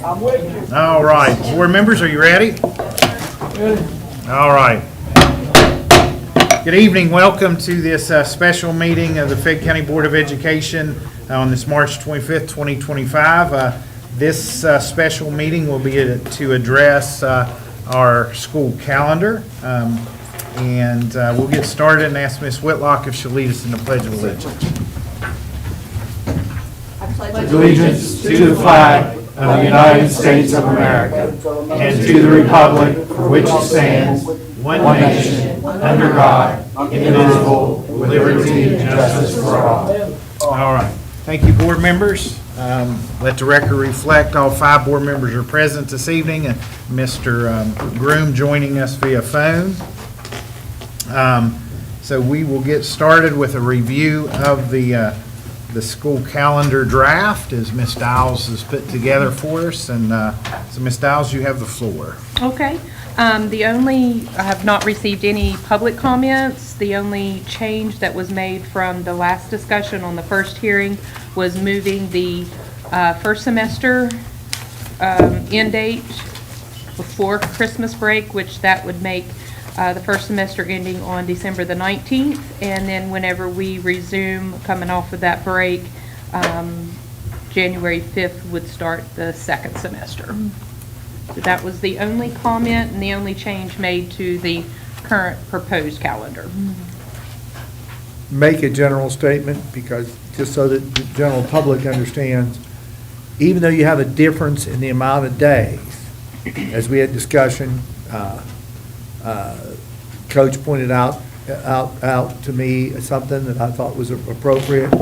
I'm with you. All right, board members, are you ready? All right. Good evening. Welcome to this special meeting of the Fayette County Board of Education on this March 25th, 2025. This special meeting will be to address our school calendar. And we'll get started and ask Ms. Whitlock if she'll lead us in the Pledge of Allegiance. I pledge Allegiance to the flag of the United States of America and to the republic for which it stands, one nation, under God, indivisible, with liberty and justice for all. All right. Thank you, board members. Let the record reflect all 5 board members are present this evening, and Mr. Groom joining us via phone. So we will get started with a review of the school calendar draft as Ms. Dowles has put together for us. And so Ms. Dowles, you have the floor. Okay. I have not received any public comments. The only change that was made from the last discussion on the first hearing was moving the first semester end date before Christmas break, which that would make the first semester ending on December the 19th, and then whenever we resume coming off of that break, January 5th would start the second semester. So that was the only comment and the only change made to the current proposed calendar. Make a general statement, because just so that the general public understands, even though you have a difference in the amount of days, as we had discussion, Coach pointed out to me something that I thought was appropriate.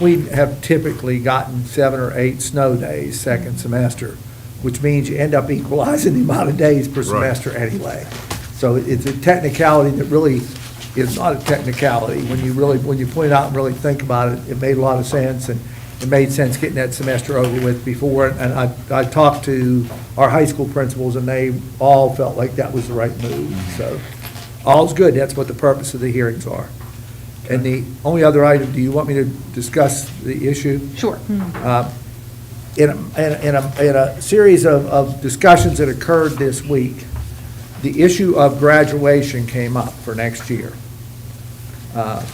We have typically gotten 7 or 8 snow days second semester, which means you end up equalizing the amount of days per semester anyway. So it's a technicality that really is not a technicality. When you point it out and really think about it, it made a lot of sense, and it made sense getting that semester over with before. And I talked to our high school principals, and they all felt like that was the right move. So all's good. That's what the purpose of the hearings are. And the only other item, do you want me to discuss the issue? Sure. In a series of discussions that occurred this week, the issue of graduation came up for next year. Of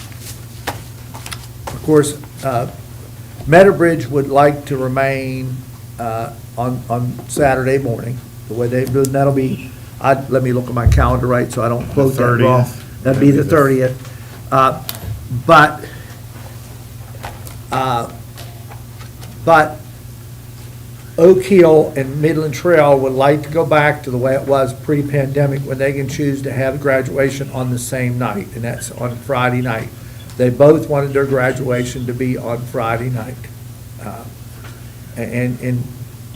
course, Meadowbridge would like to remain on Saturday morning, the way they've done. That'll be, let me look at my calendar right so I don't quote that wrong. 30th. That'd be the 30th. But Oak Hill and Midland Trail would like to go back to the way it was pre-pandemic, when they can choose to have graduation on the same night, and that's on Friday night. They both wanted their graduation to be on Friday night. And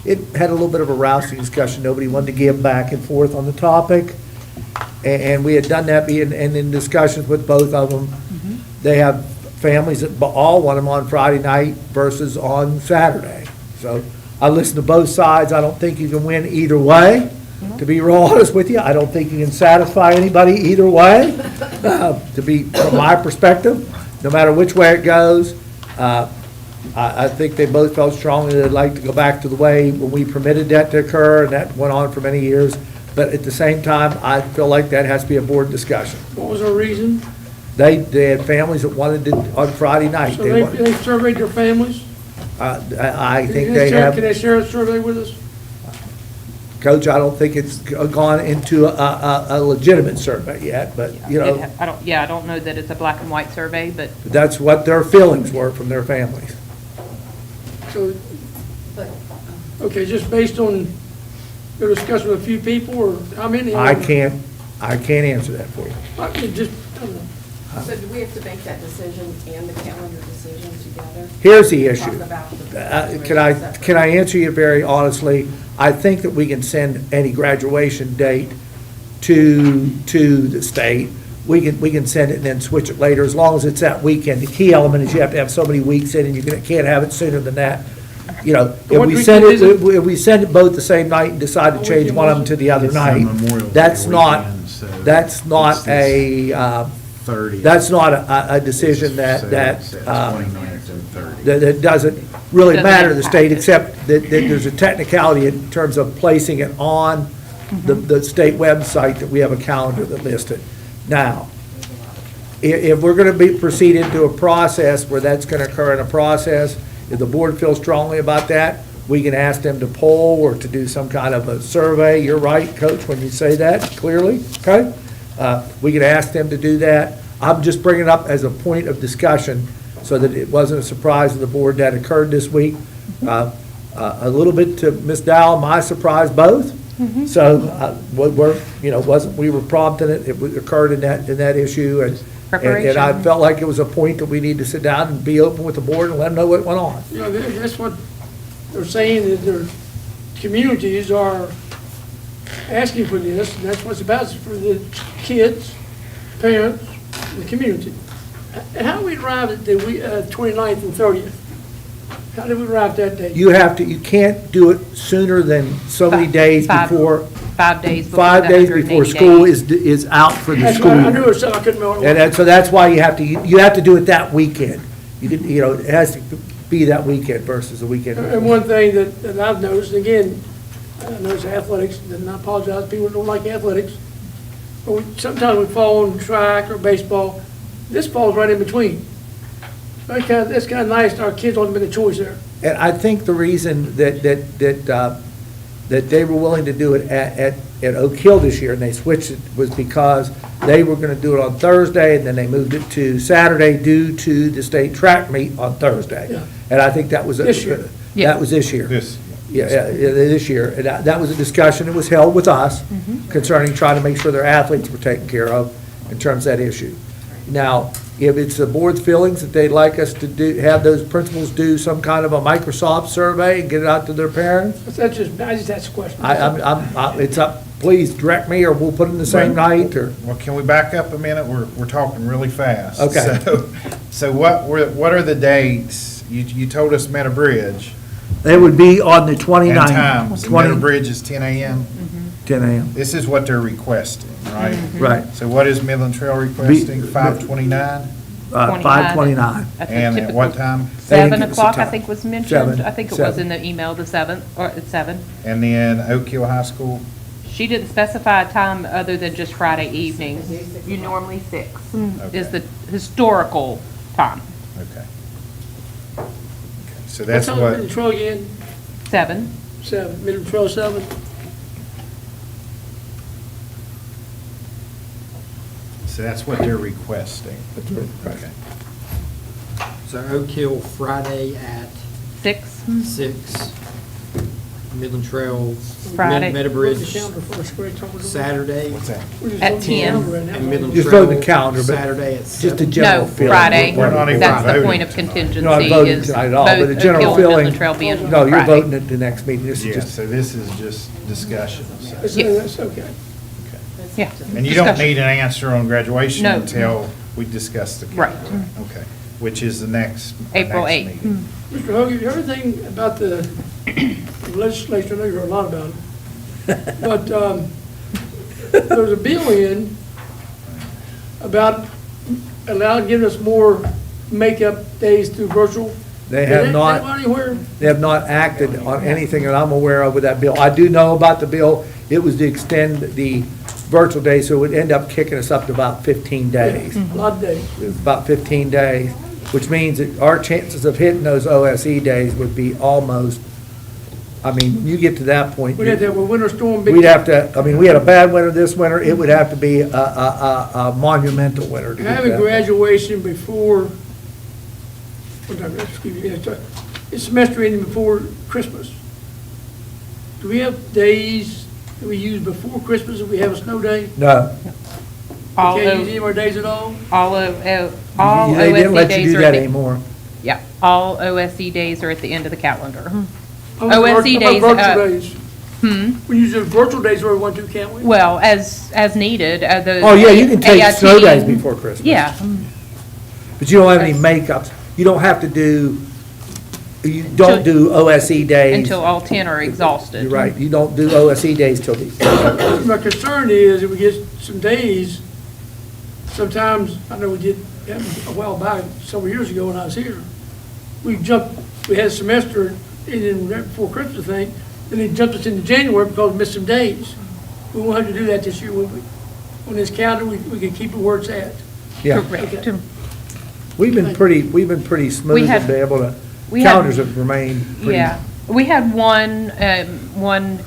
it had a little bit of a rousing discussion. Nobody wanted to give back and forth on the topic. And we had done that, and in discussions with both of them, they have families that all want them on Friday night versus on Saturday. So I listened to both sides. I don't think you can win either way. To be real honest with you, I don't think you can satisfy anybody either way. To be, from my perspective, no matter which way it goes, I think they both felt strongly they'd like to go back to the way when we permitted that to occur, and that went on for many years. But at the same time, I feel like that has to be a board discussion. What was our reason? They had families that wanted it on Friday night. So they surveyed their families? I think they have. Can they share a survey with us? Coach, I don't think it's gone into a legitimate survey yet, but, you know. I don't know that it's a black and white survey, but That's what their feelings were from their families. So, okay, just based on your discussion with a few people, or how many? I can't answer that for you. I mean, just, I don't know. So do we have to make that decision and the calendar decision together? Here's the issue. Talk about the Can I answer you very honestly? I think that we can send any graduation date to the state. We can send it and then switch it later, as long as it's that weekend. The key element is you have to have so many weeks in, and you can't have it sooner than that. You know, What weekend is it? if we send it both the same night and decide to change one of them to the other It's the night, Memorial Day that's not, weekend, so that's not it's a, 30th. that's not a decision So it's that 29th and 30th. that it doesn't really matter to the state, except that there's a technicality in terms of placing it on the state website, that we have a calendar that lists it. Now, if we're gonna proceed into a process where that's gonna occur in a process, if the board feels strongly about that, we can ask them to poll or to do some kind of a survey. You're right, Coach, when you say that clearly, okay? We can ask them to do that. I'm just bringing it up as a point of discussion so that it wasn't a surprise to the board that occurred this week. A little bit to Ms. Dow, my surprise, both. So, we were prompting it, it occurred in that issue, and I felt like it was a point that we need to sit down and be open with the board and let them know what went on. You know, that's what they're saying, that their communities are asking for this, and that's what it's about, it's for the kids, parents, the community. And how do we arrive at the 29th and 30th? How did we arrive at that date? You can't do it sooner than so many days before. 5 days before. 5 the days 180 before school days. is out for the That's school right, I knew year. it, so I couldn't remember. And so that's why you have to do it that weekend. It has to be that weekend versus the weekend. And one thing that I've noticed, again, I notice athletics, and I apologize, people don't like athletics, but sometimes we fall on track or baseball, this falls right in between. That's kind of nice, our kids don't have a choice there. And I think the reason that they were willing to do it at Oak Hill this year, and they switched it, was because they were gonna do it on Thursday, and then they moved it to Saturday due to the state track meet on Thursday. Yeah. And I think that was. This year. That was this year. This, Yeah, this year. And that was a discussion that was held with us concerning trying to make sure their athletes were taken care of in terms of that issue. Now, if it's the board's feelings that they'd like us to have those principals do some kind of a Microsoft survey and get it out to their parents, I just asked a question. it's up, please direct me, or we'll put it in the same night, or. well, can we back up a minute? We're talking really fast. Okay. So what are the dates? You told us Meadow Bridge. They would be on the 29th. And times, Meadow Bridge is 10 a.m.? 10 a.m. This is what they're requesting, right? Right. So what is Midland Trail requesting? 529? 529. At the And at typical what time? 7 They didn't give us a o'clock, I time. think was mentioned. 7, I think it was 7. in the email, the 7th, or at 7. And then Oak Hill High School? She didn't specify a time other than just Friday evenings. You normally 6 is the historical time. Okay. So that's What time what, is Middle Trail again? 7. 7, Middle Trail 7? so that's what they're requesting. Okay. So Oak Hill Friday at 6. 6, Midland Trail, Friday. Meadow Where's Bridge the calendar for us? Great, talk about it. Saturday, What's that? We're just At looking 10. calendar right now. and Midland Just Trail. vote the calendar, but Saturday at Just a 7. general No, feeling. Friday. We're not even That's the voting point of tonight. contingency You're not voting is tonight at all, but both the Oak general Hill and feeling. Midland Trail being No, you're Friday. voting at the next meeting. This is Yeah, just, so this is just discussion. so- That's okay. Yeah. And you don't Discussion. need an answer on graduation No. until we discuss the Right. calendar. Okay, which is the next. April next 8th. meeting. Mr. Hogan, you heard anything about the legislature? I know you heard a lot about it. But there was a bill in about giving us more makeup days through virtual. they have not. Anywhere? They have not acted on anything that I'm aware of with that bill. I do know about the bill. It was to extend the virtual day, so it would end up kicking us up to about 15 days. A lot of days. It was about 15 days, which means that our chances of hitting those OSE days would be almost, I mean, you get to that point. We'd have to have a winter storm. big- We'd have to, I mean, we had a bad winter this winter. It would have to be a monumental winter to get Having that. graduation before, excuse me, it's semester ending before Christmas. Do we have days that we use before Christmas if we have a snow day? No, All We can't use O- any more days at all? all all they didn't OSC let you days do are that at the, anymore. yeah, all OSC days are at the end of the calendar. How about OSC how about days, virtual days? We use the virtual days where we want to, can't we? Well, as needed, the. Oh, yeah, you can take AIT snow days before Christmas. Yeah, But you don't have any makeups. You don't have to do, you don't do OSE days. until all 10 are exhausted. You're right, you don't do OSE days till the, My concern is if we get some days, sometimes, I know we did a while back, several years ago when I was here, we had a semester and then right before Christmas thing, then they jumped us into January because we missed some days. We won't have to do that this year, will we? On this calendar, we can keep it where it's at. Yeah, Correct. we've been pretty smooth We had- and be able to, we had- calendars have remained pretty. Yeah, we had one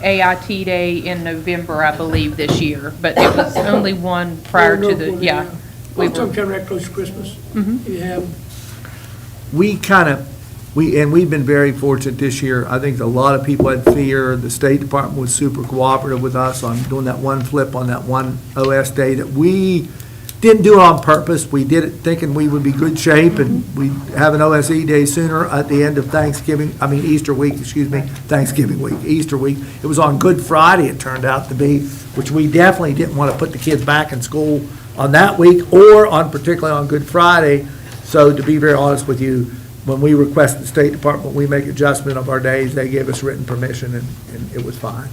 AIT day in November, I believe, this year, but it was only one prior to the, yeah. We Most of them were, come right close to Christmas. You have, We've been very fortunate this year. I think a lot of people had fear. The State Department was super cooperative with us on doing that one flip on that one OS day that we didn't do it on purpose. We did it thinking we would be good shape and we'd have an OSE day sooner at the end of Easter week, Thanksgiving week, Easter week. It was on Good Friday, it turned out to be, which we definitely didn't want to put the kids back in school on that week or particularly on Good Friday. So to be very honest with you, when we request the State Department, we make adjustment of our days, they gave us written permission and it was fine.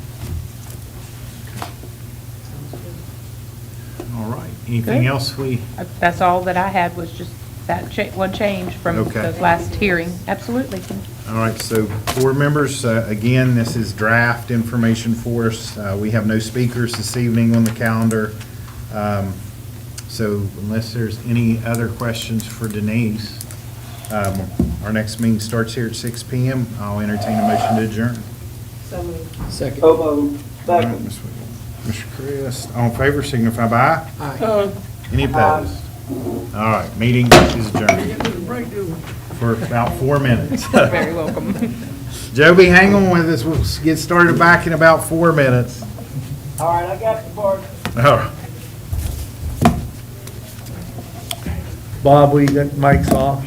All right. Anything Okay. else that's all that I had was just that one change from Okay. the last hearing. Absolutely. All right, so board members, again, this is draft information for us. We have no speakers this evening on the calendar. So unless there's any other questions for Denise, our next meeting starts here at 6 PM. I'll entertain a motion to adjourn. So moved. Second. All right, Mr. Chris, all in favor, signify by aye. uh, Any opposed? All right, meeting is adjourned get to the break, do we? for about 4 minutes. Very welcome. Joby, hang on with us. We'll get started back in about 4 minutes. All right, I got the board. All right. Bob, we got mics off?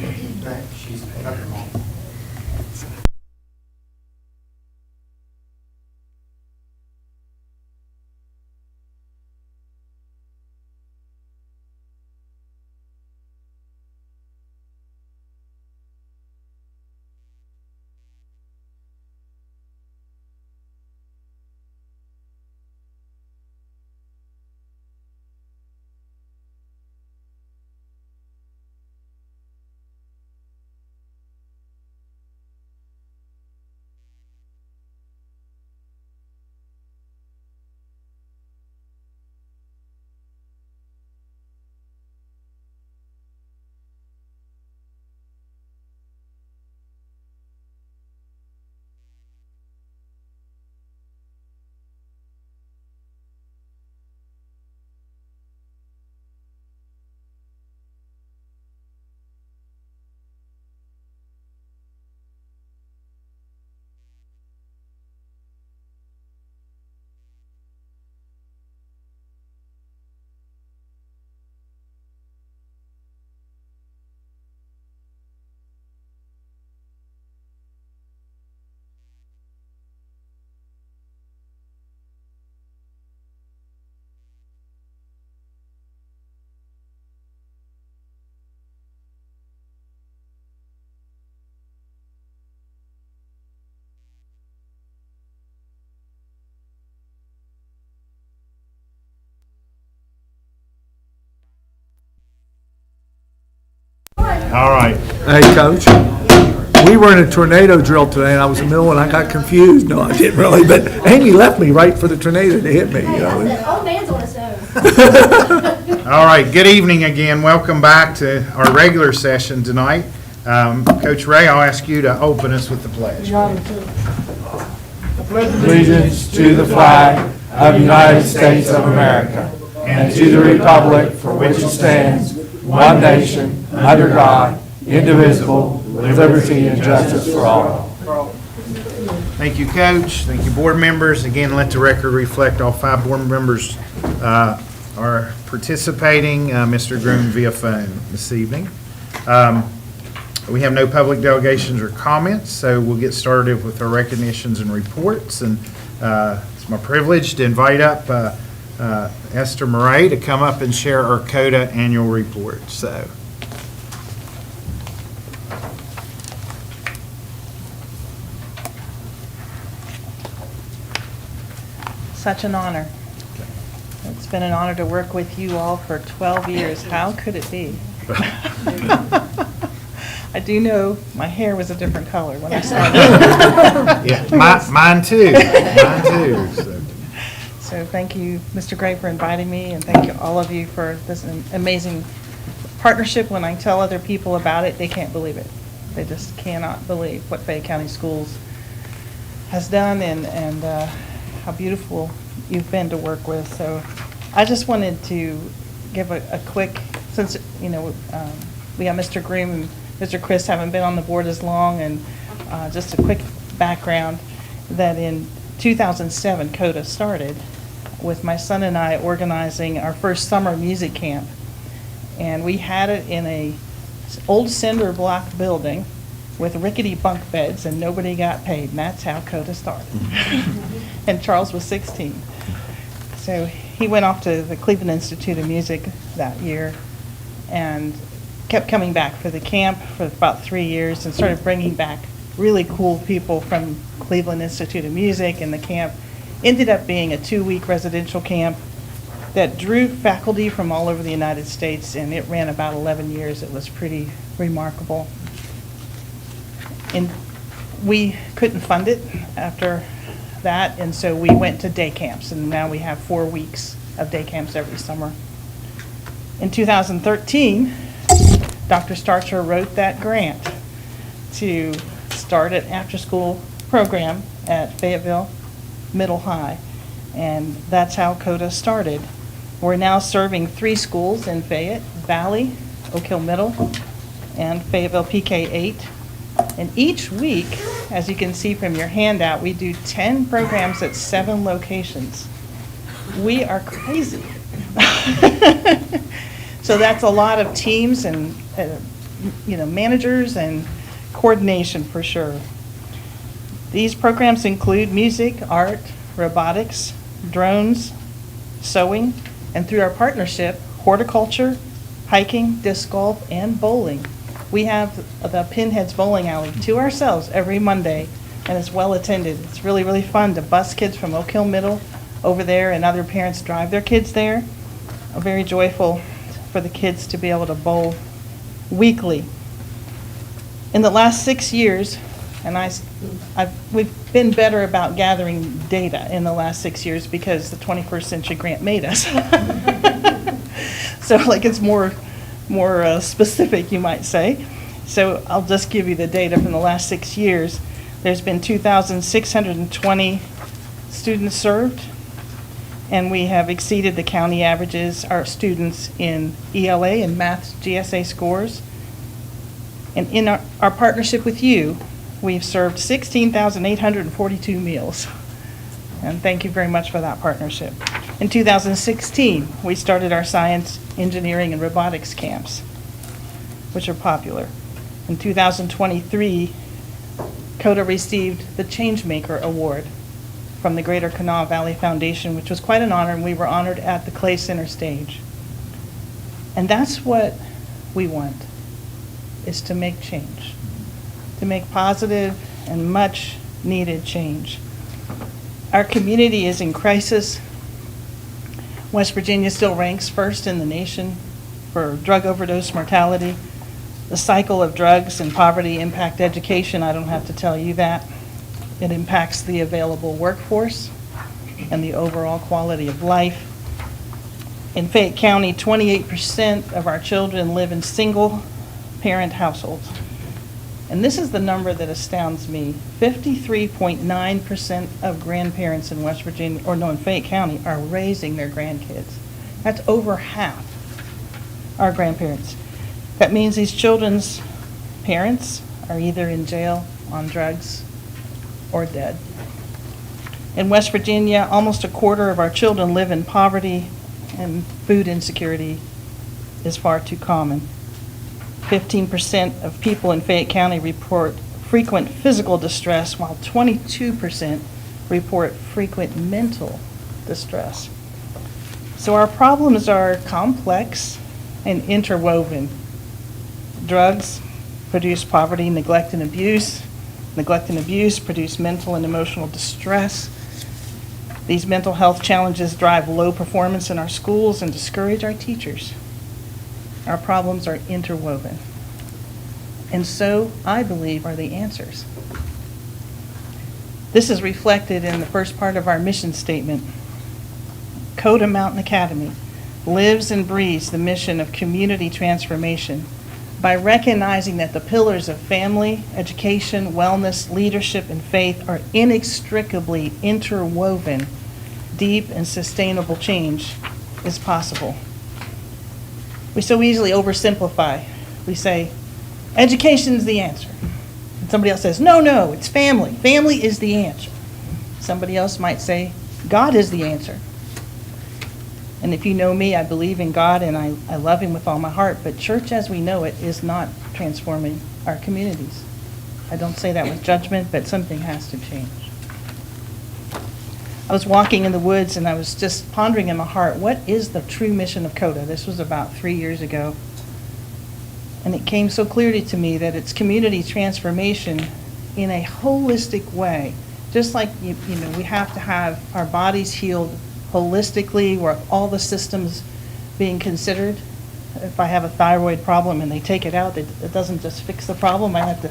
All right. Hey, Coach, we were in a tornado drill today, and I was in the middle, and I got confused. No, I didn't really, but Amy left me right for the tornado to hit me, you know. Old man's on his own. All right, good evening again. Welcome back to our regular session tonight. Coach Ray, I'll ask you to open us with the pledge. Allegiance to the flag of the United States of America and to the republic for which it stands, one nation, under God, indivisible, with liberty and justice for all. Thank you, Coach. Thank you, board members. Again, let the record reflect all 5 board members are participating. Mr. Groom via phone this evening. We have no public delegations or comments, so we'll get started with our recognitions and reports. And it's my privilege to invite up Esther Murray to come up and share our CODA annual report. So. Such an honor. It's been an honor to work with you all for 12 years. How could it be? I do know my hair was a different color when I started. Yeah, mine too, mine too. So, So thank you, Mr. Gray, for inviting me, and thank you, all of you, for this amazing partnership. When I tell other people about it, they can't believe it. They just cannot believe what Fayette County Schools has done and how beautiful you've been to work with. So I just wanted to give a quick, since, we have Mr. Groom and Mr. Chris haven't been on the board as long, and just a quick background that in 2007, CODA started with my son and I organizing our first summer music camp. And we had it in a old cinder block building with rickety bunk beds, and nobody got paid, and that's how CODA started. And Charles was 16. So he went off to the Cleveland Institute of Music that year and kept coming back for the camp for about 3 years and started bringing back really cool people from Cleveland Institute of Music, and the camp ended up being a 2-week residential camp that drew faculty from all over the United States, and it ran about 11 years. It was pretty remarkable. And we couldn't fund it after that, and so we went to day camps, and now we have 4 weeks of day camps every summer. In 2013, Dr. Starcher wrote that grant to start an after-school program at Fayetteville Middle High, and that's how CODA started. We're now serving 3 schools in Fayette: Valley, Oak Hill Middle, and Fayetteville PK-8. And each week, as you can see from your handout, we do 10 programs at 7 locations. We are crazy. So that's a lot of teams and managers and coordination for sure. These programs include music, art, robotics, drones, sewing, and through our partnership, horticulture, hiking, disc golf, and bowling. We have the Pinheads Bowling Alley to ourselves every Monday, and it's well attended. It's really, really fun to bus kids from Oak Hill Middle over there, and other parents drive their kids there. Very joyful for the kids to be able to bowl weekly. In the last 6 years, and we've been better about gathering data in the last 6 years because the 21st Century Grant made us. So it's more specific, you might say. So I'll just give you the data from the last 6 years. There's been 2,620 students served, and we have exceeded the county averages, our students in ELA and math GSA scores. And in our partnership with you, we've served 16,842 meals. And thank you very much for that partnership. In 2016, we started our science, engineering, and robotics camps, which are popular. In 2023, CODA received the Changemaker Award from the Greater Kanawha Valley Foundation, which was quite an honor, and we were honored at the Clay Center stage. And that's what we want, is to make change, to make positive and much needed change. Our community is in crisis. West Virginia still ranks first in the nation for drug overdose mortality. The cycle of drugs and poverty impact education. I don't have to tell you that. It impacts the available workforce and the overall quality of life. In Fayette County, 28% of our children live in single-parent households. And this is the number that astounds me. 53.9% of grandparents in West Virginia, in Fayette County, are raising their grandkids. That's over half our grandparents. That means these children's parents are either in jail, on drugs, or dead. In West Virginia, almost a quarter of our children live in poverty, and food insecurity is far too common. 15% of people in Fayette County report frequent physical distress, while 22% report frequent mental distress. So our problems are complex and interwoven. Drugs produce poverty, neglect, and abuse. Neglect and abuse produce mental and emotional distress. These mental health challenges drive low performance in our schools and discourage our teachers. Our problems are interwoven. and so, I believe, are the answers. This is reflected in the first part of our mission statement. Coda Mountain Academy lives and breathes the mission of community transformation by recognizing that the pillars of family, education, wellness, leadership, and faith are inextricably interwoven. Deep and sustainable change is possible. We so easily oversimplify. We say, education's the answer. And somebody else says, no, it's family. Family is the answer. Somebody else might say, God is the answer. And if you know me, I believe in God and I love Him with all my heart, but church as we know it is not transforming our communities. I don't say that with judgment, but something has to change. I was walking in the woods and I was just pondering in my heart, what is the true mission of CODA? This was about 3 years ago. And it came so clearly to me that it's community transformation in a holistic way. Just like, you know, we have to have our bodies healed holistically, where all the systems being considered. If I have a thyroid problem and they take it out, it doesn't just fix the problem. I have to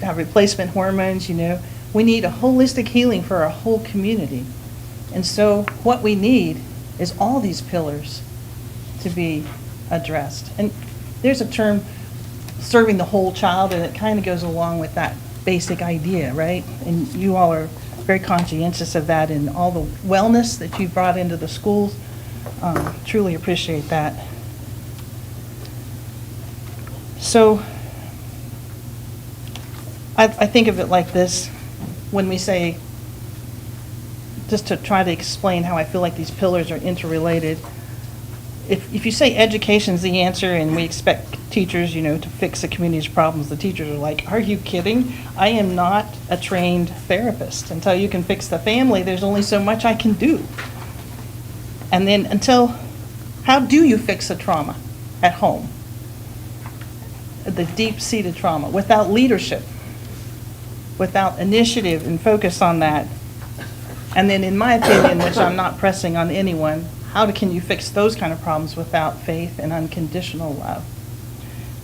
have replacement hormones, you know. We need a holistic healing for our whole community. And so what we need is all these pillars to be addressed. And there's a term, serving the whole child, and it kind of goes along with that basic idea, right? And you all are very conscientious of that, and all the wellness that you've brought into the schools. Truly appreciate that. So I think of it like this. When we say, just to try to explain how I feel like these pillars are interrelated, if you say education's the answer and we expect teachers, you know, to fix the community's problems, the teachers are like, are you kidding? I am not a trained therapist. Until you can fix the family, there's only so much I can do. And then how do you fix a trauma at home? The deep-seated trauma, without leadership, without initiative and focus on that. And then in my opinion, which I'm not pressing on anyone, how can you fix those kind of problems without faith and unconditional love?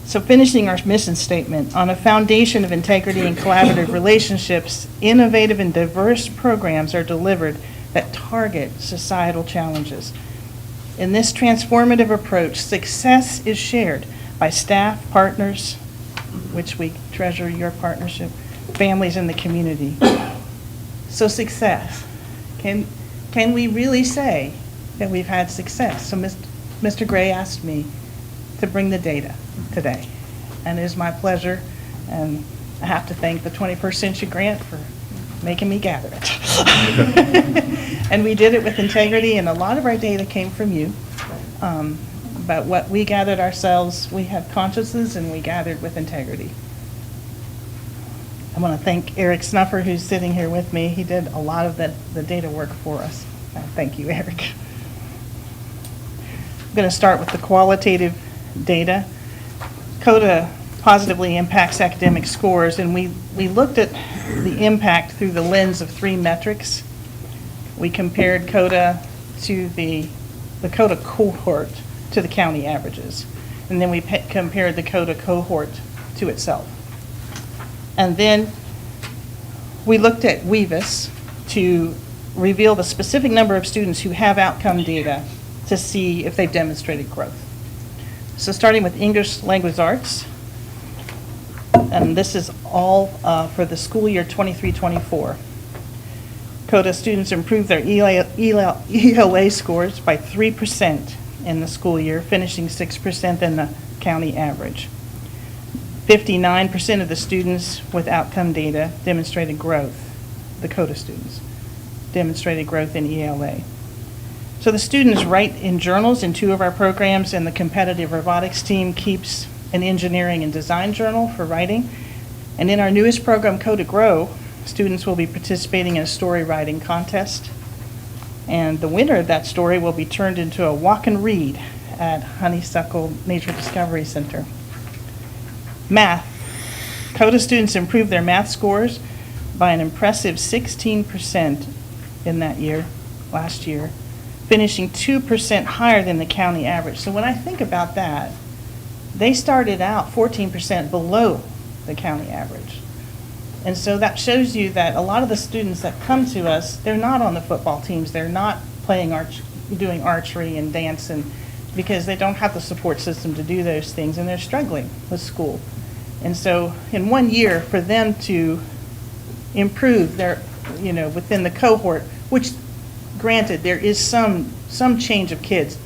So finishing our mission statement, on a foundation of integrity and collaborative relationships, innovative and diverse programs are delivered that target societal challenges. In this transformative approach, success is shared by staff, partners, which we treasure your partnership, families in the community. So success. Can we really say that we've had success? So Mr. Gray asked me to bring the data today, and it is my pleasure, and I have to thank the 21st Century Grant for making me gather it. And we did it with integrity, and a lot of our data came from you. But what we gathered ourselves, we had consciousness and we gathered with integrity. I want to thank Eric Snuffer, who's sitting here with me. He did a lot of the data work for us. Thank you, Eric. I'm going to start with the qualitative data. CODA positively impacts academic scores, and we looked at the impact through the lens of 3 metrics. We compared CODA to the CODA cohort to the county averages, and then we compared the CODA cohort to itself. And then we looked at WEVIS to reveal the specific number of students who have outcome data to see if they've demonstrated growth. So starting with English Language Arts, and this is all for the school year 23-24. CODA students improved their ELA scores by 3% in the school year, finishing 6% than the county average. 59% of the students with outcome data demonstrated growth. The CODA students demonstrated growth in ELA. So the students write in journals in 2 of our programs, and the competitive robotics team keeps an engineering and design journal for writing. And in our newest program, CODA Grow, students will be participating in a story writing contest. And the winner of that story will be turned into a walk and read at Honeysuckle Nature Discovery Center. Math. CODA students improved their math scores by an impressive 16% in that year, last year, finishing 2% higher than the county average. So when I think about that, they started out 14% below the county average. And so that shows you that a lot of the students that come to us, they're not on the football teams, they're not playing doing archery and dance, and because they don't have the support system to do those things, and they're struggling with school. And so in 1 year, for them to improve their, within the cohort, which granted, there is some change of kids,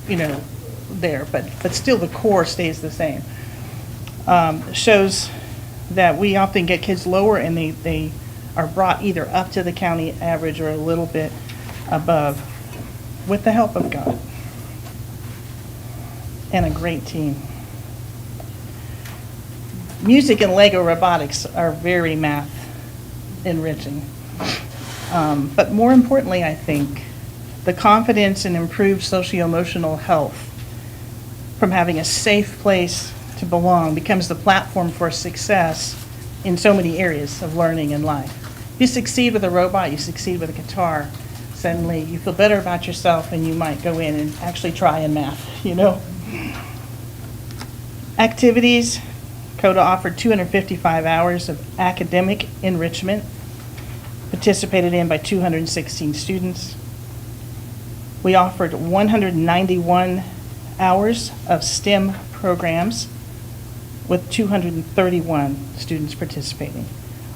there, but still the core stays the same. Shows that we often get kids lower and they are brought either up to the county average or a little bit above with the help of God and a great team. Music and Lego robotics are very math enriching. But more importantly, I think, the confidence and improved socio-emotional health from having a safe place to belong becomes the platform for success in so many areas of learning and life. If you succeed with a robot, you succeed with a guitar, suddenly you feel better about yourself and you might go in and actually try in math, Activities, CODA offered 255 hours of academic enrichment, participated in by 216 students. We offered 191 hours of STEM programs with 231 students participating.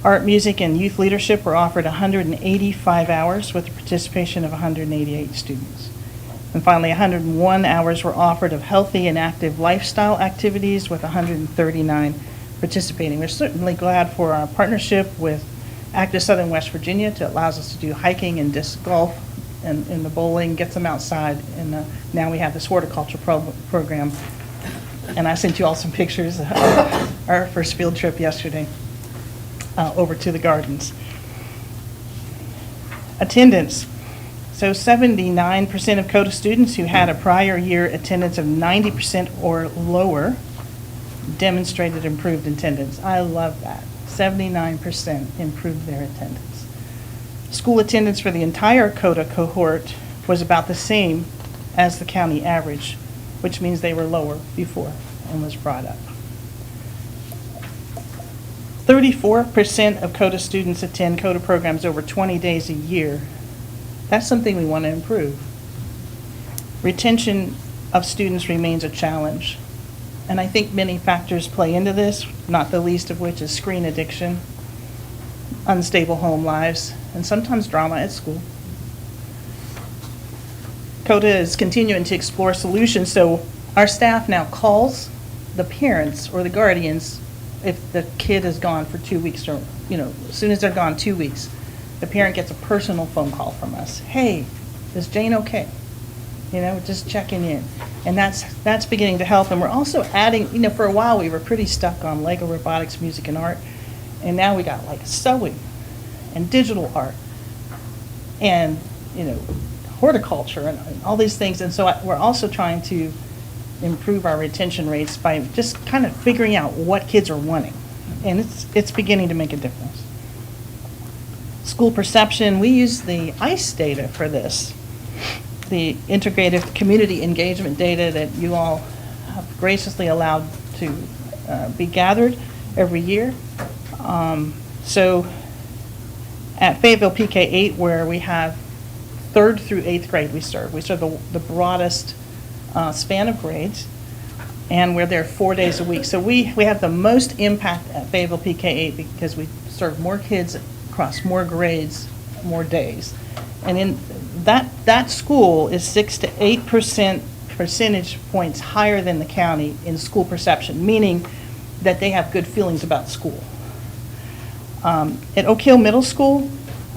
Art, music, and youth leadership were offered 185 hours with the participation of 188 students. And finally, 101 hours were offered of healthy and active lifestyle activities with 139 participating. We're certainly glad for our partnership with Active Southern West Virginia to allows us to do hiking and disc golf and the bowling, gets them outside. And now we have this horticulture program. And I sent you all some pictures of our first field trip yesterday over to the gardens. Attendance. So 79% of CODA students who had a prior year attendance of 90% or lower demonstrated improved attendance. I love that. 79% improved their attendance. School attendance for the entire CODA cohort was about the same as the county average, which means they were lower before and was brought up. 34% of CODA students attend CODA programs over 20 days a year. That's something we want to improve. Retention of students remains a challenge. And I think many factors play into this, not the least of which is screen addiction, unstable home lives, and sometimes drama at school. CODA is continuing to explore solutions, so our staff now calls the parents or the guardians if the kid is gone for 2 weeks, or, as soon as they're gone 2 weeks, the parent gets a personal phone call from us. Hey, is Jane okay? Just checking in. And that's beginning to help. And we're also adding, for a while we were pretty stuck on Lego robotics, music, and art. And now we got like sewing and digital art and, horticulture and all these things. And so we're also trying to improve our retention rates by just kind of figuring out what kids are wanting. And it's beginning to make a difference. School perception, we use the ICE data for this, the integrated community engagement data that you all have graciously allowed to be gathered every year. So at Fayetteville PK8, where we have 3rd through 8th grade we serve the broadest span of grades, and we're there 4 days a week. So we have the most impact at Fayetteville PK8 because we serve more kids across more grades, more days. And in that school is 6 to 8% percentage points higher than the county in school perception, meaning that they have good feelings about school. At Oak Hill Middle School,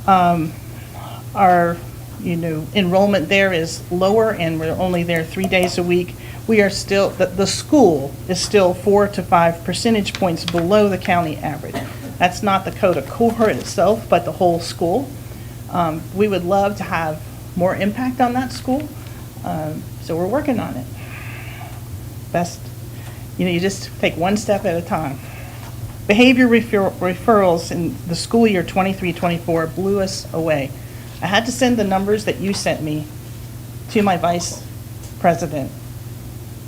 our enrollment there is lower, and we're only there 3 days a week. We are still, the school is still 4 to 5 percentage points below the county average. That's not the CODA cohort itself, but the whole school. We would love to have more impact on that school, so we're working on it. Best, you just take one step at a time. Behavior referrals in the school year 23-24 blew us away. I had to send the numbers that you sent me to my vice president,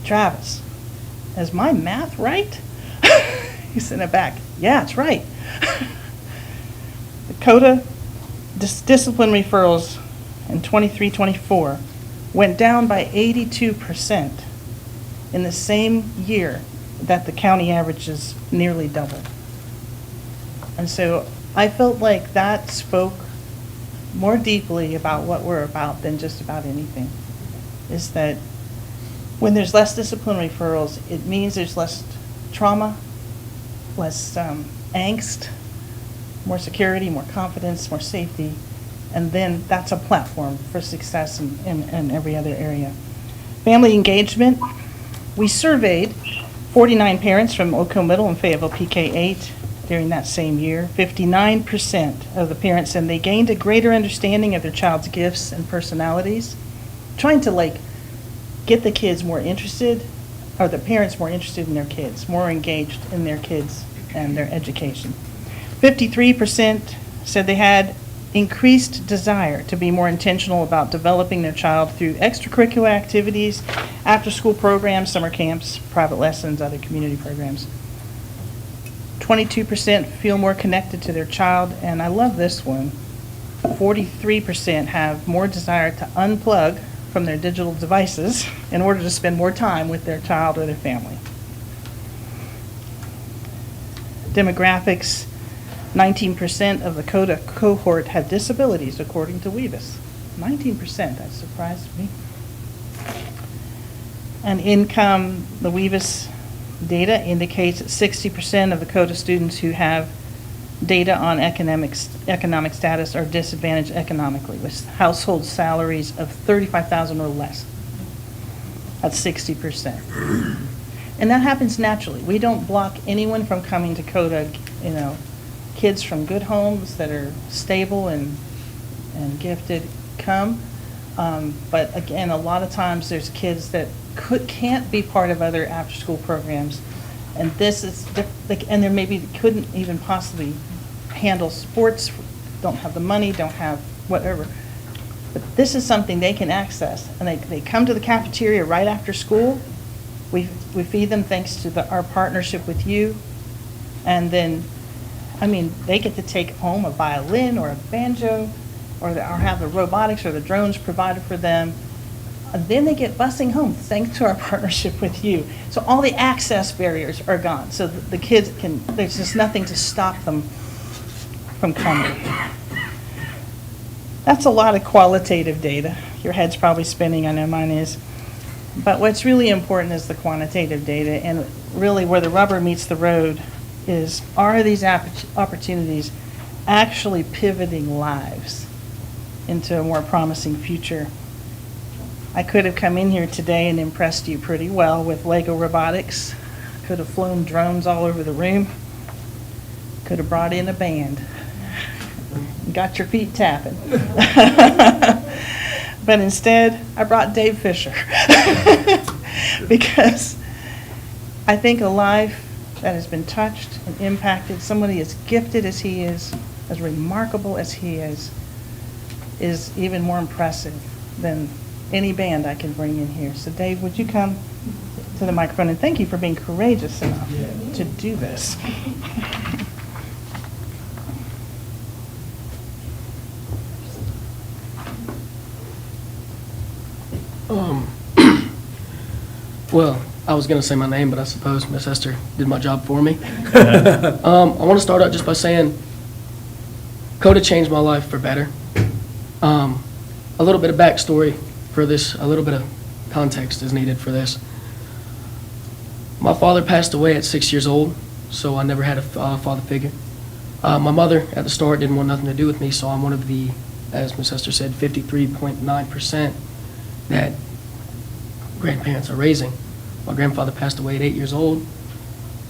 Travis. is my math right? He's in the back, yeah, it's right. The CODA discipline referrals in 23-24 went down by 82% in the same year that the county average is nearly double. And so I felt like that spoke more deeply about what we're about than just about anything. Is that when there's less discipline referrals, it means there's less trauma, less angst, more security, more confidence, more safety, and then that's a platform for success in every other area. Family engagement, we surveyed 49 parents from Oak Hill Middle and Fayetteville PK8 during that same year. 59% of the parents said they gained a greater understanding of their child's gifts and personalities, trying to get the kids more interested, or the parents more interested in their kids, more engaged in their kids and their education. 53% said they had increased desire to be more intentional about developing their child through extracurricular activities, after-school programs, summer camps, private lessons, other community programs. 22% feel more connected to their child, and I love this one. 43% have more desire to unplug from their digital devices in order to spend more time with their child or their family. Demographics, 19% of the CODA cohort had disabilities, according to WEBIS. 19%, that surprised me. And income, the WEBIS data indicates that 60% of the CODA students who have data on economic status are disadvantaged economically, with household salaries of $35,000 or less. That's 60%. And that happens naturally. We don't block anyone from coming to CODA, kids from good homes that are stable and gifted come. But again, a lot of times there's kids that can't be part of other after-school programs, and this is and there maybe couldn't even possibly handle sports, don't have the money, don't have whatever. But this is something they can access, and they come to the cafeteria right after school. We feed them thanks to our partnership with you, and then, they get to take home a violin or a banjo, or have the robotics or the drones provided for them. And then they get busing home thanks to our partnership with you. So all the access barriers are gone. So the kids there's just nothing to stop them from coming. That's a lot of qualitative data. Your head's probably spinning, I know mine is. But what's really important is the quantitative data, and really where the rubber meets the road is, are these opportunities actually pivoting lives into a more promising future? I could have come in here today and impressed you pretty well with Lego robotics. Could have flown drones all over the room. Could have brought in a band. Got your feet tapping. But instead, I brought Dave Fisher. Because I think a life that has been touched and impacted, somebody as gifted as he is, as remarkable as he is even more impressive than any band I can bring in here. So Dave, would you come to the microphone, and thank you for being courageous enough to do this. Well, I was going to say my name, but I suppose Miss Esther did my job for me. I want to start out just by saying CODA changed my life for better. A little bit of backstory for this, a little bit of context is needed for this. My father passed away at 6 years old, so I never had a father figure. My mother, at the start, didn't want nothing to do with me, so I'm one of the, as Miss Esther said, 53.9% that grandparents are raising. My grandfather passed away at 8 years old,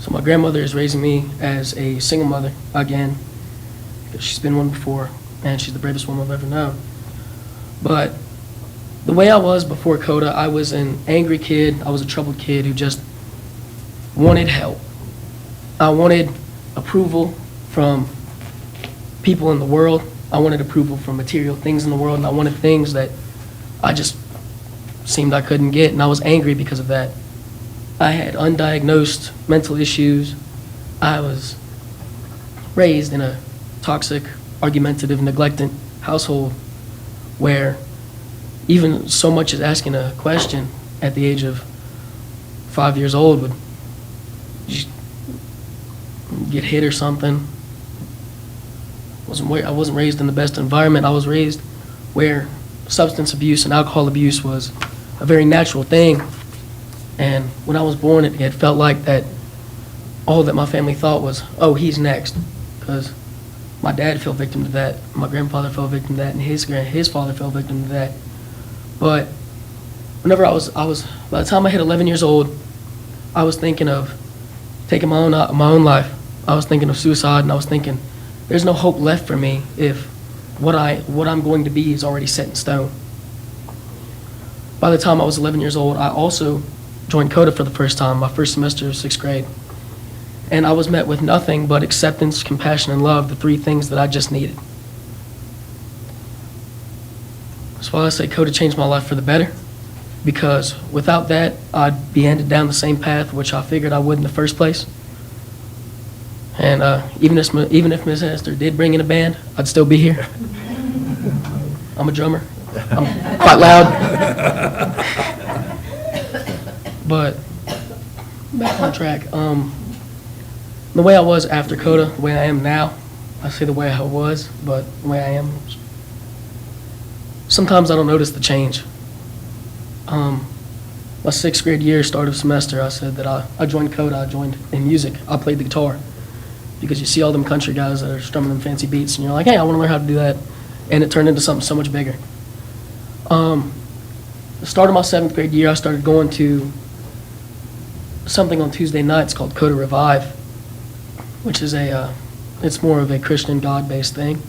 so my grandmother is raising me as a single mother again, because she's been one before, and she's the bravest woman I've ever known. But the way I was before CODA, I was an angry kid. I was a troubled kid who just wanted help. I wanted approval from people in the world. I wanted approval from material things in the world, and I wanted things that I just seemed I couldn't get, and I was angry because of that. I had undiagnosed mental issues. I was raised in a toxic, argumentative, neglected household where even so much as asking a question at the age of 5 years old would just get hit or something. I wasn't raised in the best environment. I was raised where substance abuse and alcohol abuse was a very natural thing. And when I was born, it felt like that all that my family thought was, oh, he's next. Because my dad fell victim to that, my grandfather fell victim to that, and his father fell victim to that. But whenever I was, by the time I hit 11 years old, I was thinking of taking my own life. I was thinking of suicide, and I was thinking, there's no hope left for me if what I'm going to be is already set in stone. By the time I was 11 years old, I also joined CODA for the first time, my first semester of 6th grade. And I was met with nothing but acceptance, compassion, and love, the three things that I just needed. That's why I say CODA changed my life for the better, because without that, I'd be handed down the same path which I figured I would in the first place. And even if Miss Esther did bring in a band, I'd still be here. I'm a drummer. I'm quite loud. But back on track. The way I was after CODA, the way I am now, I say the way I was, but the way I am, sometimes I don't notice the change. My 6th grade year, start of semester, I said that I joined CODA, I joined in music. I played the guitar. Because you see all them country guys that are strumming them fancy beats, and you're like, hey, I want to learn how to do that. And it turned into something so much bigger. The start of my 7th grade year, I started going to something on Tuesday nights called CODA Revive, which is it's more of a Christian God-based thing,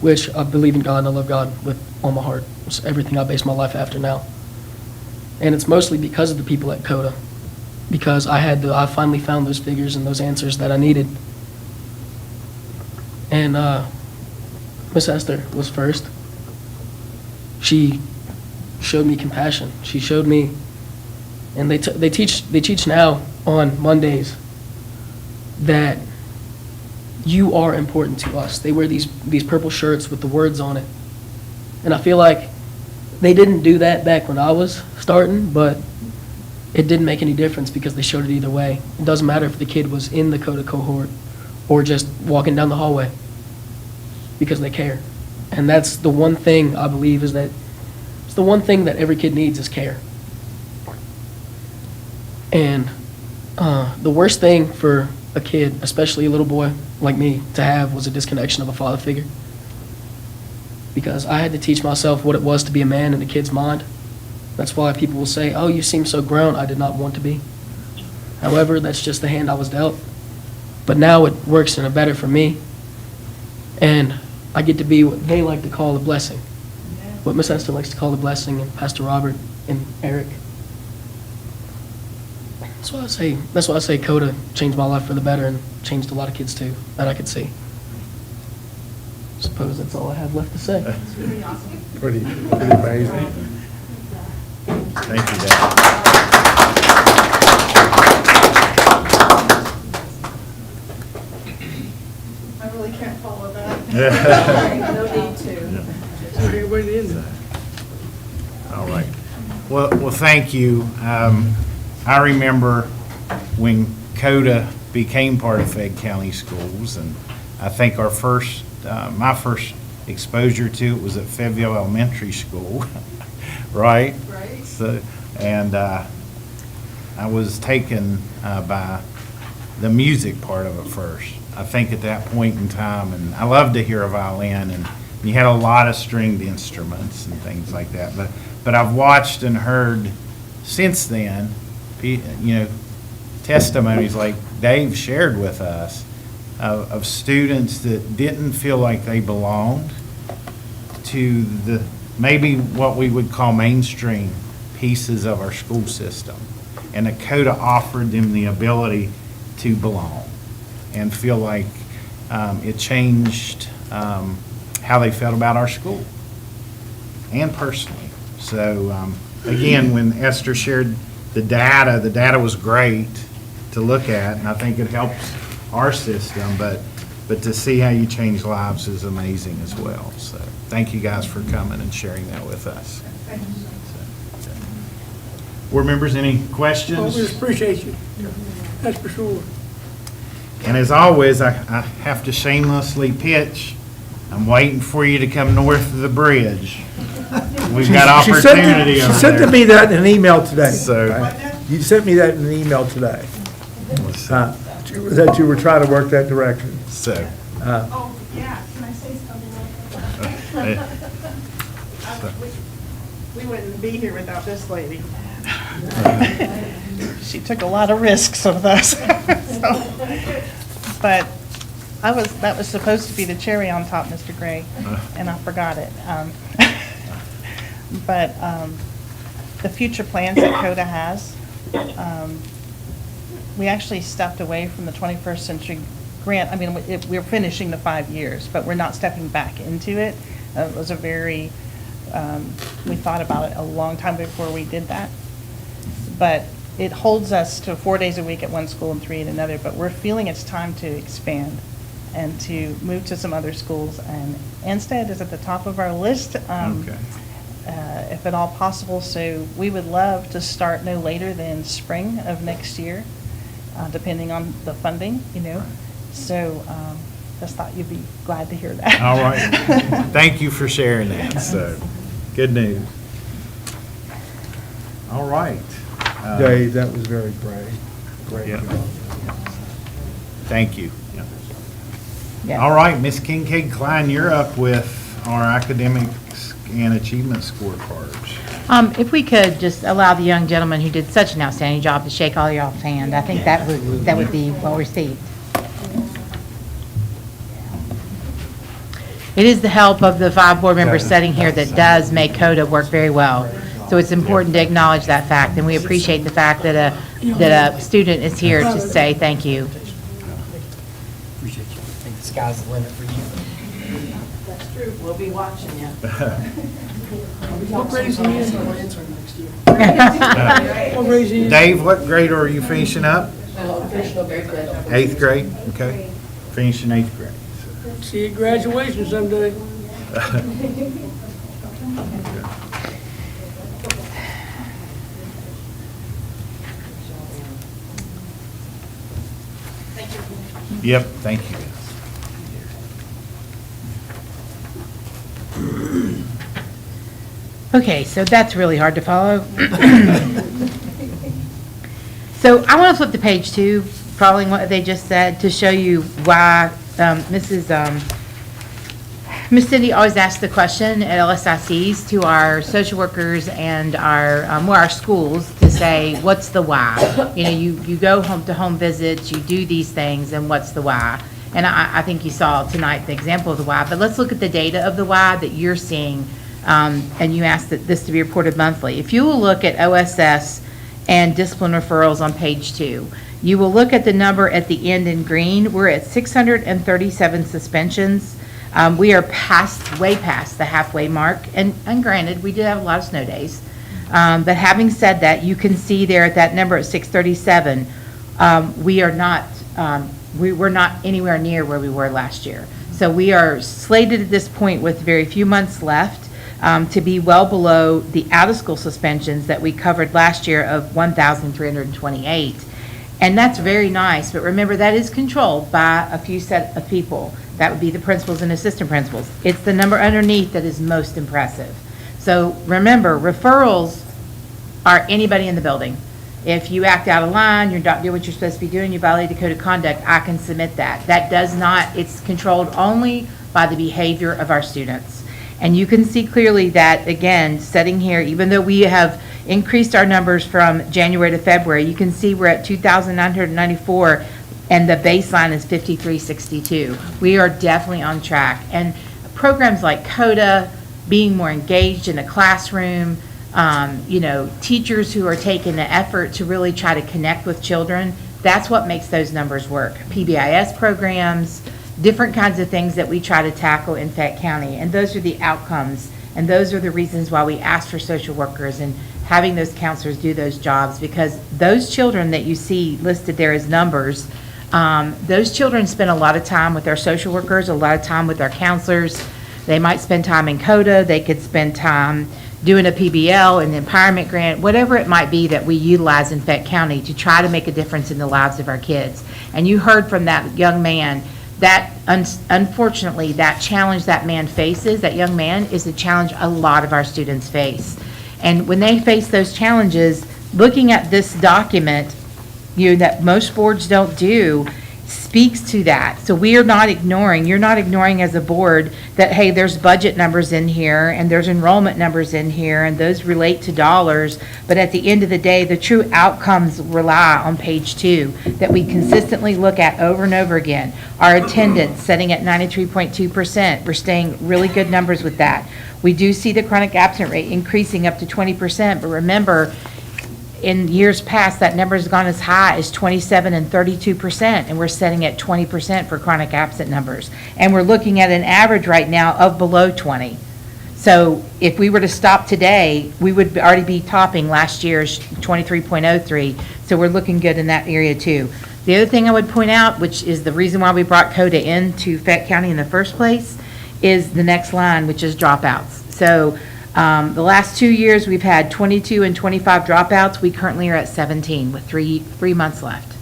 which I believe in God and I love God with all my heart. It's everything I base my life after now. And it's mostly because of the people at CODA, because I finally found those figures and those answers that I needed. And Miss Esther was first. She showed me compassion. She showed me, and they teach now on Mondays that you are important to us. They wear these purple shirts with the words on it. And I feel like they didn't do that back when I was starting, but it didn't make any difference because they showed it either way. It doesn't matter if the kid was in the CODA cohort or just walking down the hallway, because they care. And that's the one thing I believe is that it's the one thing that every kid needs is care. And the worst thing for a kid, especially a little boy like me, to have was a disconnection of a father figure. Because I had to teach myself what it was to be a man in a kid's mind. That's why people will say, oh, you seem so grown. I did not want to be. However, that's just the hand I was dealt. But now it works in a better for me. And I get to be what they like to call a blessing. What Miss Esther likes to call a blessing, and Pastor Robert and Eric. That's why I say CODA changed my life for the better and changed a lot of kids too, that I could see. I suppose that's all I have left to say. Pretty amazing. Thank you, Dad. I really can't follow that. No need to. Okay, wait in there. All right. Well, thank you. I remember when CODA became part of Fayette County Schools, and I think our my first exposure to it was at Fayetteville Elementary School, right? Right. So, and I was taken by the music part of it first. I think at that point in time, and I loved to hear a violin, and you had a lot of stringed instruments and things like that. But I've watched and heard since then, testimonies like Dave shared with us of students that didn't feel like they belonged to the maybe what we would call mainstream pieces of our school system. And that CODA offered them the ability to belong and feel like it changed how they felt about our school and personally. So again, when Esther shared the data was great to look at, and I think it helps our system, but to see how you change lives is amazing as well. So thank you guys for coming and sharing that with us. Board members, any questions? Well, we just appreciate you, that's for sure. And as always, I have to shamelessly pitch, I'm waiting for you to come north of the bridge. We've got She sent opportunity She over sent there. me that in an email today. So, You sent me that in an email today, that you were trying to work that direction. so. Oh, yeah, can I say something? We wouldn't be here without this lady. She took a lot of risks with us. But that was supposed to be the cherry on top, Mr. Gray, and I forgot it. But the future plans that CODA has, we actually stepped away from the 21st Century Grant. I mean, we're finishing the 5 years, but we're not stepping back into it. It was a very, we thought about it a long time before we did that. But it holds us to 4 days a week at one school and 3 at another, but we're feeling it's time to expand and to move to some other schools. And Anstead is at the top of our list, Okay. if at all possible. So we would love to start no later than spring of next year, depending on the funding, you know. So just thought you'd be glad to hear that. All right. Thank you for sharing that. So, good news. All right. Dave, that was very brave. Great Yeah. job. Thank you. All right, Ms. Kincaid Klein, you're up with our academics and achievement scorecards. If we could just allow the young gentleman who did such an outstanding job to shake all y'all's hand, I think that would be well received. It is the help of the 5 board members sitting here that does make CODA work very well. So it's important to acknowledge that fact, and we appreciate the fact that a student is here to say thank you. Appreciate you. I think the sky's the limit for you. That's true, we'll be watching you. What grade is he in? What grade is he in? Dave, what grade are you finishing up? Official grade good. 8th grade? Okay. Finishing 8th grade. See you at graduation someday. Yep, thank you. Okay, so that's really hard to follow. So I want to flip to page 2, following what they just said, to show you why Miss Cindy always asks the question at LSICs to our social workers and our schools to say, what's the why? You know, you go home to home visits, you do these things, and what's the why? And I think you saw tonight the example of the why, but let's look at the data of the why that you're seeing, and you asked that this to be reported monthly. If you will look at OSS and discipline referrals on page 2, you will look at the number at the end in green. We're at 637 suspensions. We are way past the halfway mark, and granted, we did have a lot of snow days. But having said that, you can see there at that number at 637, we're not anywhere near where we were last year. So we are slated at this point with very few months left to be well below the out-of-school suspensions that we covered last year of 1,328. And that's very nice, but remember, that is controlled by a few set of people. That would be the principals and assistant principals. It's the number underneath that is most impressive. So remember, referrals are anybody in the building. If you act out of line, you're not doing what you're supposed to be doing, you violate the code of conduct, I can submit that. That does not, it's controlled only by the behavior of our students. And you can see clearly that, again, sitting here, even though we have increased our numbers from January to February, you can see we're at 2,994, and the baseline is 5,362. We are definitely on track. And programs like CODA, being more engaged in the classroom, teachers who are taking the effort to really try to connect with children, that's what makes those numbers work. PBIS programs, different kinds of things that we try to tackle in Fayette County, and those are the outcomes, and those are the reasons why we ask for social workers and having those counselors do those jobs, because those children that you see listed there as numbers, those children spend a lot of time with our social workers, a lot of time with our counselors. They might spend time in CODA, they could spend time doing a PBL, an empowerment grant, whatever it might be that we utilize in Fayette County to try to make a difference in the lives of our kids. And you heard from that young man, that unfortunately, that challenge that man faces, that young man, is a challenge a lot of our students face. And when they face those challenges, looking at this document, that most boards don't do, speaks to that. So we are not ignoring, you're not ignoring as a board that, hey, there's budget numbers in here and there's enrollment numbers in here and those relate to dollars, but at the end of the day, the true outcomes rely on page 2 that we consistently look at over and over again. Our attendance setting at 93.2%. We're staying really good numbers with that. We do see the chronic absent rate increasing up to 20%, but remember, in years past, that number has gone as high as 27 and 32%, and we're setting at 20% for chronic absent numbers. And we're looking at an average right now of below 20. So if we were to stop today, we would already be topping last year's 23.03, so we're looking good in that area too. The other thing I would point out, which is the reason why we brought CODA into Fayette County in the first place, is the next line, which is dropouts. So the last 2 years, we've had 22 and 25 dropouts. We currently are at 17 with three months left.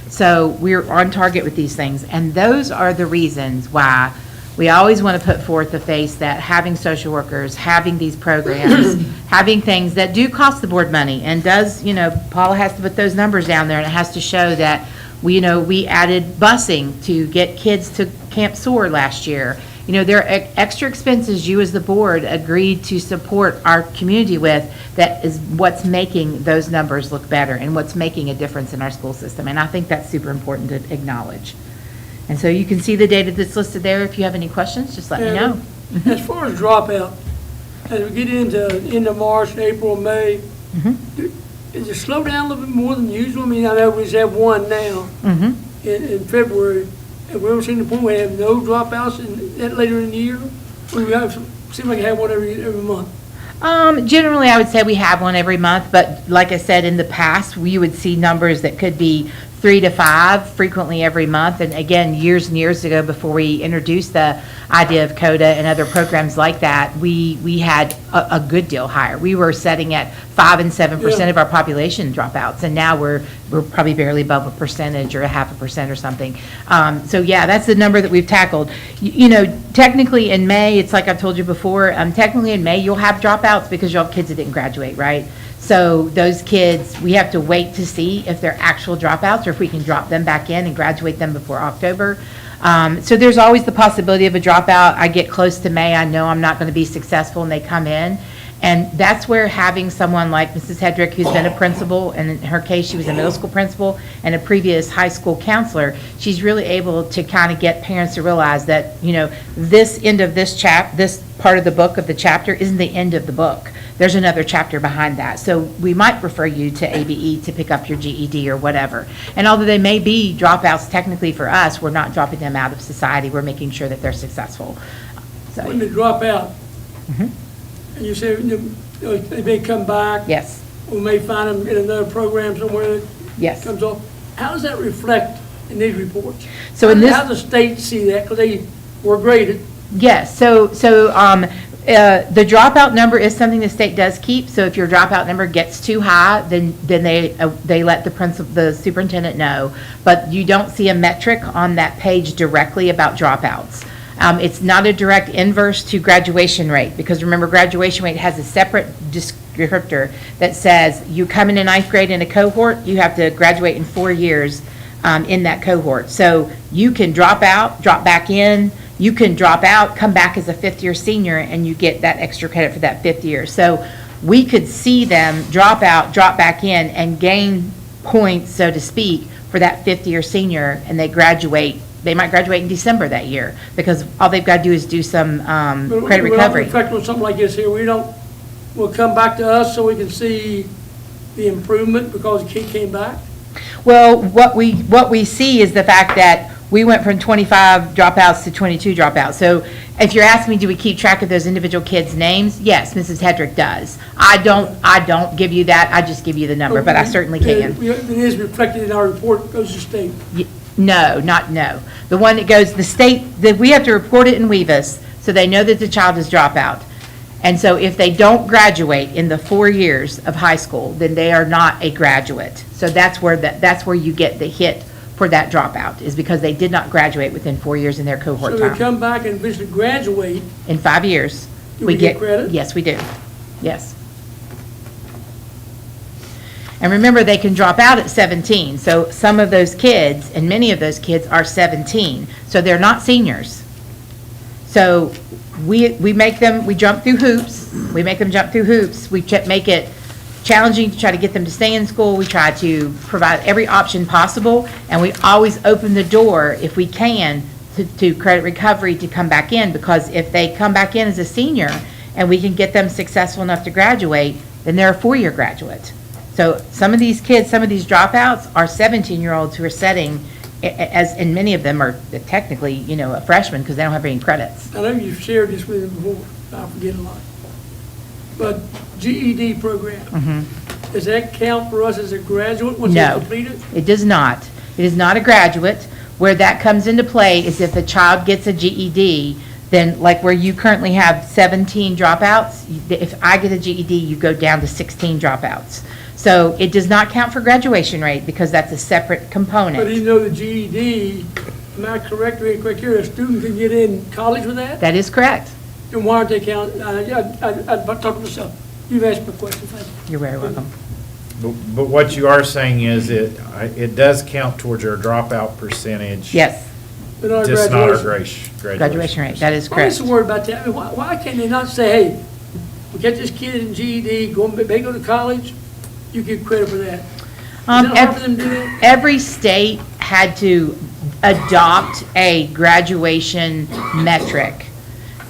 So we're on target with these things. And those are the reasons why we always want to put forth the face that having social workers, having these programs, having things that do cost the board money and does, Paula has to put those numbers down there and it has to show that we added busing to get kids to Camp SOAR last year. There are extra expenses you as the board agreed to support our community with that is what's making those numbers look better and what's making a difference in our school system. And I think that's super important to acknowledge. And so you can see the data that's listed there. If you have any questions, just let me know. As far as dropout, as we get into March, April, May, is it slow down a little bit more than usual? I mean, I know we just have one now in February. Have we ever seen the point where we have no dropouts later in the year? Or we have, seem like we have one every month. Generally, I would say we have one every month, but like I said, in the past, we would see numbers that could be 3 to 5 frequently every month. And again, years and years ago, before we introduced the idea of CODA and other programs like that, we had a good deal higher. We were setting at 5 and 7% of our population dropouts, and now we're probably barely above a percentage or 0.5% or something. So yeah, that's the number that we've tackled. Technically in May, it's like I've told you before, technically in May, you'll have dropouts because you'll have kids that didn't graduate, right? So those kids, we have to wait to see if they're actual dropouts or if we can drop them back in and graduate them before October. So there's always the possibility of a dropout. I get close to May, I know I'm not going to be successful, and they come in. And that's where having someone like Mrs. Hedrick, who's been a principal, and in her case, she was a middle school principal and a previous high school counselor, she's really able to kind of get parents to realize that, this end of this part of the book of the chapter isn't the end of the book. There's another chapter behind that. So we might refer you to ABE to pick up your GED or whatever. And although they may be dropouts technically for us, we're not dropping them out of society. We're making sure that they're successful. So. When they drop out, and you say they may come back. Yes. We may find them in another program somewhere that comes off. How does that reflect in these reports? So in this, how does the state see that? Because they were graded. Yes. So the dropout number is something the state does keep. So if your dropout number gets too high, then they let the superintendent know. But you don't see a metric on that page directly about dropouts. It's not a direct inverse to graduation rate, because remember, graduation rate has a separate descriptor that says you come in 9th grade in a cohort, you have to graduate in 4 years in that cohort. So you can drop out, drop back in, you can drop out, come back as a 5th year senior, and you get that extra credit for that 5th year. So we could see them drop out, drop back in, and gain points, so to speak, for that 5th year senior, and they graduate. They might graduate in December that year because all they've got to do is do some credit recovery. Reflect on something like this here. We'll come back to us so we can see the improvement because the kid came back. Well, what we see is the fact that we went from 25 dropouts to 22 dropouts. So If you're asking me, do we keep track of those individual kids' names? Yes, Mrs. Hedrick does. I don't give you that, I just give you the number, but I certainly can. It is reflected in our report, goes to state. No. The one that goes, the state, that we have to report it in Weavis, so they know that the child is dropout. And so if they don't graduate in the 4 years of high school, then they are not a graduate. So that's where you get the hit for that dropout, is because they did not graduate within 4 years in their cohort So they time. come back and eventually graduate, In 5 years. Do we get credit? Yes, we do. Yes. And remember, they can drop out at 17, so some of those kids, and many of those kids are 17, so they're not seniors. So we make them, we jump through hoops, we make them jump through hoops, we make it challenging to try to get them to stay in school, we try to provide every option possible, and we always open the door, if we can, to credit recovery to come back in, because if they come back in as a senior, and we can get them successful enough to graduate, then they're a 4-year graduate. So some of these kids, some of these dropouts are 17-year-olds who are setting, and many of them are technically, a freshman because they don't have any credits. I know you've shared this with them before, I forget a lot. But GED program, does that count for us as a graduate once they No, complete it? it does not. It is not a graduate. Where that comes into play is if a child gets a GED, then like where you currently have 17 dropouts, if I get a GED, you go down to 16 dropouts. So it does not count for graduation rate because that's a separate But component. even though the GED, am I correct or incorrect here, a student can get in college with that? That is correct. Then why aren't they counted? I'd talk to myself. You've asked my question, thank you. You're very welcome. But what you are saying is it does count towards your dropout percentage. Yes, But our Just not our graduation. graduation rate, that is Why is correct. the word about that? I mean, why can't they not say, hey, we get this kid in GED, they go to college, you get credit for that? Is it hard for them to do that? Every state had to adopt a graduation metric.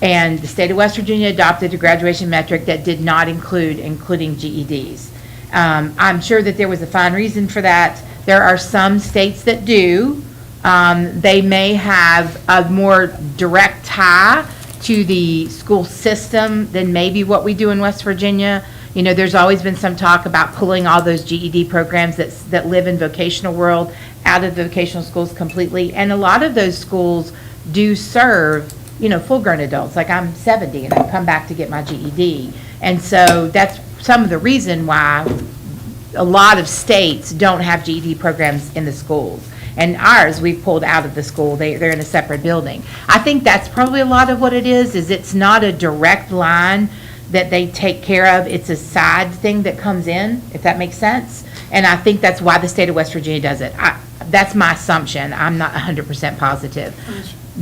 And the state of West Virginia adopted a graduation metric that did not including GEDs. I'm sure that there was a fine reason for that. There are some states that do. They may have a more direct tie to the school system than maybe what we do in West Virginia. There's always been some talk about pulling all those GED programs that live in vocational world out of the vocational schools completely. And a lot of those schools do serve, full-grown adults. Like I'm 70 and I've come back to get my GED. And so that's some of the reason why a lot of states don't have GED programs in the schools. And ours, we've pulled out of the school. They're in a separate building. I think that's probably a lot of what it is it's not a direct line that they take care of. It's a side thing that comes in, if that makes sense. And I think that's why the state of West Virginia does it. That's my assumption. I'm not 100% positive.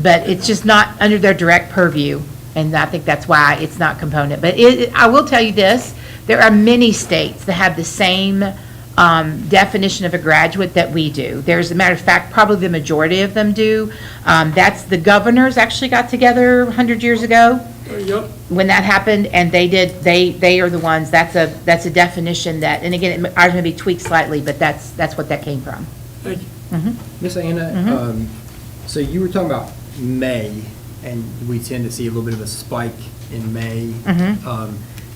But it's just not under their direct purview, and I think that's why it's not component. But I will tell you this, there are many states that have the same definition of a graduate that we do. There's, a matter of fact, probably the majority of them do. That's the governors actually got together 100 years ago Yep. when that happened, and they are the ones, that's a definition that, and again, ours may be tweaked slightly, but that's what that came from. Thank you. Miss Anna, so you were talking about May, and we tend to see a little bit of a spike in May.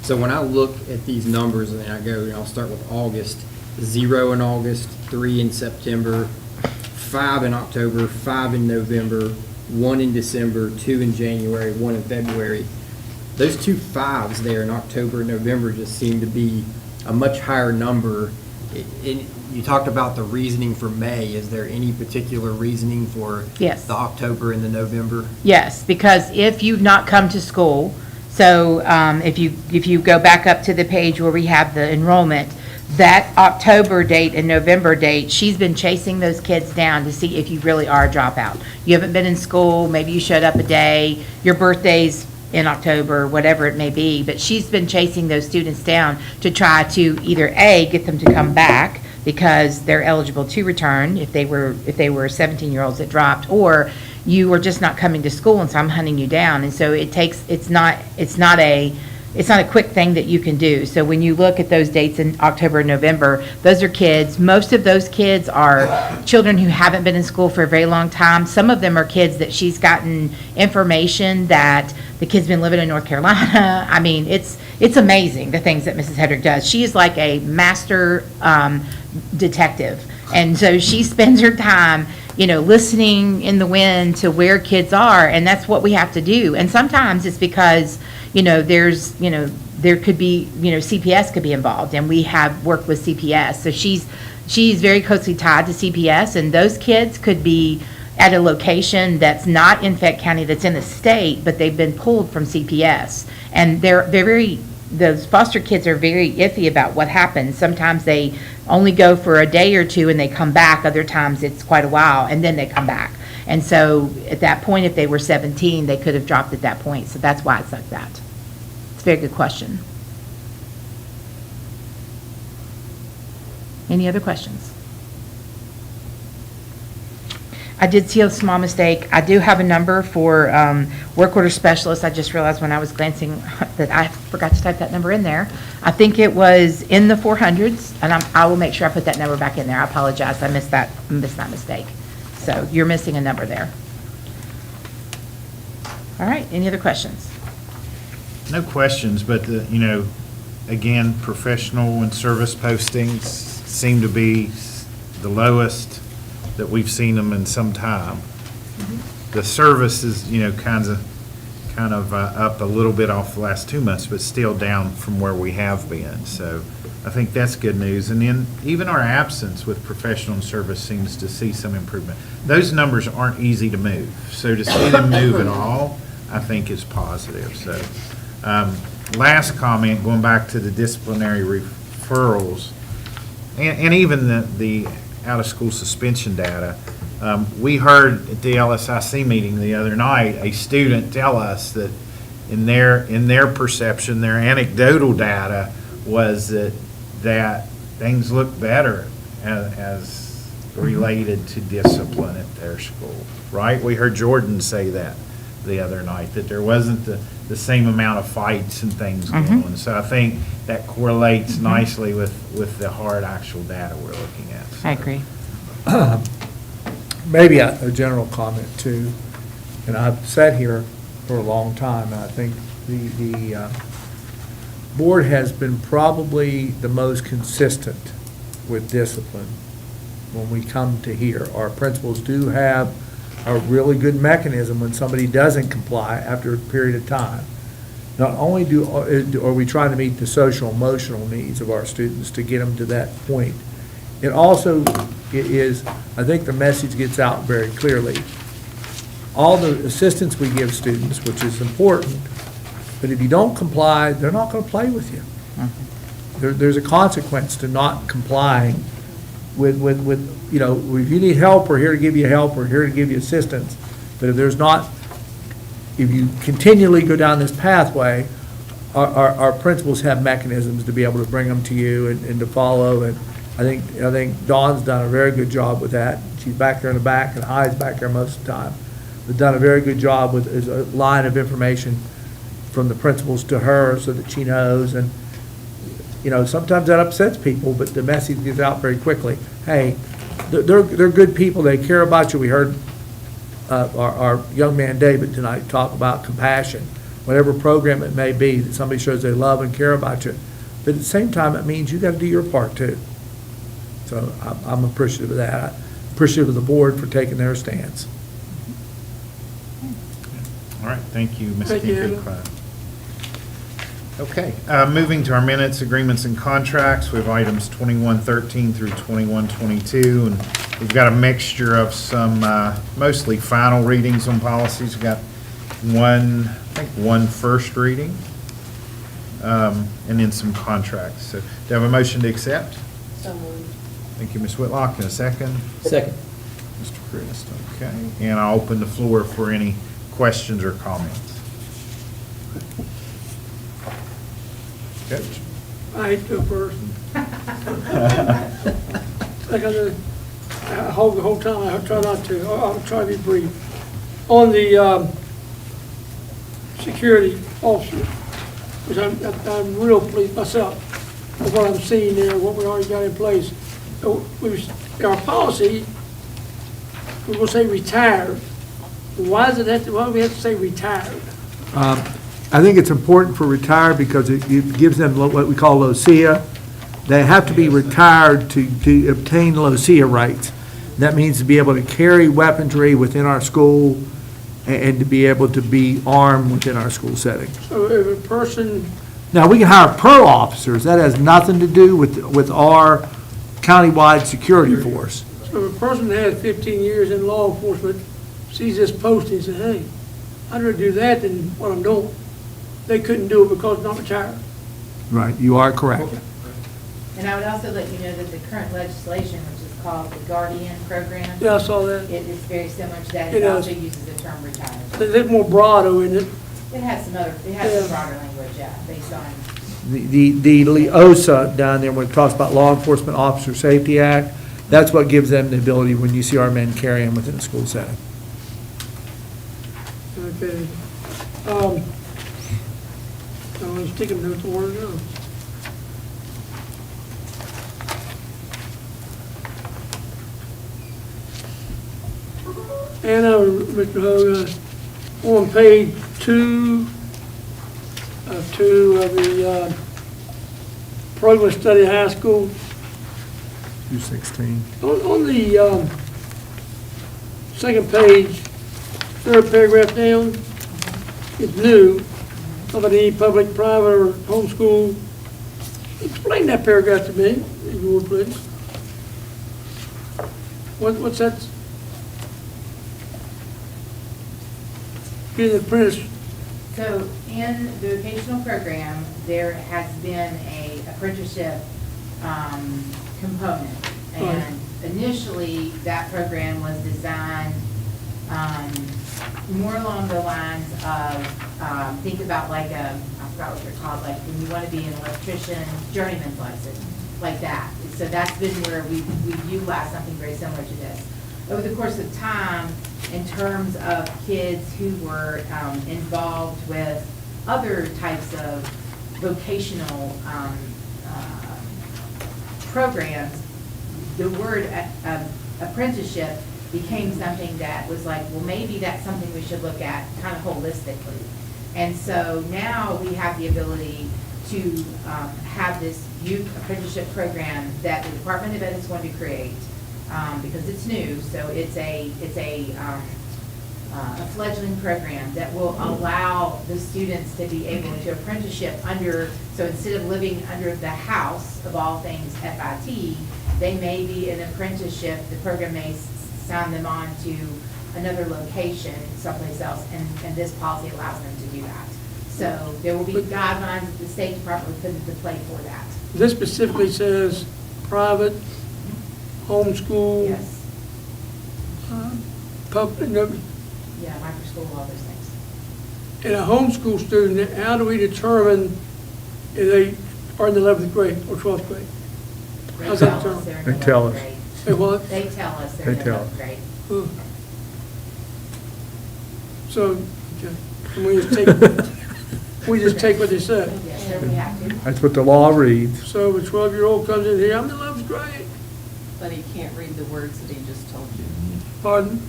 So when I look at these numbers and I go, I'll start with August, 0 in August, 3 in September, 5 in October, 5 in November, 1 in December, 2 in January, 1 in February. Those 2 5s there in October and November just seem to be a much higher number. You talked about the reasoning for May. Is there any particular reasoning for Yes. the October and the November? Yes, because if you've not come to school, so if you go back up to the page where we have the enrollment, that October date and November date, she's been chasing those kids down to see if you really are a dropout. You haven't been in school, maybe you showed up a day, your birthday's in October, whatever it may be, but she's been chasing those students down to try to either A, get them to come back because they're eligible to return if they were 17-year-olds that dropped, or you were just not coming to school and so I'm hunting you down. And so it's not a it's not a quick thing that you can do. So when you look at those dates in October and November, those are kids, most of those kids are children who haven't been in school for a very long time. Some of them are kids that she's gotten information that the kid's been living in North Carolina. I mean, it's amazing the things that Mrs. Hedrick does. She is like a master detective. And so she spends her time, listening in the wind to where kids are, and that's what we have to do. And sometimes it's because, there could be, CPS could be involved, and we have worked with CPS. So she's very closely tied to CPS, and those kids could be at a location that's not in Fayette County, that's in the state, but they've been pulled from CPS. And those foster kids are very iffy about what happens. Sometimes they only go for a day or two and they come back. Other times it's quite a while and then they come back. And so at that point, if they were 17, they could have dropped at that point. So that's why it's like that. It's a very good question. Any other questions? I did see a small mistake. I do have a number for work order specialist. I just realized when I was glancing that I forgot to type that number in there. I think it was in the 400s, and I will make sure I put that number back in there. I apologize. I missed that mistake. So you're missing a number there. All right. Any other questions? No questions, but, again, professional and service postings seem to be the lowest that we've seen them in some time. The service is, kind of up a little bit off the last 2 months, but still down from where we have been. So I think that's good news. And then even our absence with professional and service seems to see some improvement. Those numbers aren't easy to move. So to see them move at all, I think is positive. So last comment, going back to the disciplinary referrals and even the out-of-school suspension data. We heard at the LSIC meeting the other night, a student tell us that in their perception, their anecdotal data was that things look better as related to discipline at their school, right? We heard Jordan say that the other night, that there wasn't the same amount of fights and things going on. So I think that correlates nicely with the hard actual data we're looking at. So. I agree. Maybe a general comment too, and I've sat here for a long time, and I think the board has been probably the most consistent with discipline when we come to here. Our principals do have a really good mechanism when somebody doesn't comply after a period of time. Not only are we trying to meet the social emotional needs of our students to get them to that point, it also is, I think the message gets out very clearly. All the assistance we give students, which is important, but if you don't comply, they're not going to play with you. There's a consequence to not complying with, if you need help, we're here to give you help, we're here to give you assistance. But if you continually go down this pathway, our principals have mechanisms to be able to bring them to you and to follow. And I think Dawn's done a very good job with that. She's back there in the back, and Hi's back there most of the time. They've done a very good job with a line of information from the principals to her so that she knows. And, sometimes that upsets people, but the message gets out very quickly. Hey, they're good people. They care about you. We heard our young man David tonight talk about compassion, whatever program it may be, that somebody shows they love and care about you. But at the same time, it means you got to do your part too. So I'm appreciative of that. I'm appreciative of the board for taking their stance. All right, thank you, Ms. Thank you. Kincaid. Okay, moving to our minutes, agreements, and contracts, we have items 2113 through 2122, and we've got a mixture of some mostly final readings on policies. We've got one first reading, and then some contracts. So do you have a motion to accept? So moved. Thank you, Ms. Whitlock, and a second? Second. Mr. Christ, okay. And I'll open the floor for any questions or comments. Coach? I hate to go first. I hold the whole time, I try not to, I'll try to be brief. On the security officer, which I'm real pleased myself with what I'm seeing there, what we already got in place. Our policy, we're gonna say retired. Why do we have to say retired? I think it's important for retired because it gives them what we call LOCIA. They have to be retired to obtain LOCIA rights. That means to be able to carry weaponry within our school and to be able to be armed within our school setting. So if a person, Now, we can hire pro officers. That has nothing to do with our countywide security force. so if a person has 15 years in law enforcement, sees this posting and says, hey, I'd rather do that than what I'm doing. They couldn't do it because it's not retired. Right, you are correct. And I would also let you know that the current legislation, which is called the Guardian Program, Yeah, I saw that. it is very similar to that. It It also is. uses the term retired. It's a little more broad, isn't it? It has some Yeah. broader language, yeah, based on, The LEOSA down there, when it talks about Law Enforcement Officer Safety Act, that's what gives them the ability when you see our men carrying within a school setting. Okay. I was taking notes on where to go. And, Mr. Hogan, on page 2 of the program study high school, 216. on the second page, third paragraph down, it's new, of any public, private, or homeschool. Explain that paragraph to me, if you would, please. What's that? Getting an apprentice. so in the vocational program, there has been a apprenticeship component. And initially, that program was designed more along the lines of, think about like I forgot what they're called, like when you want to be an electrician, journeyman's license, like that. So that's been where we've utilized something very similar to this. Over the course of time, in terms of kids who were involved with other types of vocational programs, the word apprenticeship became something that was like, well, maybe that's something we should look at kind of holistically. And so now we have the ability to have this youth apprenticeship program that the Department of Ed is going to create, because it's new, so it's a fledgling program that will allow the students to be able to apprenticeship under, so instead of living under the house of all things FIT, they may be an apprenticeship, the program may sign them on to another location someplace else, and this policy allows them to do that. So there will be guidelines that the State Department will put into play for that. This specifically says private, homeschool, Yes, public, no, yeah, microschool, all those things. and a homeschool student, how do we determine if they are in the 11th grade or 12th grade? They How's tell that us they're in They the tell 11th us. grade. Hey, what? They tell us they're in They the tell 11th grade. Huh. So, okay, and we just take what they say. Yes, sir, we have to. That's what the law reads. So if a 12-year-old comes in here, I'm in 11th grade, But he can't read the words that he just told you. pardon?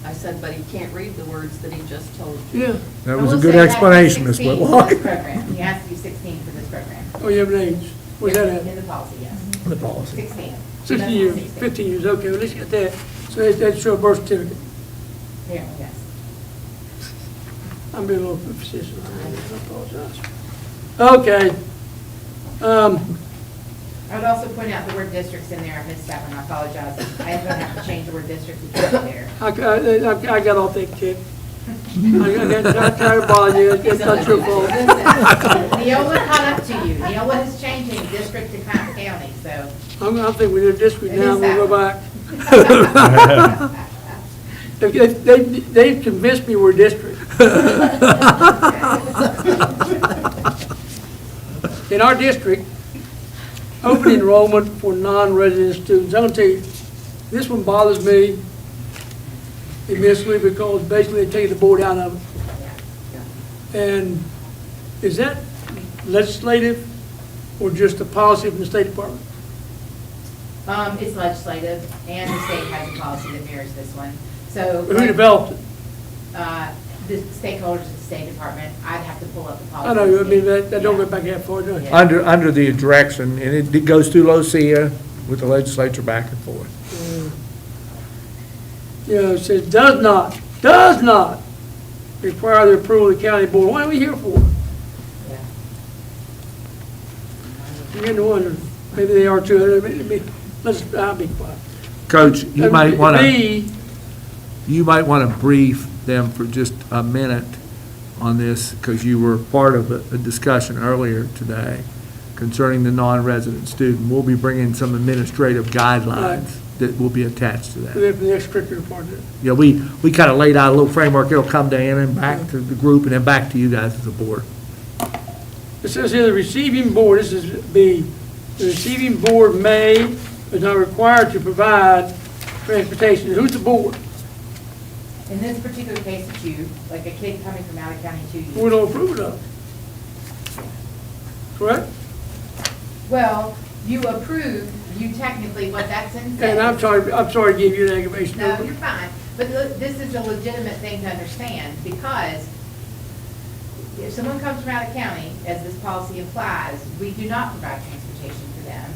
I said, but he can't read the words that he just told you. Yeah, That I was a will good say he has to be explanation, Ms. 16 for Whitlock. this program. He has to be 16 for this program. oh, you have an age, where's that In at? the policy, yes. The policy. 16. 16 years, 15 years, okay, well, let's get that, so that's your birth certificate. Yeah, yes. I'm being a little facetious, I apologize. Okay. I would also point out the word districts in there. I missed that one. I apologize. I am going to have to change the word district to get there. I got off that kick. I apologize, it's not your fault. Listen, Neola caught up to you. Neola is changing district to Cotton County, so. I think we did district It now, is we'll that go back. They've convinced me we're district. In our district, open enrollment for non-resident students, I'm gonna tell you, this one bothers me immensely because basically they take the board out of it. And is that legislative or just a policy from the State Department? It's legislative, and the state has a policy that mirrors this one. So. Who developed it? The stakeholders of the State Department, I'd have to pull up the policy. I know, I mean, that don't go back that far, does it? Yeah. Under the direction, and it goes through Lucia with the legislature back and forth. You know, it says does not require the approval of the county board. What are we here for? Yeah. You begin to wonder, maybe they are too. I'll be quiet. Coach, you might want to, Me, you might want to brief them for just a minute on this, because you were part of a discussion earlier today concerning the non-resident student. We'll be bringing some administrative guidelines that will be attached to for that. the extracurricular part of it. Yeah, we kind of laid out a little framework. It'll come to Anna and back to the group and then back to you guys as a board. It says here, the receiving board, this is B, the receiving board may, is not required to provide transportation. Who's the board? In this particular case, it's you, like a kid coming from out of county to you. We don't approve it of. Correct? Well, you approved, you technically, what that sentence says. And I'm sorry to give you an aggravation. No, you're fine, but this is a legitimate thing to understand, because if someone comes from out of county, as this policy implies, we do not provide transportation for them,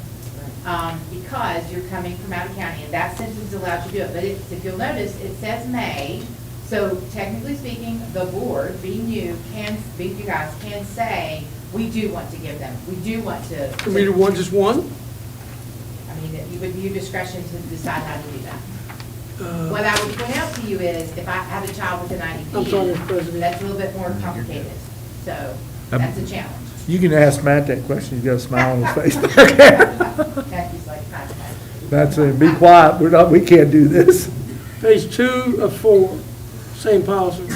because you're coming from out of county, and that sentence allows you to do it. But if you'll notice, it says may, so technically speaking, the board, being you guys, can say, we do want to give them, we do want to. Can we do one, just one? I mean, it would be your discretion to decide how to do that. What I would point out to you is, if I have a child with an IEP. I'm sorry, Mr. President. That's a little bit more complicated, so that's a challenge. You can ask Matt that question. He's got a smile on his face. Matthew's like, "Hi." That's it. Be quiet. We can't do this. Page 2 of 4, same policy.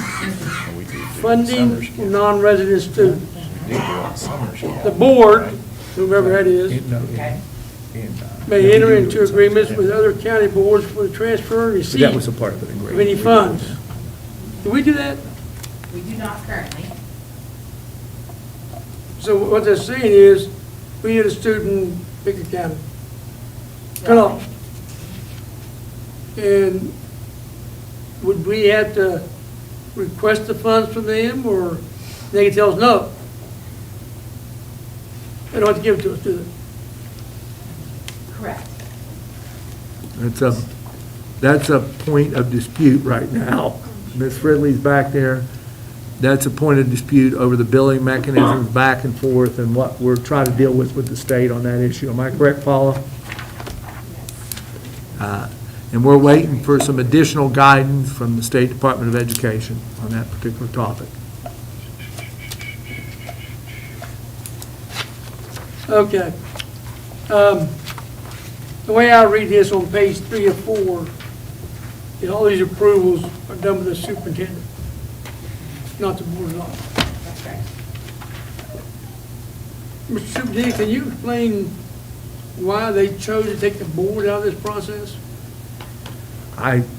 Funding for non-resident students. The board, whoever that is, Okay. may enter into agreements with other county boards for the transfer and receipt That was a part of it. of any funds. Do we do that? We do not currently. So what they're saying is, we get a student in Pickett County, cut off. And would we have to request the funds from them, or they can tell us no? They don't have to give it to us, do they? Correct. That's a point of dispute right now. Ms. Ridley's back there. That's a point of dispute over the billing mechanisms back and forth and what we're trying to deal with the state on that issue. Am I correct, Paula? And we're waiting for some additional guidance from the State Department of Education on that particular topic. Okay. The way I read this on page 3 of 4, is all these approvals are done with the superintendent, not the board at all. That's right. Mr. Superintendent, can you explain why they chose to take the board out of this process?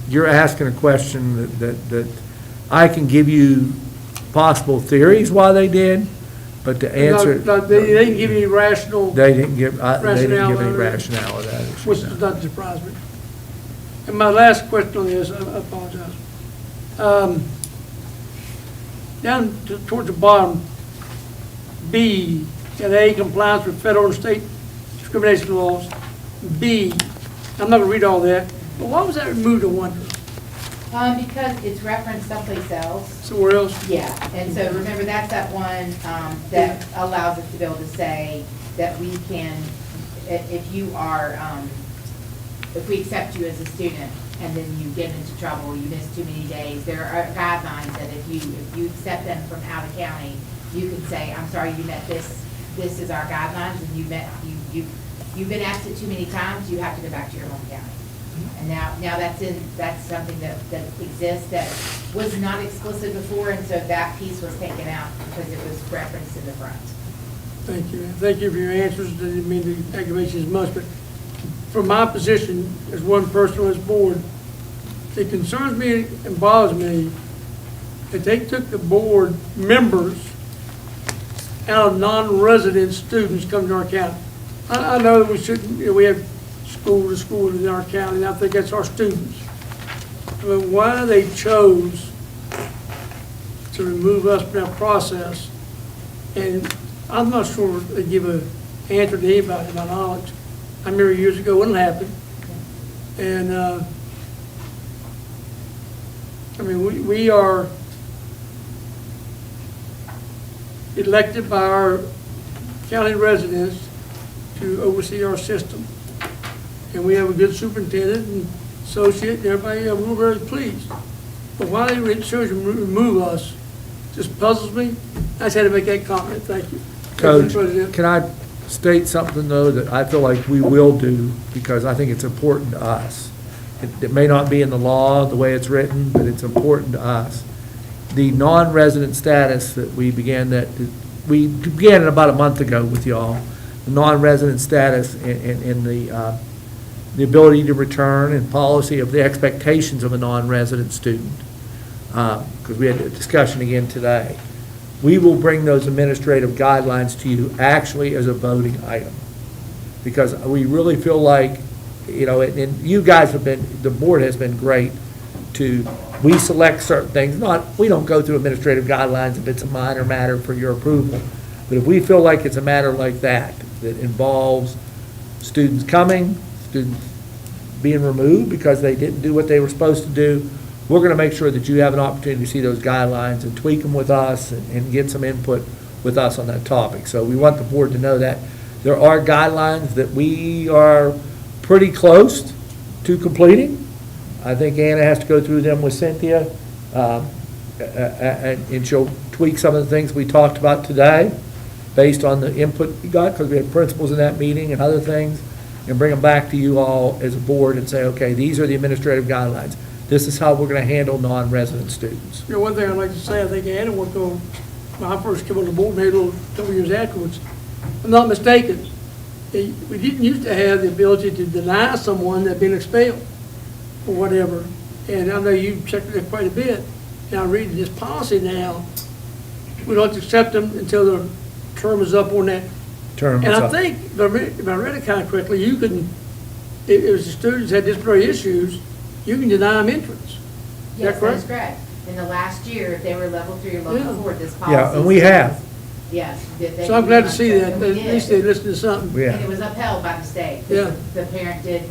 You're asking a question that I can give you possible theories why they did, but to answer. They didn't give any rational, They didn't give any Rationale. rationale of that issue. which does not surprise me. And my last question on this, I apologize. Down towards the bottom, B, got A, compliance with federal and state discrimination laws. B, I'm not gonna read all that, but why was that removed, I wonder? Because it's referenced someplace else. Somewhere else? Yeah, and so remember, that's that one that allows us to be able to say that we can, if you are, if we accept you as a student and then you get into trouble, you miss too many days, there are guidelines that if you accept them from out of county, you can say, I'm sorry, you met this is our guidelines, and you've been absent too many times, you have to go back to your home county. And now that's something that exists, that was not explicit before, and so that piece was taken out because it was referenced in the front. Thank you. Thank you for your answers. I didn't mean to aggravate you as much, but from my position as one person on this board, it concerns me and bothers me that they took the board members out of non-resident students come to our county. I know that we shouldn't, we have school to school in our county, and I think that's our students. But why they chose to remove us from that process, and I'm not sure they give an answer to anybody, to my knowledge. I remember years ago when it happened, and, I mean, we are elected by our county residents to oversee our system. And we have a good superintendent and associate, and everybody, we're very pleased. But why they chose to remove us just puzzles me. I just had to make that comment, thank you. Coach, President. can I state something, though, that I feel like we will do, because I think it's important to us. It may not be in the law, the way it's written, but it's important to us. The non-resident status that we began it about a month ago with y'all, the non-resident status and the ability to return and policy of the expectations of a non-resident student, because we had a discussion again today. We will bring those administrative guidelines to you actually as a voting item, because we really feel like, you know, and you guys have been, the board has been great we select certain things, we don't go through administrative guidelines if it's a minor matter for your approval. But if we feel like it's a matter like that involves students coming, students being removed because they didn't do what they were supposed to do, we're going to make sure that you have an opportunity to see those guidelines and tweak them with us and get some input with us on that topic. So we want the board to know that there are guidelines that we are pretty close to completing. I think Anna has to go through them with Cynthia, and she'll tweak some of the things we talked about today based on the input we got, because we had principals in that meeting and other things, and bring them back to you all as a board and say, okay, these are the administrative guidelines. This is how we're going to handle non-resident students. You know, one thing I'd like to say, I think Anna worked on, when I first came on the board, maybe a couple years afterwards, if I'm not mistaken, we didn't used to have the ability to deny someone that had been expelled or whatever. And I know you checked it quite a bit. And I read this policy now, we don't accept them until their term is up on that. Term And is I up. think, if I read it kind of correctly, you can, if the students had disciplinary issues, you can deny them entrance. Is that Yes, correct? that's correct. In the last year, if they were level 3 or level Yeah. 4, this policy. Yeah, and we have. Yes. that they So I'm could glad to not see accept that, them. at We least did. they listened to something. Yeah. And it was upheld by the state. Yeah. The parent did,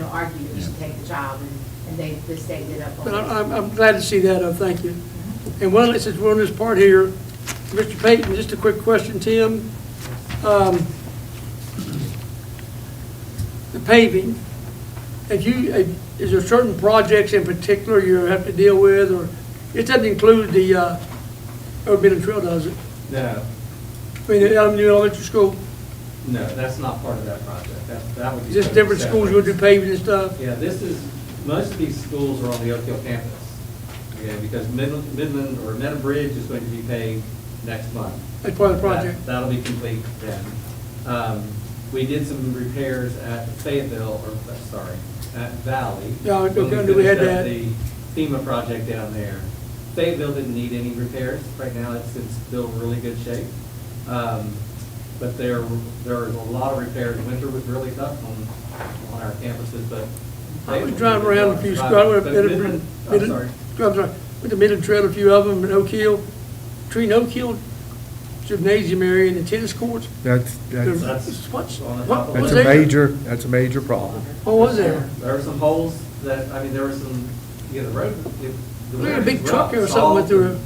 argue that you should take the child, and the state did uphold But it. I'm glad to see that, thank you. And one, since we're on this part here, Mr. Payton, just a quick question, Tim. The paving, is there certain projects in particular you have to deal with, or it doesn't include the Urban Trail, does it? No, I mean, the elementary school, no, that's not part of that project. That would be. just different schools will do paving and stuff? Yeah, most of these schools are on the Oak Hill campus. Okay, because Midland or Meadow Bridge is going to be paved next month. That's part of the project. That'll be complete then. We did some repairs at Fayetteville, at Valley. Yeah, I when knew we had finished up that. The FEMA project down there. Fayetteville didn't need any repairs. Right now, it's still in really good shape. But there are a lot of repairs. Winter was really tough on our campuses, but. I was driving around a few, But Midland- I'm sorry. With the Midland Trail, a few of them in Oak Hill, between Oak Hill gymnasium area and the tennis courts. That's What's, on the top what of was it. there? that's a major problem. What was there? There were some holes there were some, the road. We had a big truck or something went through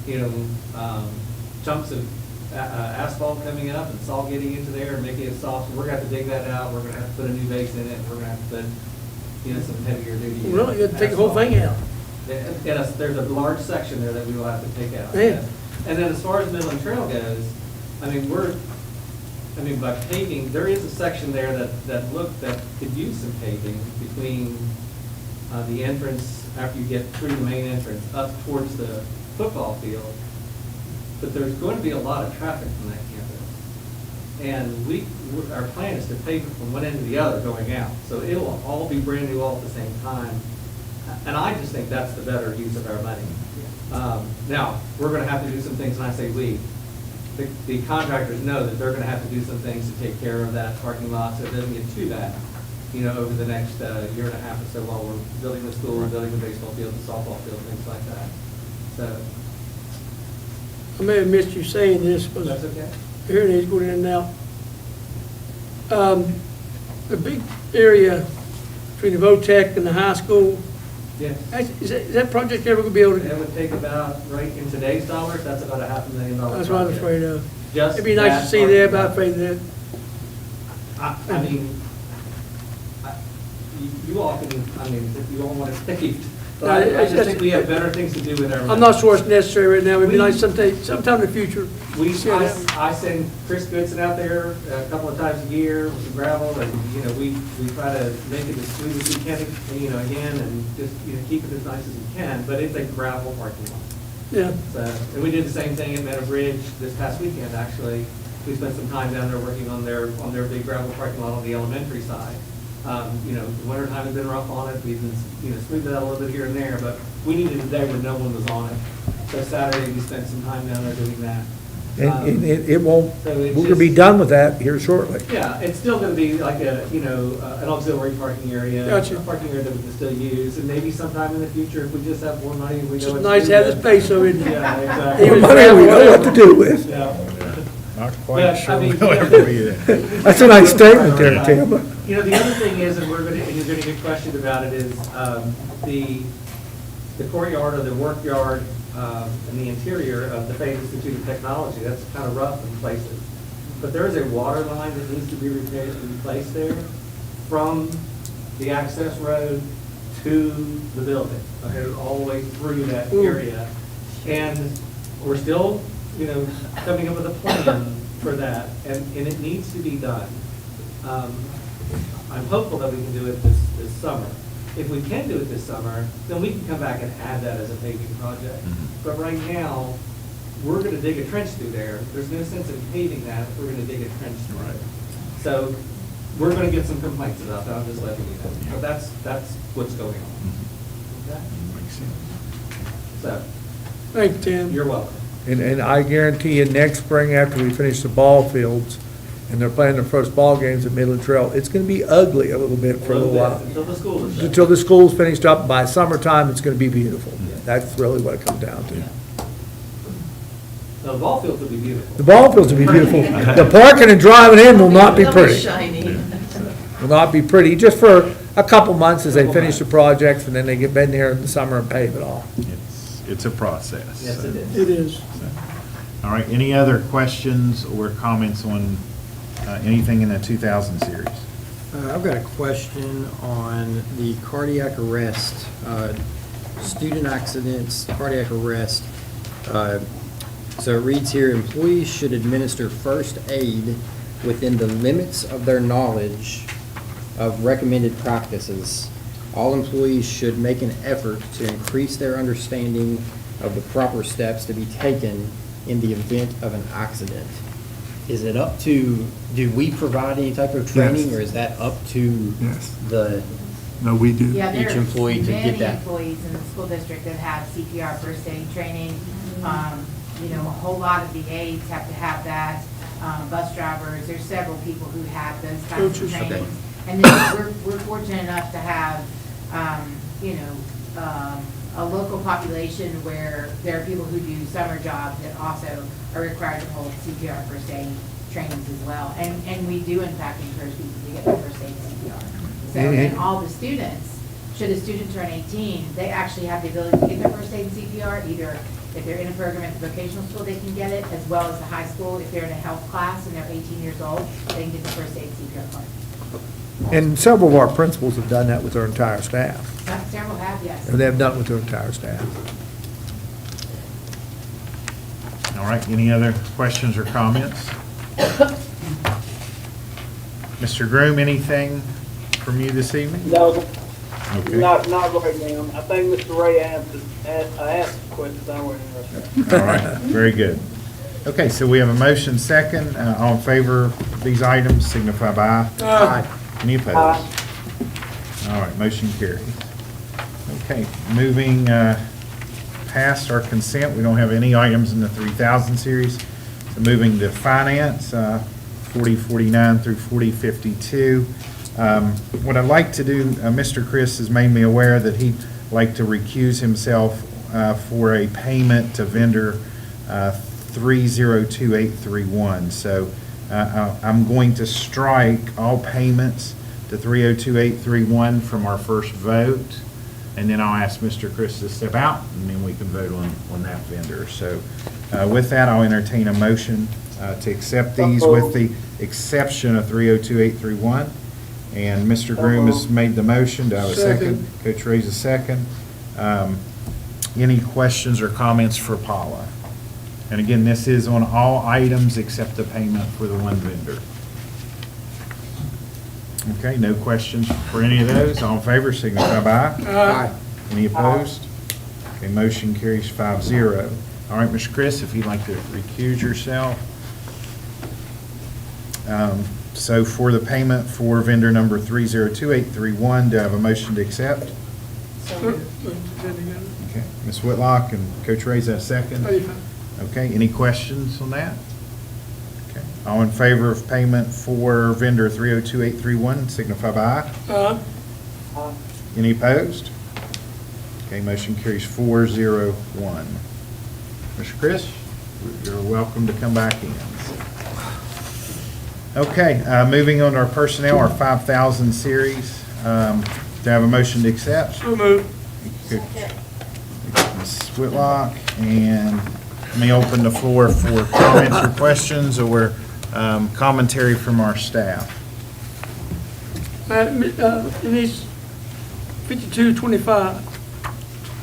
it. Chunks of asphalt coming up and salt getting into there and making it soft. We're gonna have to dig that out. We're gonna have to put a new base in it. We're gonna have to put, some heavier duty. Really, you had to take the whole thing out. There's a large section there that we will have to take out. Man. And then as far as Midland Trail goes, by paving, there is a section there that could use some paving between the entrance, after you get through the main entrance, up towards the football field. But there's going to be a lot of traffic from that campus. And our plan is to pave it from one end to the other going out. So it'll all be brand new all at the same time. And I just think that's the better use of our money. Now, we're going to have to do some things, and I say we. the contractors know that they're gonna have to do some things to take care of that parking lot, so it doesn't get too bad, over the next year and a half or so while we're building the school, and building the baseball field, the softball field, things like that. So, I may have missed you saying this, but that's okay? here it is, going in and out. A big area between the VOTEC and the high school, Yes. is that project ever gonna be able It to, would take about, right, in today's dollars, that's about $500,000. that's what I was project. afraid of. Just It'd be nice to that see that, but I'm parking afraid of that. lot. I mean, you all can, if you all want to paved, but I just think we have better things to do with our money. I'm not sure it's necessary right now, it'd be nice sometime in the future. I send Chris Goodson out there a couple of times a year with the gravel, and, we try to make it as smooth as we can, again, and just, keep it as nice as we can, but it's a gravel parking lot. Yeah, So, and we did the same thing at Meadow Bridge this past weekend, actually. We spent some time down there working on their big gravel parking lot on the elementary side. The winter time has been rough on it, we've been, smoothed it out a little bit here and there, but we needed a day where no one was on it. So Saturday, we spent some time down there doing that. And it won't, So we're it's gonna be just- done with that here shortly. Yeah, it's still gonna be like an auxiliary parking area. Gotcha. A parking area that we can still use, and maybe sometime in the future, if we just have more money, we it's know. just what nice to have the do, space, so it, Yeah, exactly. More money we know what to do with. Yeah. Not But, quite I sure mean, we'll ever be there. That's a nice statement there, Tim. The other thing is, and you're gonna get questioned about it, is, the courtyard or the work yard, and the interior of the Fayette Institute of Technology, that's kind of rough in places. But there is a water line that needs to be replaced there from the access road to the building, okay, all the way through that area. And we're still, coming up with a plan for that, and it needs to be done. I'm hopeful that we can do it this summer. If we can do it this summer, then we can come back and add that as a paving project. But right now, we're gonna dig a trench through there. There's no sense in paving that if we're gonna dig a trench through it. So, we're gonna get some complaints about that, I'm just letting you know. But that's what's going on. Okay? So, thank you, Tim. you're welcome. And I guarantee you, next spring, after we finish the ball fields, and they're playing their first ball games at Midland Trail, it's gonna be ugly a little bit for a little while. Until the school is done. Until the school's finished up, by summertime, it's gonna be beautiful. That's really what it comes down to. No, the ball fields will be beautiful. The ball fields will be beautiful. The parking and driving in will not be pretty. Shiny. Will not be pretty, just for a couple months as they finish the projects, and then they get in there in the summer and pave it all. It's a process. Yes, it is. It is. All right, any other questions or comments on anything in the 2000 series? I've got a question on the cardiac arrest, student accidents, cardiac arrest. So it reads here, employees should administer first aid within the limits of their knowledge of recommended practices. All employees should make an effort to increase their understanding of the proper steps to be taken in the event of an accident. Is it up to, do we provide any type of training, or is that up to Yes. the, No, we do. Yeah, each there's employee to get many that? employees in the school district that have CPR first aid training. A whole lot of the aides have to have that, bus drivers, there's several people who have those kinds of Coaches. Okay. trainings. And then we're fortunate enough to have, a local population where there are people who do summer jobs that also are required to hold CPR first aid trainings as well. And we do in fact encourage people to get their first aid CPR. So, and all the students, should a student turn 18, they actually have the ability to get their first aid in CPR, either if they're in a program at the vocational school, they can get it, as well as the high school. If they're in a health class and they're 18 years old, they can get the first aid CPR card. And several of our principals have done that with their entire staff. Several have, yes. And they've done it with their entire staff. All right, any other questions or comments? Mr. Groom, anything from you this evening? No, Okay. not right now. I think Mr. Ray asked questions I wasn't interested in. All right, very good. Okay, so we have a motion second. All in favor of these items signify by aye. Aye. Any opposed? All right, motion carries. Okay, moving past our consent, we don't have any items in the 3000 series. Moving to finance, 4049 through 4052. What I'd like to do, Mr. Chris has made me aware that he'd like to recuse himself for a payment to vendor 302831. So I'm going to strike all payments to 302831 from our first vote, and then I'll ask Mr. Chris to step out, and then we can vote on that vendor. So with that, I'll entertain a motion to accept these with the exception of 302831. And Mr. Groom has made the motion. Do I have a second? Coach Ray's a second. Any questions or comments for Paula? And again, this is on all items except the payment for the one vendor. Okay, no questions for any of those. All in favor, signify by aye. Aye. Any opposed? Okay, motion carries 5-0. All right, Mr. Chris, if you'd like to recuse yourself. So for the payment for vendor number 302831, do I have a motion to accept? Okay, Ms. Whitlock and Coach Ray, is that a second? Okay, any questions on that? Okay, all in favor of payment for vendor 302831, signify by aye. Any opposed? Okay, motion carries 4-0-1. Mr. Chris, you're welcome to come back in. Okay, moving on to our personnel, our 5,000 series. Do I have a motion to accept? So moved. Good. Ms. Whitlock, and let me open the floor for comments or questions or commentary from our staff. Denise, 5225,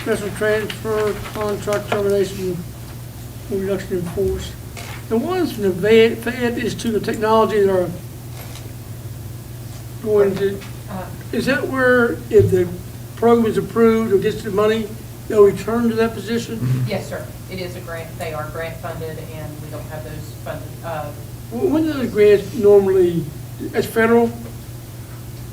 special transfer, contract termination, reduction in force. The ones from the Fed is to the technology that are going to, is that where if the program is approved or gets the money, they'll return to that position? Yes, sir. It is a grant. They are grant funded, and we don't have those funded. When do those grants normally, as federal?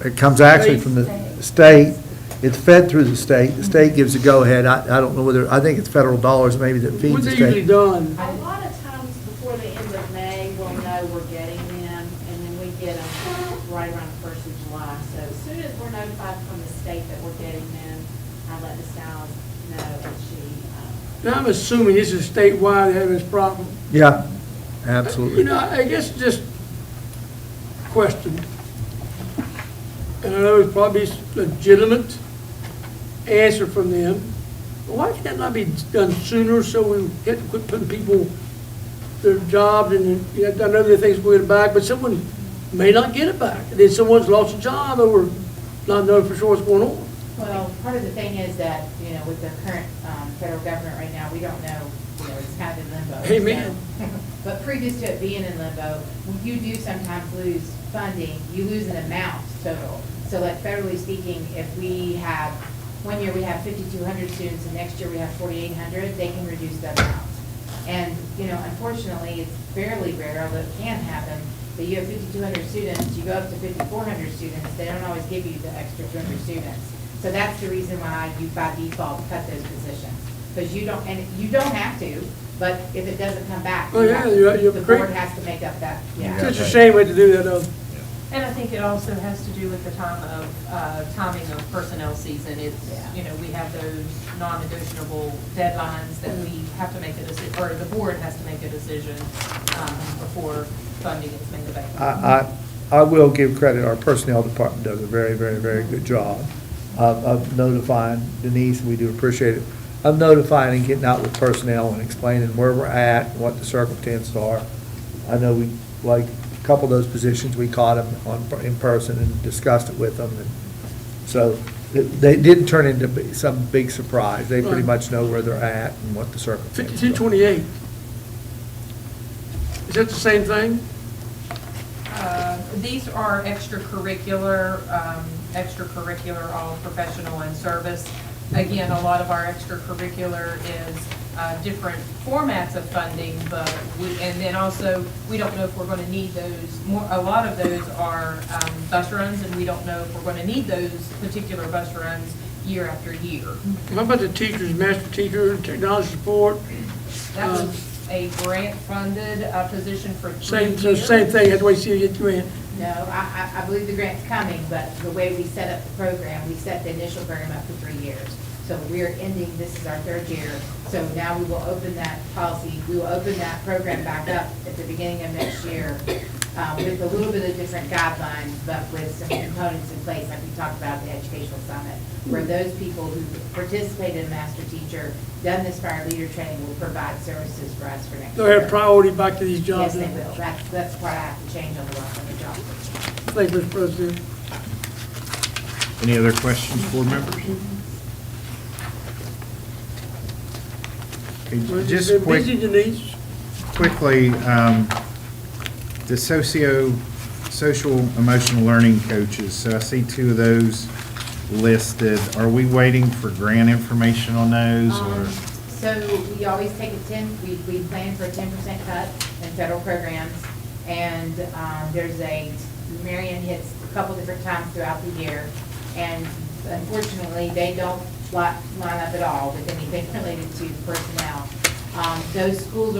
It comes actually from the state. It's fed through the state. The state gives the go-ahead. I don't know whether, I think it's federal dollars maybe that feeds When's the it usually state. done? A lot of times before the end of May, we'll know we're getting them, and then we get them right around the 1st of July. So as soon as we're notified from the state that we're getting them, I let Ms. Downs know, and she, Now, I'm assuming this is statewide, they have this problem. Yeah, You absolutely. know, I guess just question. And I know it's probably legitimate answer from them. But why can that not be done sooner so we get to quit putting people, their jobs and, you know, I know there are things we'll get it back, but someone may not get it back. And then someone's lost a job or not knowing for sure what's going on. Well, part of the thing is that, you know, with the current federal government right now, we don't know, you know, it's kind of in limbo. Amen. So- But previous to it being in limbo, you do sometimes lose funding, you lose an amount total. So like federally speaking, if we have, one year we have 5,200 students and next year we have 4,800, they can reduce that amount. And, you know, unfortunately, it's fairly rare, although it can happen, that you have 5,200 students, you go up to 5,400 students, they don't always give you the extra 200 students. So that's the reason why you by default cut those positions. Because you don't, and you don't have to, but if it doesn't come back, Oh, you yeah, have to- you're the correct. board has to make up that, yeah. It's just a shame we had to do that, though. And I think it also has to do with the timing of personnel season. It's, you know, we have those non-negotiable deadlines that we have to make a decision, or the board has to make a decision before funding is made available. I will give credit, our personnel department does a very, very, very good job of notifying Denise, we do appreciate it, of notifying and getting out with personnel and explaining where we're at, what the circumstances are. I know we, like, a couple of those positions, we caught them in person and discussed it with them. And so they didn't turn into some big surprise. They pretty Right. much know where they're at and what the circumstances are. 5228. Is that the same thing? These are extracurricular, all professional and service. Again, a lot of our extracurricular is different formats of funding, but and then also, we don't know if we're going to need those. A lot of those are bus runs, and we don't know if we're going to need those particular bus runs year after year. How about the teachers, master teacher, technology support? That was a grant-funded position for 3 Same, years. so same thing, that's why you see you get grant. No, I believe the grant's coming, but the way we set up the program, we set the initial program up for 3 years. So we're ending, this is our 3rd year, so now we will open that policy, we will open that program back up at the beginning of next year with a little bit of different guidelines, but with some components in place, like we talked about at the Educational Summit, where those people who participated in Master Teacher, done this prior leader training, will provide services for us for next year. They'll have priority back to these Yes, jobs. they will. That's what I have to change on the job. Thank you, Mr. President. Any other questions, board members? Okay, Well, just they're quick. busy, Denise. Quickly, the social emotional learning coaches, so I see 2 of those listed. Are we waiting for grant information on those, or? So we always take we plan for a 10% cut in federal programs. And Marion hits a couple different times throughout the year. And unfortunately, they don't line up at all with anything related to personnel. Those schools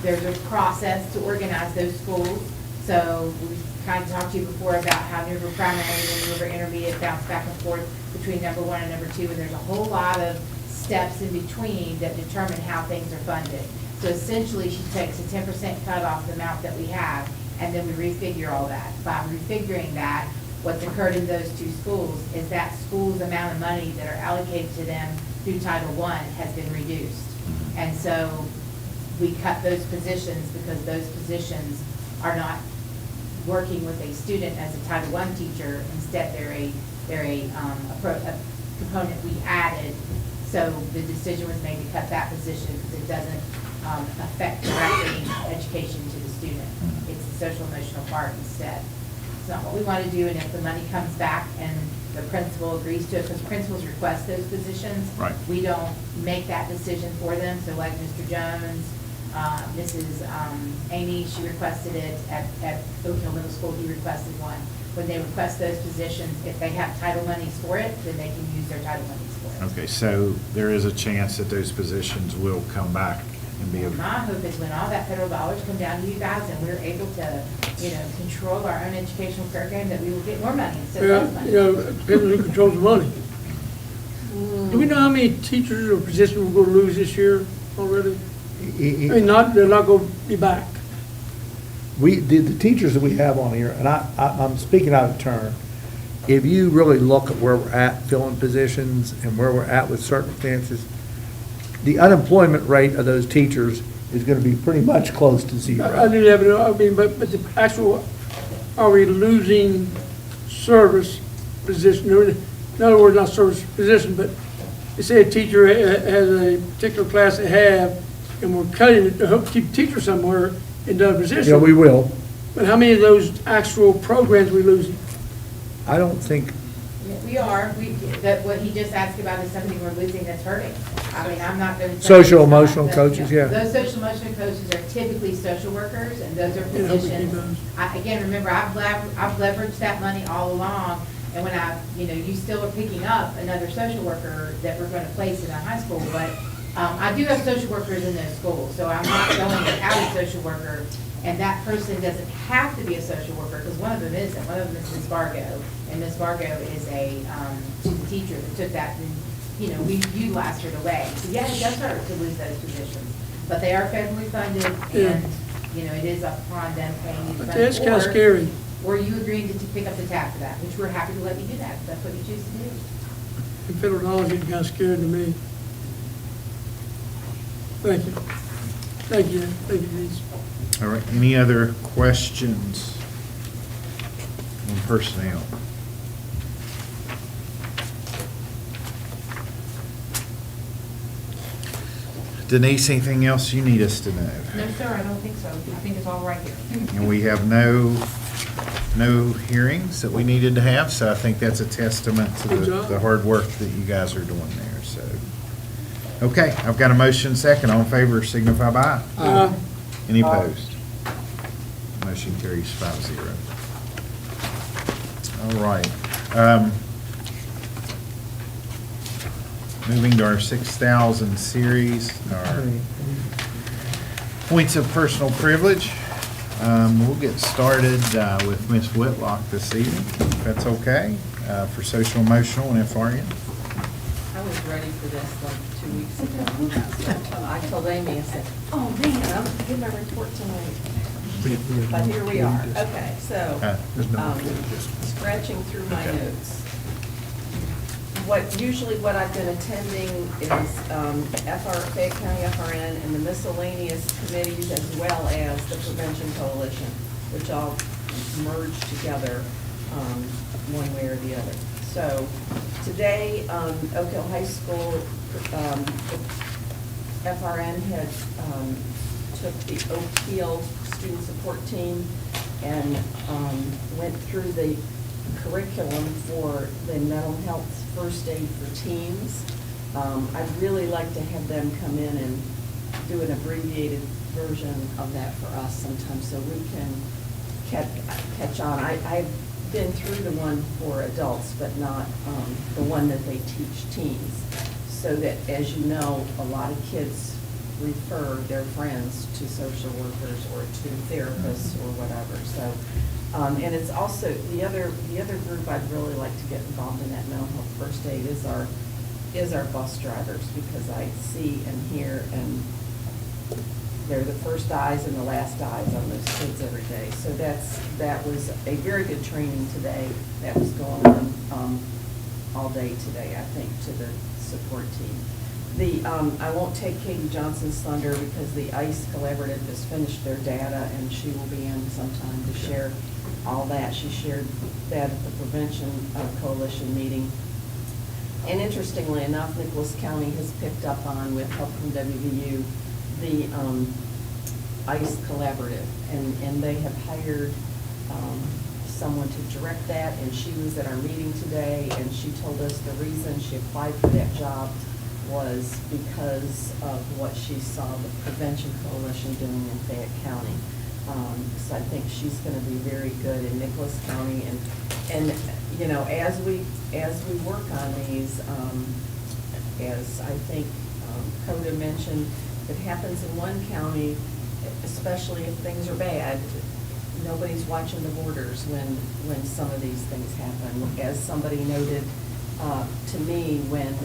there's a process to organize those schools. So we kind of talked to you before about how New River Primary and New River Intermediate bounce back and forth between number 1 and number 2, and there's a whole lot of steps in between that determine how things are funded. So essentially, she takes a 10% cut off the amount that we have, and then we refigure all that. By refiguring that, what's occurred in those 2 schools is that school's amount of money that are allocated to them through Title I has been reduced. And so we cut those positions because those positions are not working with a student as a Title I teacher. Instead, they're a component we added. So the decision was made to cut that position because it doesn't affect directly education to the student. It's the social emotional part instead. It's not what we want to do, and if the money comes back and the principal agrees to it, because principals request those positions. Right. We don't make that decision for them. So like Mr. Jones, Mrs. Amy, she requested it at Oak Hill Middle School, he requested one. When they request those positions, if they have title monies for it, then they can use their title monies for it. Okay, so there is a chance that those positions will come back and be. My hope is when all that federal dollars come down to you guys and we're able to, control our own educational program, that we will get more money instead of less money. Depends on who controls the money. Do we know how many teachers or positions we're going to lose this year already? I mean, they're not going to be back. The teachers that we have on here, and I'm speaking out of turn, if you really look at where we're at filling positions and where we're at with circumstances, the unemployment rate of those teachers is going to be pretty much close to I zero. do have, but the actual, are we losing service position? In other words, not service position, but you say a teacher has a particular class they have, and we're cutting it to help keep the teacher somewhere in another position. Yeah, we will. But how many of those actual programs we losing? I don't think, We are, what he just asked about is something we're losing that's hurting. I mean, I'm not going to. Social emotional coaches, yeah. Those social emotional coaches are typically social workers, and those are Yeah, we keep positions. those. Again, remember, I've leveraged that money all along, and when you still are picking up another social worker that we're going to place in a high school, but I do have social workers in those schools, so I'm not going without a social worker, and that person doesn't have to be a social worker, because one of them isn't. One of them is Ms. Vargo, and Ms. Vargo is she's a teacher that took that, and, we utilized her to way. So yeah, it does hurt to lose those positions, but they are federally funded, and, it is upon them paying you. But that's kind of scary. Or you agreeing to pick up the tab for that, which we're happy to let you do that, if that's what you choose to do. The federal dollars is kind of scary to me. Thank you. Thank you, Denise. All right, any other questions on personnel? Denise, anything else you need us to know? No, sir, I don't think so. I think it's all right here. And we have no hearings that we needed to have, so I think that's a testament to Good job. the hard work that you guys are doing there, so. Okay, I've got a motion second. All in favor signify by aye. Any opposed? Motion carries 5-0. All right. Moving to our 6,000 series, our Points of personal privilege. We'll get started with Ms. Whitlock this evening, if that's okay, for social, emotional, and FRN. I was ready for this like 2 weeks ago. I told Amy, I said, oh man, I'm gonna give my report tonight. But here we are. Okay, so, scratching through my notes. Usually what I've been attending is Fayette County FRN and the miscellaneous committees as well as the Prevention Coalition, which all merge together one way or the other. So today, Oak Hill High School, FRN had took the Oak Hill Student Support Team and went through the curriculum for the mental health first aid for teens. I'd really like to have them come in and do an abbreviated version of that for us sometime so we can catch on. I've been through the one for adults, but not the one that they teach teens. So that, as you know, a lot of kids refer their friends to social workers or to therapists or whatever. So, and it's also, the other group I'd really like to get involved in that mental health first aid is our bus drivers, because I see and hear, and they're the first eyes and the last eyes on those kids every day. So that was a very good training today that was going on all day today, I think, to the support team. I won't take Katie Johnson's thunder because the ICE Collaborative has finished their data and she will be in sometime to share all that. She shared that at the Prevention Coalition meeting. And interestingly enough, Nicholas County has picked up on, with help from WVU, the ICE Collaborative. And they have hired someone to direct that, and she was at our meeting today, and she told us the reason she applied for that job was because of what she saw the Prevention Coalition doing in Fayette County. So I think she's going to be very good in Nicholas County, and you know, as we work on these, as I think Coda mentioned, if it happens in one county, especially if things are bad, nobody's watching the borders when some of these things happen. As somebody noted to me, when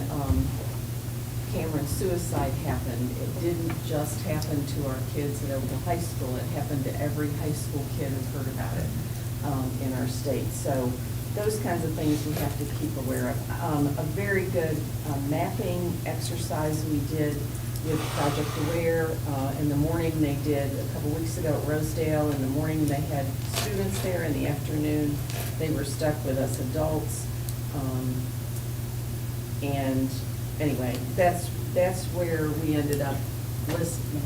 Cameron's suicide happened, it didn't just happen to our kids at Oak Hill High School, it happened to every high school kid who heard about it in our state. So those kinds of things we have to keep aware of. A very good mapping exercise we did with Project Aware. In the morning they did, a couple weeks ago at Rosedale, in the morning they had students there, in the afternoon they were stuck with us adults. And anyway, that's where we ended up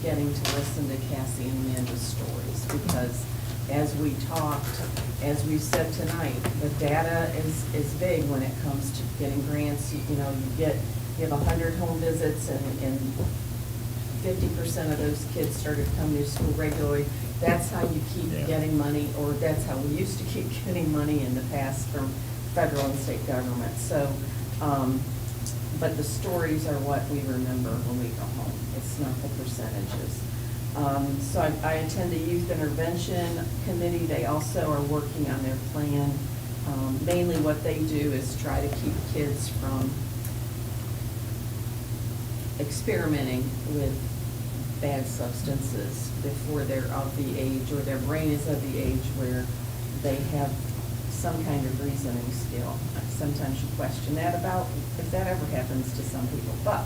getting to listen to Cassie and Amanda's stories, because as we talked, as we said tonight, the data is big when it comes to getting grants. You know, you have 100 home visits and 50% of those kids started coming to school regularly. That's how you keep getting money, or that's how we used to keep getting money in the past from federal and state government. So, but the stories are what we remember when we go home. It's not the percentages. So I attend the Youth Intervention Committee. They also are working on their plan. Mainly what they do is try to keep kids from experimenting with bad substances before they're of the age, or their brain is of the age where they have some kind of reasoning skill. Sometimes you question that about if that ever happens to some people. But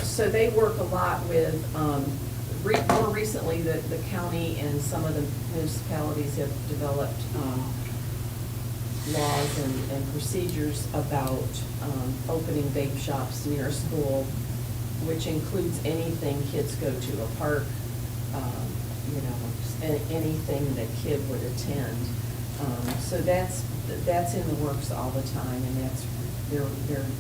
so they work a lot with, more recently, the county and some of the municipalities have developed laws and procedures about opening vape shops near a school, which includes anything kids go to, a park, you know, anything that kid would attend. So that's in the works all the time, and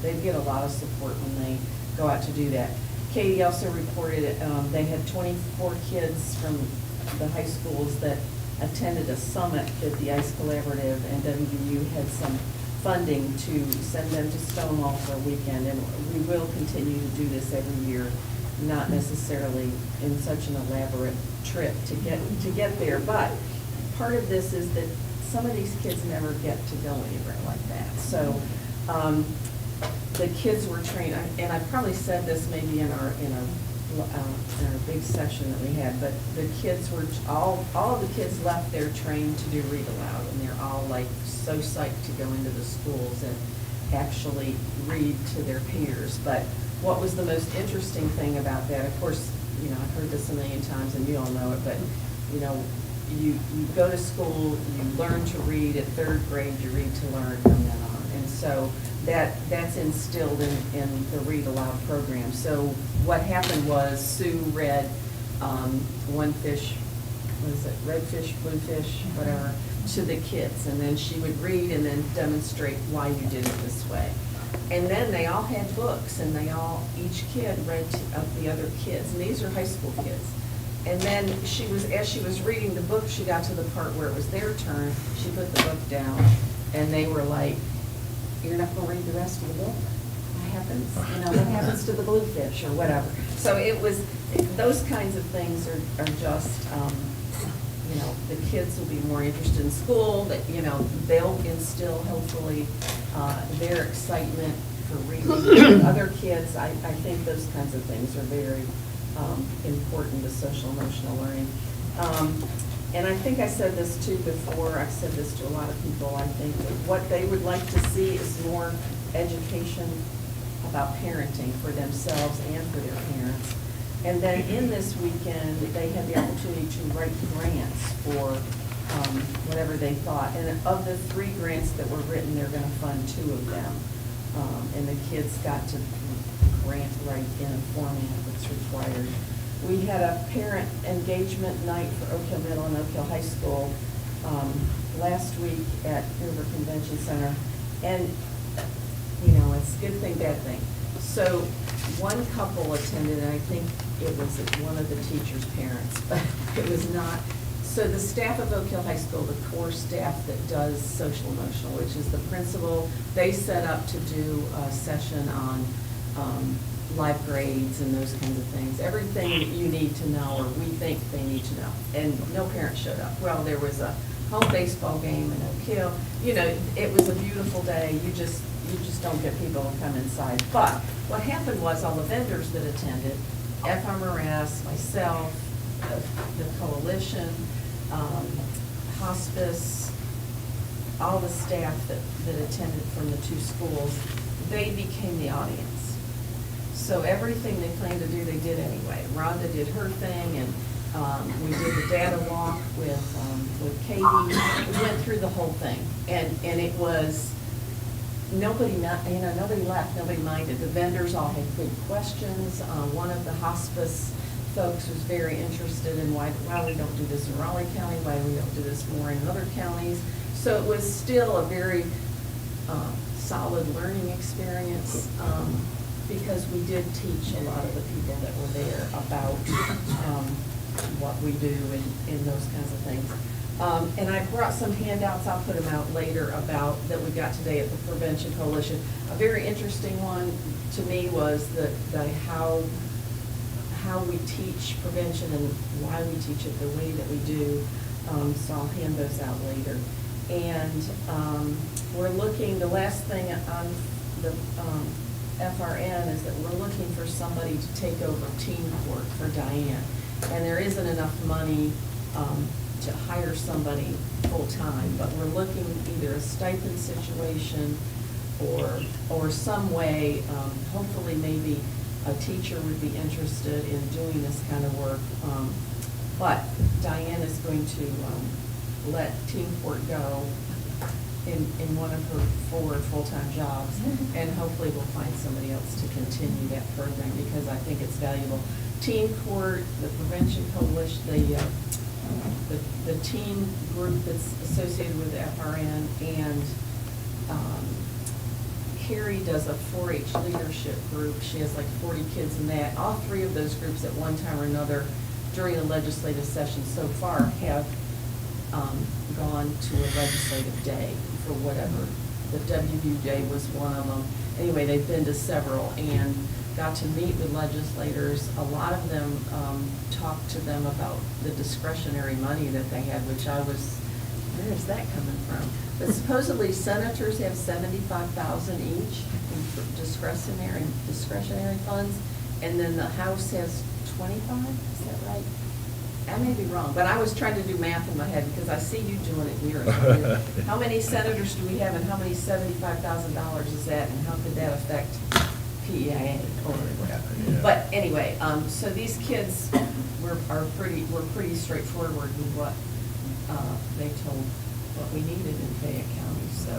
they get a lot of support when they go out to do that. Katie also reported they had 24 kids from the high schools that attended a summit that the ICE Collaborative and WVU had some funding to send them to Stonewall for a weekend, and we will continue to do this every year. not necessarily in such an elaborate trip to get there. But part of this is that some of these kids never get to go anywhere like that. So the kids were trained, and I probably said this maybe in our big session that we had, but the kids were, all of the kids left there trained to do read aloud, and they're all like so psyched to go into the schools and actually read to their peers. But what was the most interesting thing about that, of course, you know, I've heard this a million times and you all know it, but, you know, you go to school, you learn to read. At third grade, you read to learn from then on. And so that's instilled in the read aloud program. So what happened was Sue read One Fish, what is it, Red Fish, Blue Fish, whatever, to the kids. And then she would read and then demonstrate why you did it this way. And then they all had books, and each kid read to the other kids. And these are high school kids. And then as she was reading the book, she got to the part where it was their turn. She put the book down, and they were like, "You're not going to read the rest of the book? What happens? You know, what happens to the bluefish or whatever?" So those kinds of things are just, you know, the kids will be more interested in school. That, you know, they'll instill hopefully their excitement for reading with other kids. I think those kinds of things are very important to social emotional learning. And I think I said this too before, I've said this to a lot of people, I think that what they would like to see is more education about parenting for themselves and for their parents. And then in this weekend, they had the opportunity to write grants for whatever they thought. And of the 3 grants that were written, they're gonna fund 2 of them. And the kids got to grant write in a format that's required. We had a parent engagement night for Oak Hill Middle and Oak Hill High School last week at River Convention Center. And, you know, it's a good thing, bad thing. So one couple attended, and I think it was one of the teacher's parents, but it was not. So the staff of Oak Hill High School, the core staff that does social emotional, which is the principal, they set up to do a session on live grades and those kinds of things. Everything you need to know, or we think they need to know. And no parents showed up. Well, there was a home baseball game in Oak Hill. You know, it was a beautiful day. You just don't get people to come inside. But what happened was all the vendors that attended, FMRS, myself, the coalition, hospice, all the staff that attended from the 2 schools, they became the audience. So everything they planned to do, they did anyway. Rhonda did her thing, and we did the data walk with Katie. We went through the whole thing, and it was, nobody left, nobody minded. The vendors all had good questions. One of the hospice folks was very interested in why we don't do this in Raleigh County, why we don't do this more in other counties. So it was still a very solid learning experience. Because we did teach a lot of the people that were there about what we do and those kinds of things. And I brought some handouts, I'll put them out later, that we got today at the Prevention Coalition. A very interesting one to me was the how we teach prevention and why we teach it the way that we do. So I'll hand those out later. And we're looking, the last thing on the FRN is that we're looking for somebody to take over team court for Diane. And there isn't enough money to hire somebody full-time, but we're looking either a stipend situation or some way, hopefully maybe a teacher would be interested in doing this kind of work. But Diane is going to let team court go in one of her 4 full-time jobs, and hopefully we'll find somebody else to continue that program, because I think it's valuable. Team Court, the Prevention Coalition, the team group that's associated with the FRN, and Carrie does a 4-H leadership group. She has like 40 kids in that. All 3 of those groups at one time or another during the legislative session so far have gone to a legislative day for whatever. The WVJ was one of them. Anyway, they've been to several, and got to meet with legislators, a lot of them talked to them about the discretionary money that they had, which I was, where is that coming from? But supposedly senators have 75,000 each in discretionary funds, and then the House has 25, is that right? I may be wrong, but I was trying to do math in my head because I see you doing it here. How many senators do we have and how many $75,000 is that and how could that affect PEIA or whatever? But anyway, so these kids were pretty straightforward with what they told what we needed in Fayette County. So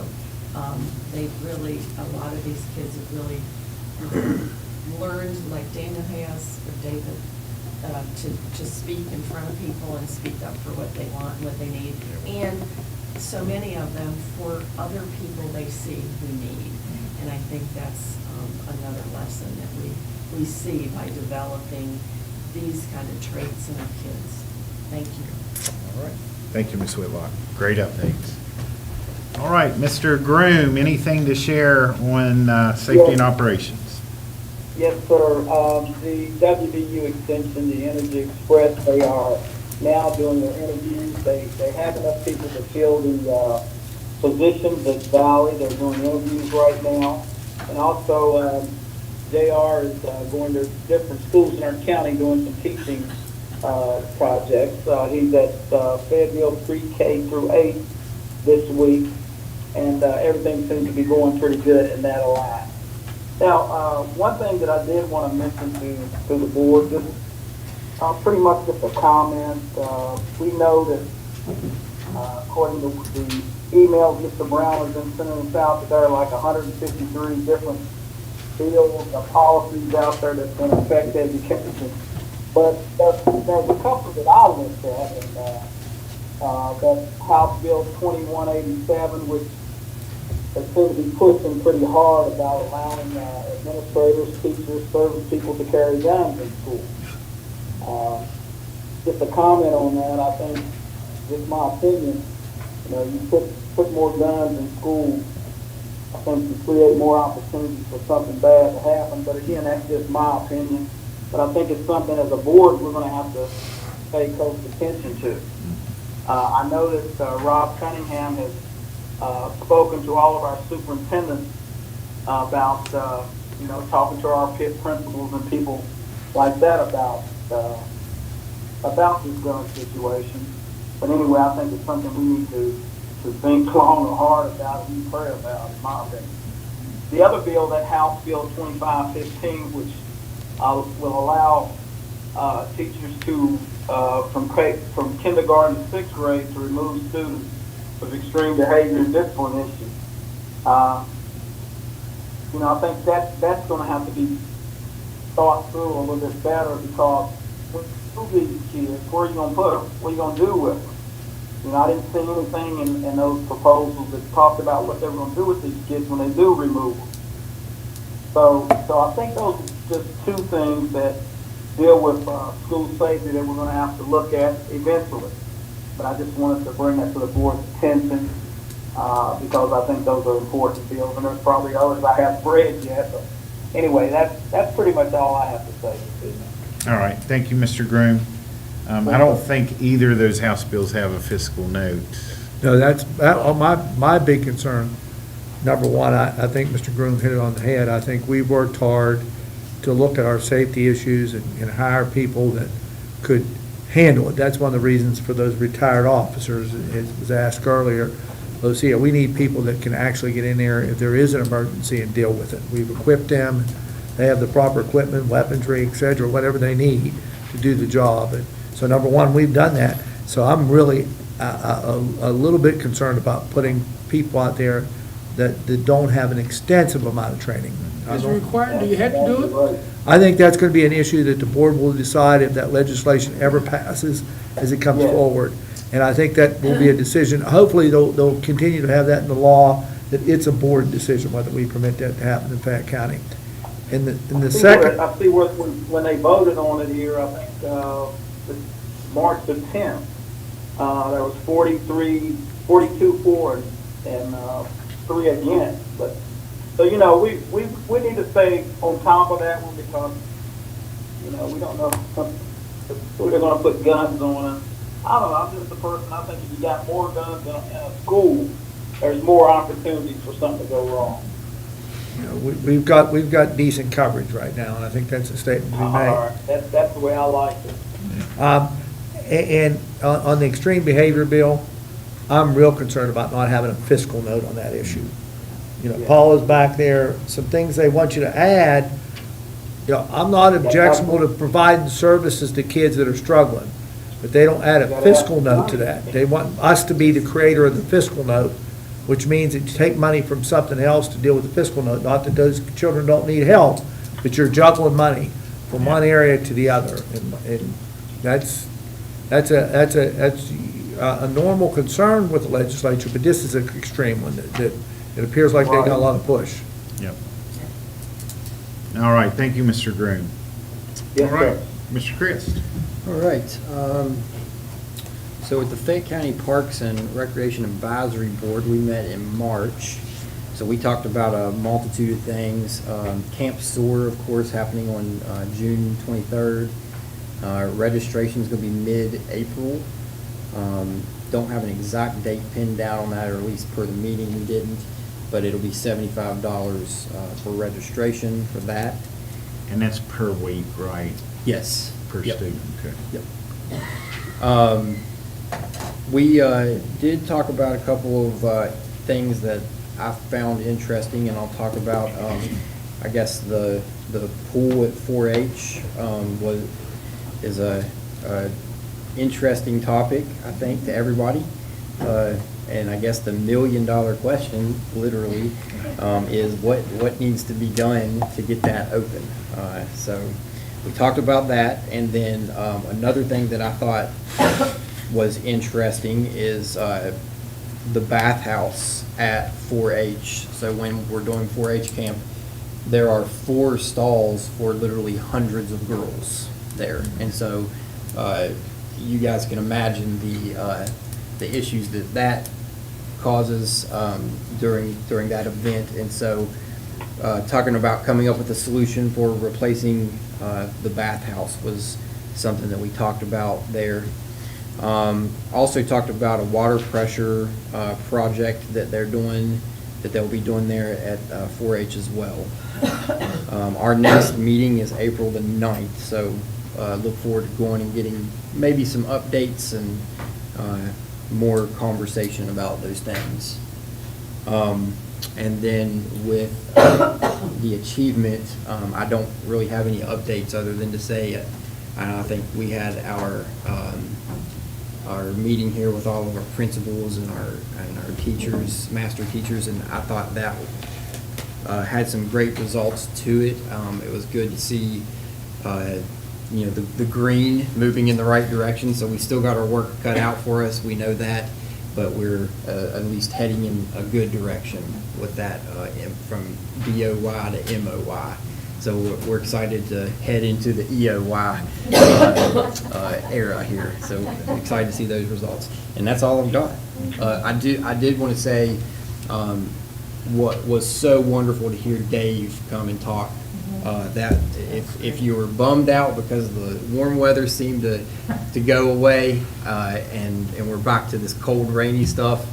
they really, a lot of these kids have really learned, like Daniel has, or David, to speak in front of people and speak up for what they want and what they need. And so many of them, for other people they see who need. And I think that's another lesson that we see by developing these kind of traits in our kids. Thank you. All right. Thank you, Ms. Whitlock. Great updates. All right, Mr. Groom, anything to share on safety and operations? Yes, sir. The WVU Extension, the Energy Express, they are now doing their interviews. They have enough people to fill the positions at Valley. They're doing interviews right now. And also, JR is going to different schools in our county doing some teaching projects. He's at Fayetteville pre-K through 8 this week, and everything seems to be going pretty good in that line. Now, one thing that I did want to mention to the board, just pretty much just a comment. We know that according to the emails Mr. Brown has been sending us out, that there are like 153 different bills or policies out there that's going to affect education. But there's a couple that I looked at, and that's House Bill 2187, which they seem to be pushing pretty hard about allowing administrators, teachers, service people to carry guns in school. Just a comment on that, I think, just my opinion, you put more guns in school, I think you create more opportunities for something bad to happen. But again, that's just my opinion. But I think it's something as a board we're going to have to pay close attention to. I know that Rob Cunningham has spoken to all of our superintendents about, talking to our PIT principals and people like that about this gun situation. But anyway, I think it's something we need to think long and hard about and pray about, in my opinion. The other bill, that House Bill 2515, which will allow teachers to, from kindergarten to sixth grade, to remove students with extreme behavior and discipline issues. I think that's going to have to be thought through a little bit better, because when you move these kids, where are you going to put them? What are you going to do with them? I didn't see anything in those proposals that talked about what they were going to do with these kids when they do remove them. So I think those are just two things that deal with school safety that we're going to have to look at eventually. But I just wanted to bring that to the board's attention because I think those are important bills, and there's probably others I haven't read yet. But anyway, that's pretty much all I have to say this evening. All right, thank you, Mr. Groom. I don't think either of those House bills have a fiscal note. No, my big concern. Number one, I think Mr. Groom hit it on the head. I think we worked hard to look at our safety issues and hire people that could handle it. That's one of the reasons for those retired officers, as was asked earlier. Lucia, we need people that can actually get in there if there is an emergency and deal with it. We've equipped them. They have the proper equipment, weaponry, et cetera, whatever they need to do the job. And so number one, we've done that. So I'm really a little bit concerned about putting people out there that don't have an extensive amount of training. Is it required? Do you have to do it? I think that's going to be an issue that the board will decide if that legislation ever passes as it comes forward. And I think that will be a decision. Hopefully, they'll continue to have that in the law, that it's a board decision whether we permit that to happen in Fayette County. In the second, I see when they voted on it here, I think March the 10th, there was 42 for and 3 against. But So, you know, we need to stay on top of that one because, you know, we don't know who they're gonna put guns on. I don't know, I'm just a person, I think if you got more guns in a school, there's more opportunities for something to go wrong. You know, we've got decent coverage right now, and I think that's a statement to be All made. right, that's the way I like it. And on the extreme behavior bill, I'm real concerned about not having a fiscal note on that issue. You know, Paula's back there, some things they want you to add. You know, I'm not objectionable to providing services to kids that are struggling, but they don't add a fiscal note to that. They want us to be the creator of the fiscal note, which means that you take money from something else to deal with the fiscal note. Not that those children don't need help, but you're juggling money from one area to the other. And that's a normal concern with the legislature, but this is an extreme one that it appears like they got a lot of push. Yep. All right, thank you, Mr. Groom. Yes, All right, sir. Mr. Christ. All right. So with the Fayette County Parks and Recreation Advisory Board, we met in March. So we talked about a multitude of things. Camp SOAR, of course, happening on June 23rd. Registration is going to be mid-April. Don't have an exact date pinned down on that, or at least per the meeting we didn't, but it'll be $75 for registration for that. And that's per week, right? Yes. Per Yep. student, okay. Yep. We did talk about a couple of things that I found interesting, and I'll talk about, I guess, the pool at 4-H is a interesting topic, I think, to everybody. And I guess the $1,000,000 question, literally, is what needs to be done to get that open. So we talked about that, and then another thing that I thought was interesting is the bathhouse at 4-H. So when we're doing 4-H camp, there are 4 stalls for literally hundreds of girls there, and so you guys can imagine the issues that causes during that event. And so talking about coming up with a solution for replacing the bathhouse was something that we talked about there. Also talked about a water pressure project that they'll be doing there at 4-H as well. Our next meeting is April the 9th, so look forward to going and getting maybe some updates and more conversation about those things. And then with the achievement, I don't really have any updates other than to say, I think we had our meeting here with all of our principals and our teachers, master teachers, and I thought that had some great results to it. It was good to see, the green moving in the right direction. So we still got our work cut out for us. We know that, but we're at least heading in a good direction with that from BOY to MOY. So we're excited to head into the EOY era here. So excited to see those results. And that's all I've got. I did want to say what was so wonderful to hear Dave come and talk. That if you were bummed out because the warm weather seemed to go away and we're back to this cold, rainy stuff,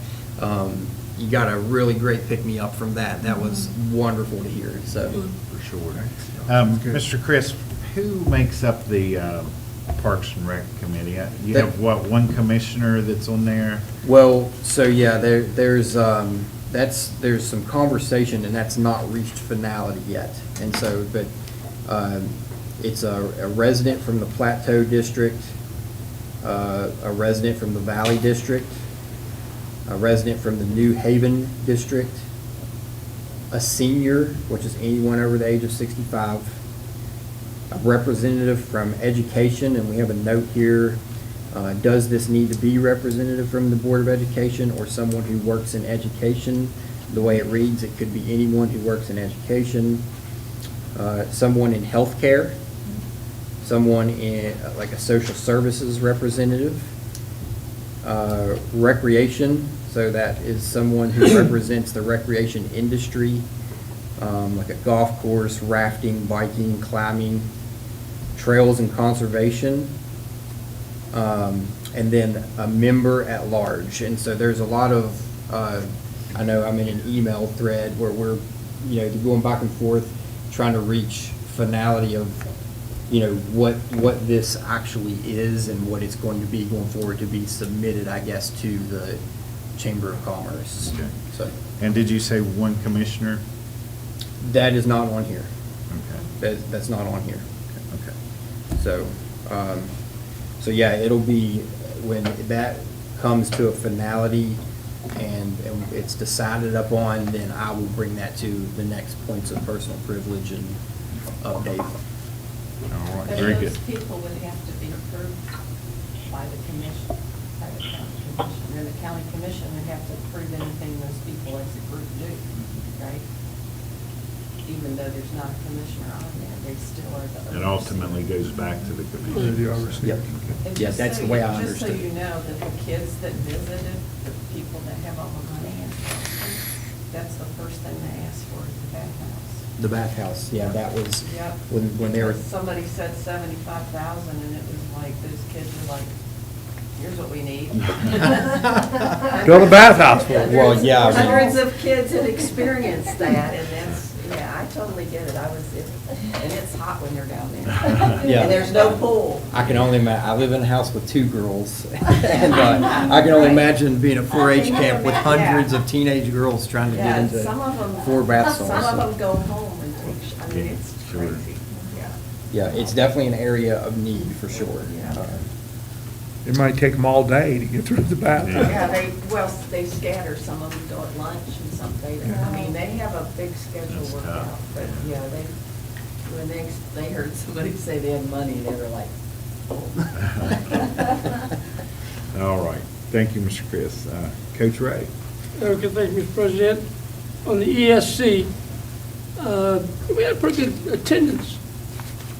you got a really great pick-me-up from that. That was wonderful to hear. So For sure. Mr. Chris, who makes up the Parks and Rec Committee? You have, one commissioner that's on there? Well, so yeah, there's some conversation, and that's not reached finality yet. And so, but it's a resident from the Plateau District, a resident from the Valley District, a resident from the New Haven District, a senior, which is anyone over the age of 65, a representative from education, and we have a note here. Does this need to be representative from the Board of Education or someone who works in education? The way it reads, it could be anyone who works in education, someone in healthcare, someone in like a social services representative, recreation, so that is someone who represents the recreation industry, like a golf course, rafting, biking, climbing, trails and conservation, and then a member at large. And so there's a lot of, I know I'm in an email thread where we're, going back and forth, trying to reach finality of, what this actually is and what it's going to be going forward to be submitted, I guess, to the Chamber of Commerce. Okay. So And did you say one commissioner? that is not on here. Okay. That's not on here. Okay. So, yeah, it'll be, when that comes to a finality and it's decided upon, then I will bring that to the next points of personal privilege and update. All right, But very good. those people would have to be approved by the commission, by the county commission, and the county commission would have to approve anything those people as a group do, right? Even though there's not a commissioner on there, they still are the. It ultimately goes back to the commission. Yep. And Yeah, just that's so the way you- I understood Just so it. you know, that the kids that visited, the people that have all the money, and that's the first thing they asked for is the bathhouse. The bathhouse, yeah, that was, Yep. when they were, Because somebody said 75,000, and it was like, those kids were like, here's what we need. Build a bathhouse for them. Well, yeah, I mean- Hundreds of kids had experienced that, and that's, yeah, I totally get it. And it's hot when you're down there. Yeah. And there's no pool. I can only I live in a house with 2 girls, and I can only imagine being at 4-H camp with hundreds of teenage girls trying to get Yeah, into some of them. 4 bath Some salts. of them go home and take, I mean, it's Sure. crazy. Yeah. Yeah, it's definitely an area of need for sure. Yeah. It might take them all day to get through the bathhouse. Yeah, they scatter, some of them go at lunch and some they don't. I mean, they have a big schedule That's worked tough. out, but, yeah, when they heard somebody say they had money, they were like, All right. Thank you, Mr. Chris. Coach Ray? Okay, thank you, Mr. President. On the ESC, we had pretty good attendance,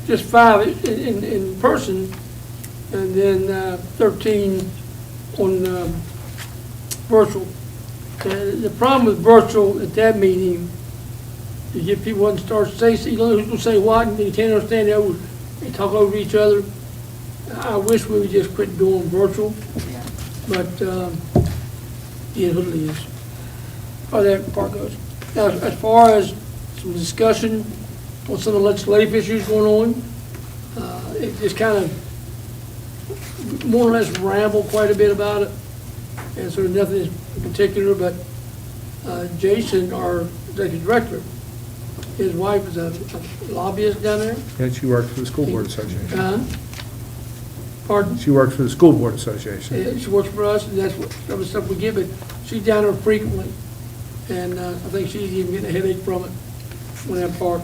just 5 in person, and then 13 on virtual. The problem with virtual at that meeting, you get people wanting to start say, you don't know who's gonna say what, and you can't understand it, they talk over each other. I wish we would just quit doing virtual, yeah. but it is what it is. How that part goes. Now, as far as some discussion on some of the legislative issues going on, it just kind of more or less rambled quite a bit about it. And so nothing in particular, but Jason, our executive director, his wife is a lobbyist down there. And she works for the School Board Association. Pardon? She works for the School Board Association. Yeah, she works for us, and that's what, some of the stuff we get, but she's down there frequently. And I think she's even getting a headache from it, on that part.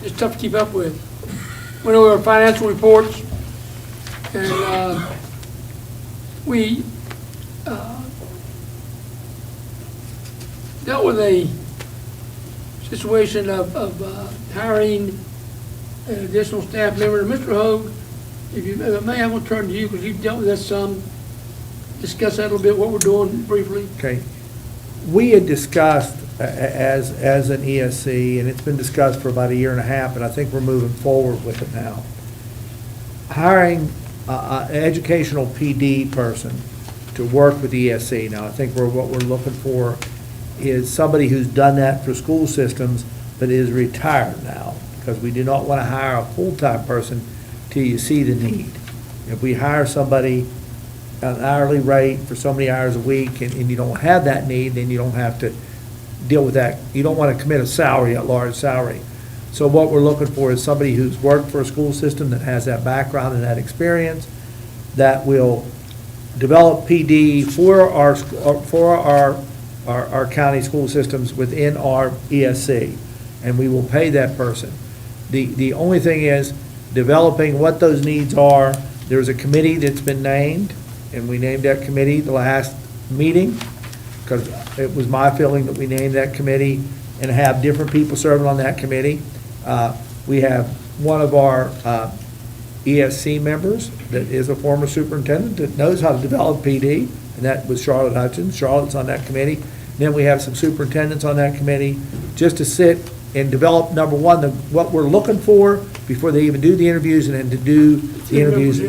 It's tough to keep up with. Went over our financial reports, and we dealt with a situation of hiring an additional staff member. Mr. Hoag, if you, may I will turn to you, because you've dealt with that some, discuss that a little bit, what we're doing briefly. Okay. We had discussed as an ESC, and it's been discussed for about 1.5 years, and I think we're moving forward with it now. Hiring an educational PD person to work with ESC. Now, I think what we're looking for is somebody who's done that for school systems, but is retired now, because we do not want to hire a full-time person till you see the need. If we hire somebody at an hourly rate for so many hours a week, and you don't have that need, then you don't have to deal with that. You don't want to commit a large salary. So what we're looking for is somebody who's worked for a school system, that has that background and that experience, that will develop PD for our county school systems within our ESC, and we will pay that person. The only thing is developing what those needs are. There's a committee that's been named, and we named that committee the last meeting, because it was my feeling that we named that committee and have different people serving on that committee. We have one of our ESC members that is a former superintendent that knows how to develop PD, and that was Charlotte Hutchins. Charlotte's on that committee. Then we have some superintendents on that committee, just to sit and develop, number one, what we're looking for before they even do the interviews, and then to do the interviews,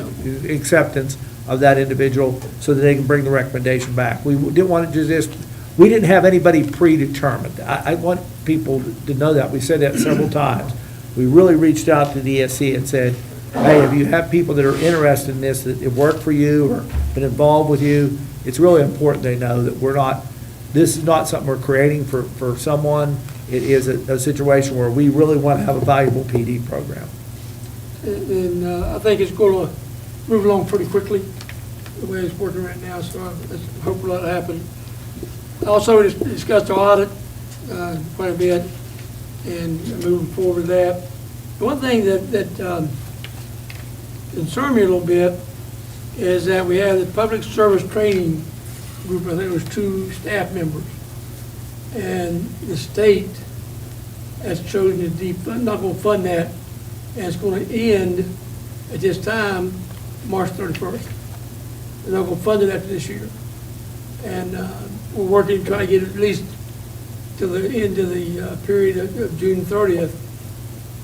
acceptance of that individual, so that they can bring the recommendation back. We didn't want to just, we didn't have anybody predetermined. I want people to know that. We said that several times. We really reached out to the ESC and said, hey, if you have people that are interested in this, that have worked for you or been involved with you, it's really important they know that we're not, this is not something we're creating for someone. It is a situation where we really want to have a valuable PD program. And I think it's going to move along pretty quickly, the way it's working right now, so I hope that'll happen. Also, discussed the audit quite a bit, and moving forward with that. The one thing that concerned me a little bit is that we have the public service training group, I think it was 2 staff members, and the state has chosen to not going to fund that, and it's going to end at this time, March 31st. They're not going to fund it after this year. And we're working to try to get at least to the end of the period of June 30th.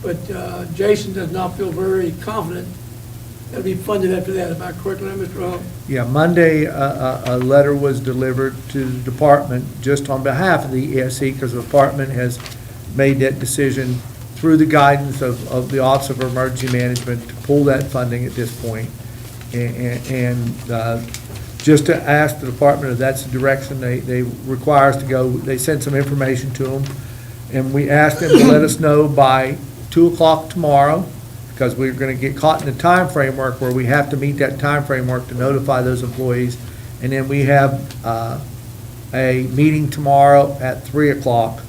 But Jason does not feel very confident it'll be funded after that. Am I correct on that, Mr. Hall? Yeah, Monday, a letter was delivered to the department just on behalf of the ESC, because the department has made that decision through the guidance of the Office of Emergency Management to pull that funding at this point. And just to ask the department if that's the direction they require us to go. They sent some information to them, and we asked them to let us know by 2 o'clock tomorrow, because we're going to get caught in the time framework where we have to meet that time framework to notify those employees. And then we have a meeting tomorrow at 3 o'clock,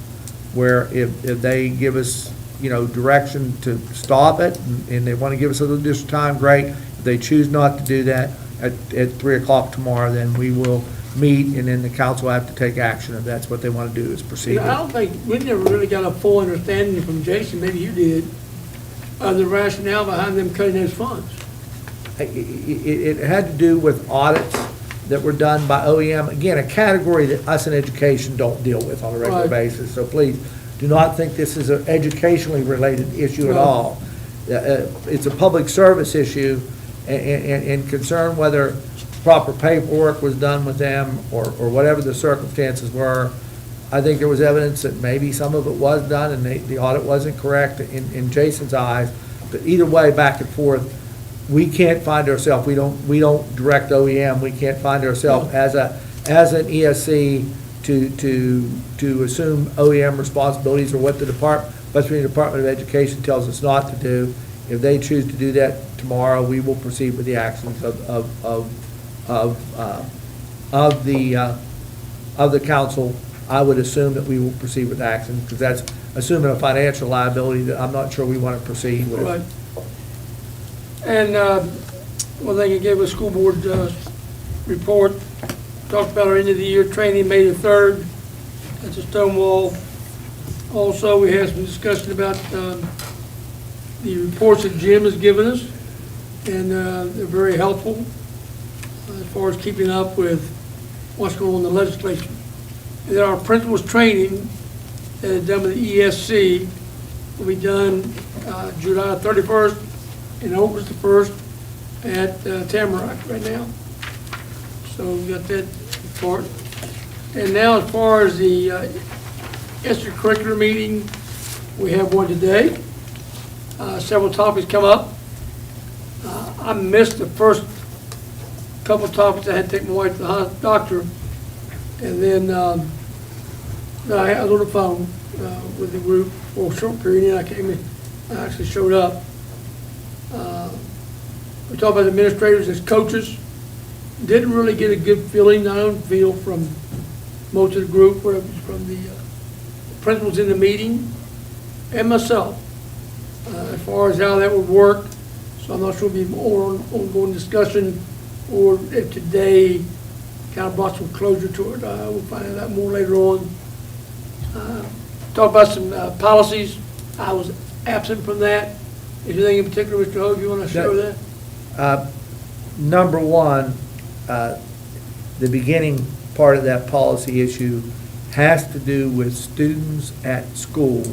where if they give us, direction to stop it, and they want to give us a little additional time, great. If they choose not to do that, at 3 o'clock tomorrow, then we will meet, and then the council will have to take action if that's what they want to do, is proceed. I don't think, we never really got a full understanding from Jason, maybe you did, of the rationale behind them cutting those funds. It had to do with audits that were done by OEM, again, a category that us in education don't deal with on a regular Right. basis, so please do not think this is an educationally related issue at No. all. It's a public service issue, and concern whether proper paperwork was done with them or whatever the circumstances were. I think there was evidence that maybe some of it was done and the audit wasn't correct in Jason's eyes. But either way, back and forth, we can't find ourselves, we don't direct OEM, we can't find ourselves as an ESC to assume OEM responsibilities or what the West Virginia Department of Education tells us not to do. If they choose to do that tomorrow, we will proceed with the actions of the council. I would assume that we will proceed with action, because that's assuming a financial liability that I'm not sure we want to proceed with. Right. And one thing, I gave a school board report, talked about our end of the year training, May the 3rd, at the Stonewall. Also, we had some discussion about the reports that Jim has given us, and they're very helpful as far as keeping up with what's going on in the legislature. And then our principals training that is done with the ESC will be done July 31st and August the 1st at Tamarack right now. So we got that part. And now, as far as the extracurricular meeting, we have one today. Several topics come up. I missed the first couple topics. I had to take my wife to the doctor, and then I was on the phone with the group for a short period, and I came in. I actually showed up. We talked about administrators as coaches. Didn't really get a good feeling. I don't feel from most of the group, or from the principals in the meeting, and myself, as far as how that would work. So I'm not sure it'll be more ongoing discussion, or if today kind of brought some closure to it. We'll find out more later on. Talk about some policies. I was absent from that. Is there anything in particular, Mr. Hogue, you want to show that? Number one, the beginning part of that policy issue has to do with students at school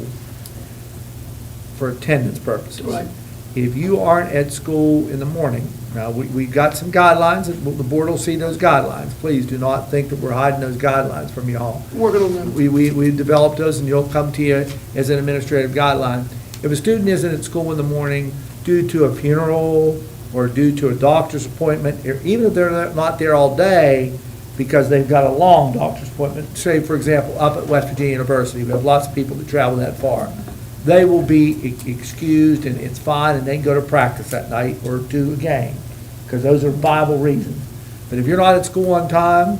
for attendance purposes. Right. If you aren't at school in the morning, now, we got some guidelines, and the board will see those guidelines. Please do not think that we're hiding those guidelines from y'all. Working on them. We developed those, and you'll come to you as an administrative guideline. If a student isn't at school in the morning due to a funeral or due to a doctor's appointment, or even if they're not there all day because they've got a long doctor's appointment, say, for example, up at West Virginia University, we have lots of people that travel that far, they will be excused, and it's fine, and they can go to practice that night or to a game, because those are viable reasons. But if you're not at school on time,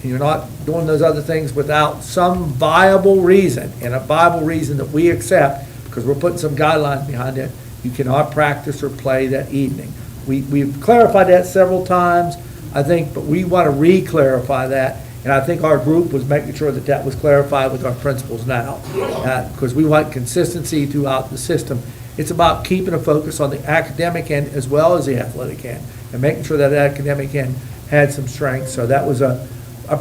and you're not doing those other things without some viable reason, and a viable reason that we accept, because we're putting some guidelines behind it, you cannot practice or play that evening. We've clarified that several times, I think, but we want to re-clarify that, and I think our group was making sure that that was clarified with our principals now, because we want consistency throughout the system. It's about keeping a focus on the academic end as well as the athletic end, and making sure that academic end had some strength. So that was a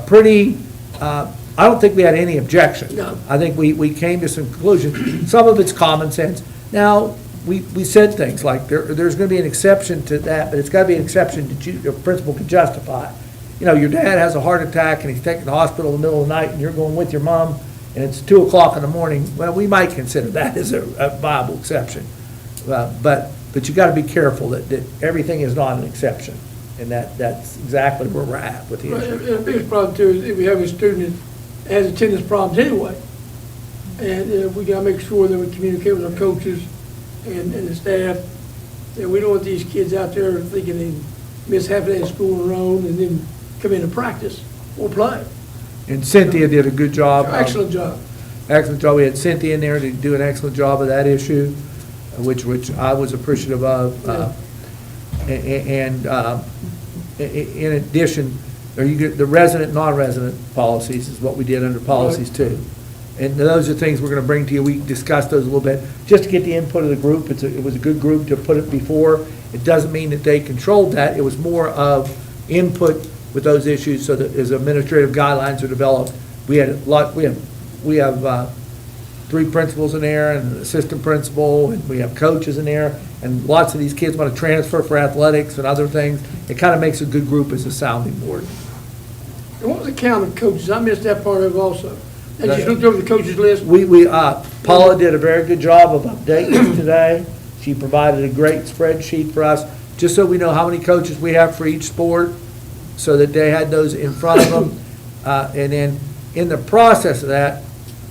pretty, I don't think we had any objection. No. I think we came to some conclusions. Some of it's common sense. Now, we said things like there's going to be an exception to that, but it's got to be an exception that your principal can justify. You know, your dad has a heart attack and he's taken to the hospital in the middle of the night and you're going with your mom and it's 2 o'clock in the morning. Well, we might consider that as a viable exception. But you got to be careful that everything is not an exception. And that's exactly where we're at with the Right, issue. and the biggest problem too is if we have a student that has attendance problems anyway. And we gotta make sure that we communicate with our coaches and the staff, that we don't want these kids out there thinking they miss half a day of school on their own and then come in and practice or play. And Cynthia did a good job. Excellent job. Excellent job. We had Cynthia in there to do an excellent job of that issue, which I was appreciative of. And in addition, you get the resident, non-resident policies is what we did under policies too. And those are things we're going to bring to you. We discussed those a little bit, just to get the input of the group. It was a good group to put it before. It doesn't mean that they controlled that. It was more of input with those issues, so that as administrative guidelines are developed, we have 3 principals in there and an assistant principal, and we have coaches in there, and lots of these kids want to transfer for athletics and other things. It kind of makes a good group as a sounding board. And what was the count of coaches? I missed that part of it also. I just looked over the coaches list. Paula did a very good job of updating us today. She provided a great spreadsheet for us, just so we know how many coaches we have for each sport, so that they had those in front of them. And then in the process of that,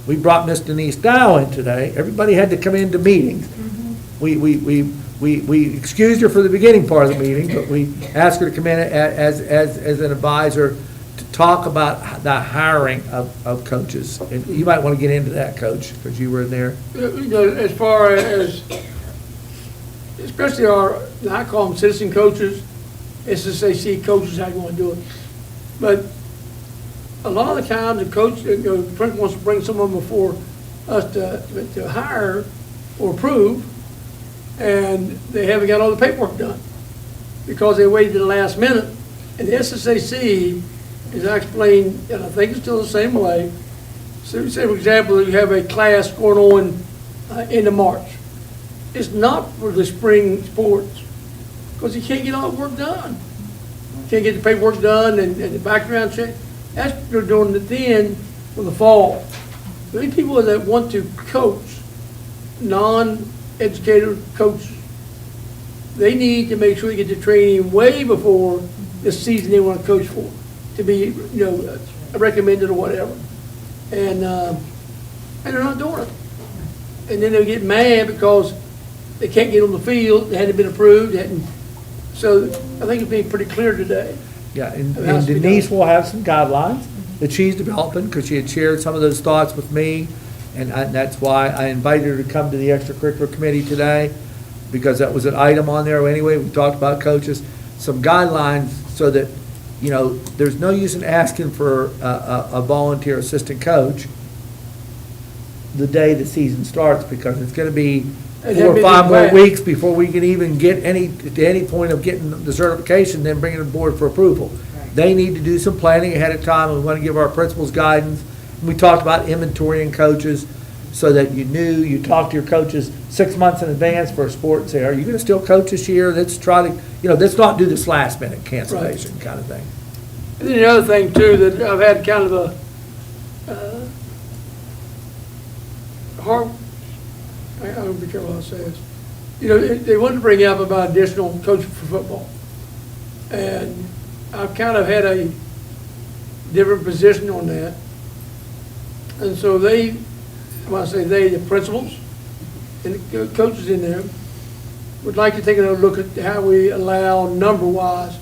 we brought Miss Denise Dow in today. Everybody had to come into meetings. We excused her for the beginning part of the meeting, but we asked her to come in as an advisor to talk about the hiring of coaches. And you might want to get into that, Coach, because you were in there. You know, as far as, especially I call them citizen coaches, SSAC coaches, how you want to do it. But a lot of the times, the coach, the principal wants to bring someone before us to hire or approve, and they haven't got all the paperwork done because they waited to the last minute. And the SSAC, as I explained, and I think it's still the same way, so say, for example, you have a class going on into March. It's not for the spring sports, because you can't get all the work done. Can't get the paperwork done and the background check. That's what they're doing it then for the fall. Many people that want to coach, non-educated coaches, they need to make sure they get the training way before the season they want to coach for, to be, recommended or whatever. And they're not doing it. And then they get mad because they can't get on the field, they hadn't been approved, so I think it'll be pretty clear today. Yeah, and Denise will have some guidelines that she's developing, because she had shared some of those thoughts with me, and that's why I invited her to come to the extracurricular committee today, because that was an item on there anyway. We talked about coaches, some guidelines, so that, there's no use in asking for a volunteer assistant coach the day the season starts, because it's going to be 4 or 5 more weeks before we can even get to any point of getting the certification, then bringing it aboard for approval. Right. They need to do some planning ahead of time, and we want to give our principals guidance. And we talked about inventorying coaches. so that you knew, you talked to your coaches 6 months in advance for a sport and say, are you going to still coach this year? Let's try to, let's not do this last minute cancellation kind of thing. And then the other thing too, that I've had kind of a hard, I don't be careful how I say this. They wanted to bring up about additional coaching for football. And I've kind of had a different position on that. And so when I say they, the principals and the coaches in there would like to take another look at how we allow number-wise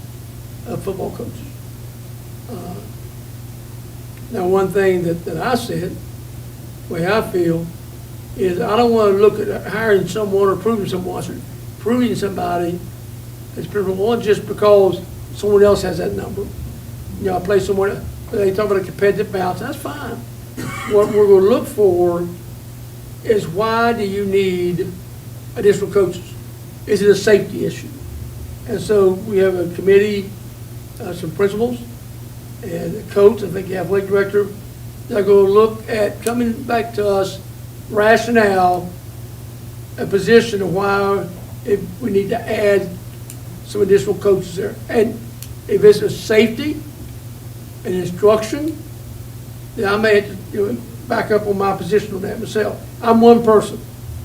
football coaches. Now, one thing that I said, the way I feel, is I don't want to look at hiring someone or proving somebody as principal, one, just because someone else has that number. I play somewhere, they talk about a competitive balance, that's fine. What we're going to look for is, why do you need additional coaches? Is it a safety issue? And so we have a committee, some principals, and a coach, I think the athletic director, they're going to look at coming back to us, rationale, a position of why if we need to add some additional coaches there. And if it's a safety and instruction, then I may have to back up on my position on that myself. I'm one person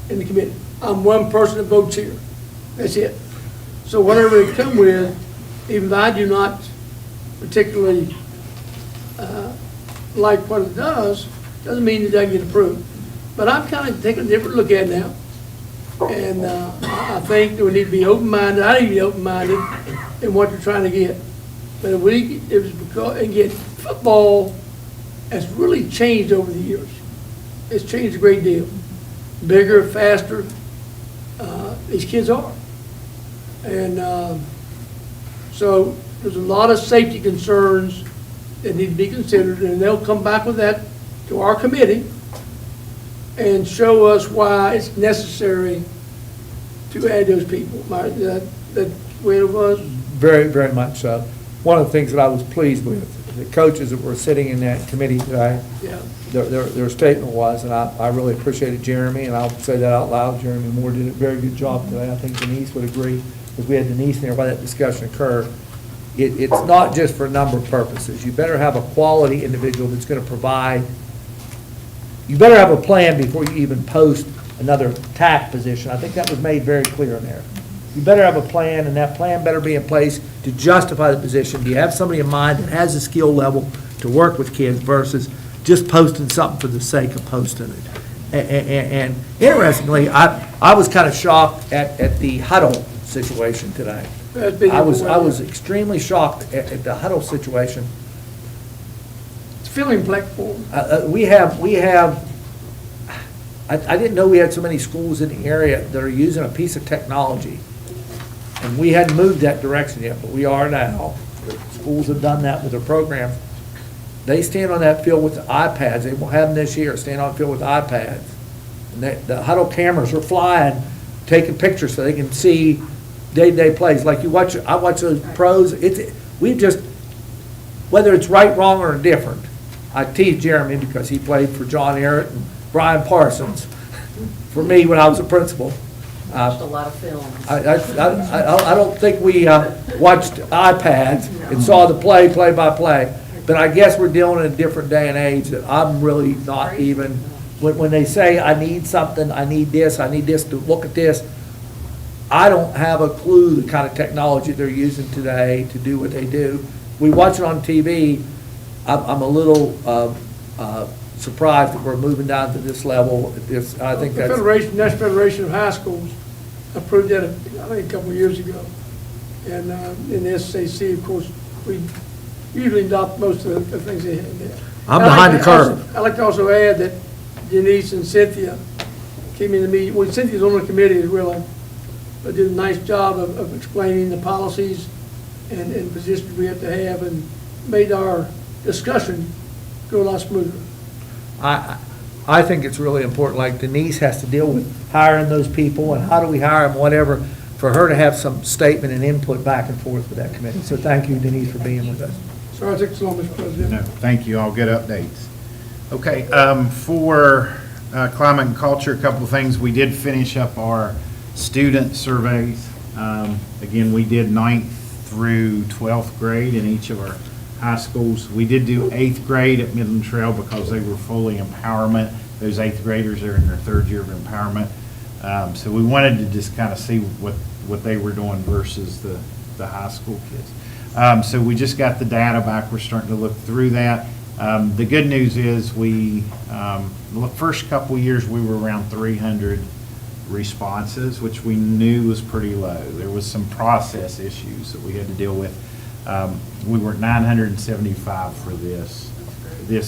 in the committee. I'm one person that votes here. That's it. So whatever they come with, even though I do not particularly like what it does, doesn't mean it doesn't get approved. But I'm kind of taking a different look at it now. And I think that we need to be open-minded. I need to be open-minded in what they're trying to get. But again, football has really changed over the years. It's changed a great deal. Bigger, faster, these kids are. And so there's a lot of safety concerns that need to be considered, and they'll come back with that to our committee and show us why it's necessary to add those people. That way it was? Very, very much so. One of the things that I was pleased with, the coaches that were sitting in that committee today, their statement was, and I really appreciated Jeremy, and I'll say that out loud, Jeremy Moore did a very good job today. I think Denise would agree, because we had Denise in there while that discussion occurred. It's not just for number of purposes. You better have a quality individual that's going to provide. You better have a plan before you even post another TAC position. I think that was made very clear in there. You better have a plan, and that plan better be in place to justify the position. Do you have somebody in mind that has the skill level to work with kids versus just posting something for the sake of posting it? And interestingly, I was kind of shocked at the huddle situation today. I was extremely shocked at the huddle situation. It's filling platform. We have. I didn't know we had so many schools in the area that are using a piece of technology, and we hadn't moved that direction yet, but we are now. The schools have done that with their programs. They stand on that field with the iPads. They won't have them this year. Stand on the field with iPads, and the huddle cameras are flying, taking pictures so they can see day-to-day plays. Like I watch those pros. We just, whether it's right, wrong, or indifferent. I tease Jeremy because he played for John Ehret and Brian Parsons for me when I was a principal. Watched a lot of films. I don't think we watched iPads and saw the play by play. But I guess we're dealing in a different day and age that I'm really not even, when they say I need something, I need this to look at this, I don't have a clue the kind of technology they're using today to do what they do. We watch it on TV. I'm a little surprised that we're moving down to this level. I think The National Federation of High Schools approved that, I think, a couple of years ago. And in the SAC, of course, we usually adopt most of the things they have there. I'm behind the curve. I'd like to also add that Denise and Cynthia came in the meeting. Well, Cynthia's on the committee as well, but did a nice job of explaining the policies and positions we have to have, and made our discussion go a lot smoother. I think it's really important, like Denise has to deal with hiring those people and how do we hire them, whatever, for her to have some statement and input back and forth with that committee. So thank you, Denise, for being with us. Sorry I took so long, Mr. President. No, thank you, all good updates. Okay, for climate and culture, a couple of things. We did finish up our student surveys. Again, we did 9th through 12th grade in each of our high schools. We did do 8th grade at Midland Trail because they were fully empowerment. Those 8th graders are in their 3rd year of empowerment. So we wanted to just kind of see what they were doing versus the high school kids. So we just got the data back. We're starting to look through that. The good news is the first couple of years we were around 300 responses, which we knew was pretty low. There was some process issues that we had to deal with. We were at 975 for this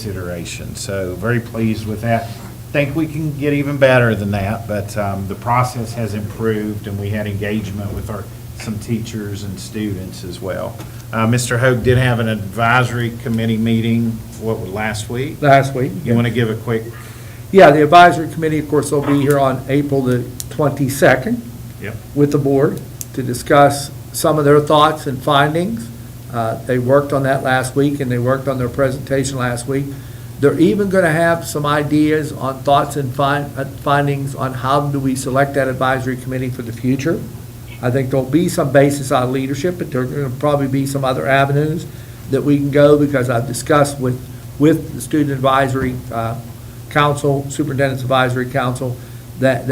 iteration, so very pleased with that. Think we can get even better than that, but the process has improved, and we had engagement with some teachers and students as well. Mr. Hogue did have an advisory committee meeting, last week? Last week. You want to give a quick? Yeah, the advisory committee, of course, will be here on April the 22nd. Yep. With the board to discuss some of their thoughts and findings. They worked on that last week, and they worked on their presentation last week. They're even going to have some ideas on thoughts and findings on how do we select that advisory committee for the future. I think there'll be some basis on leadership, but there are going to probably be some other avenues that we can go, because I've discussed with the Student Advisory Council, Superintendent's Advisory Council, that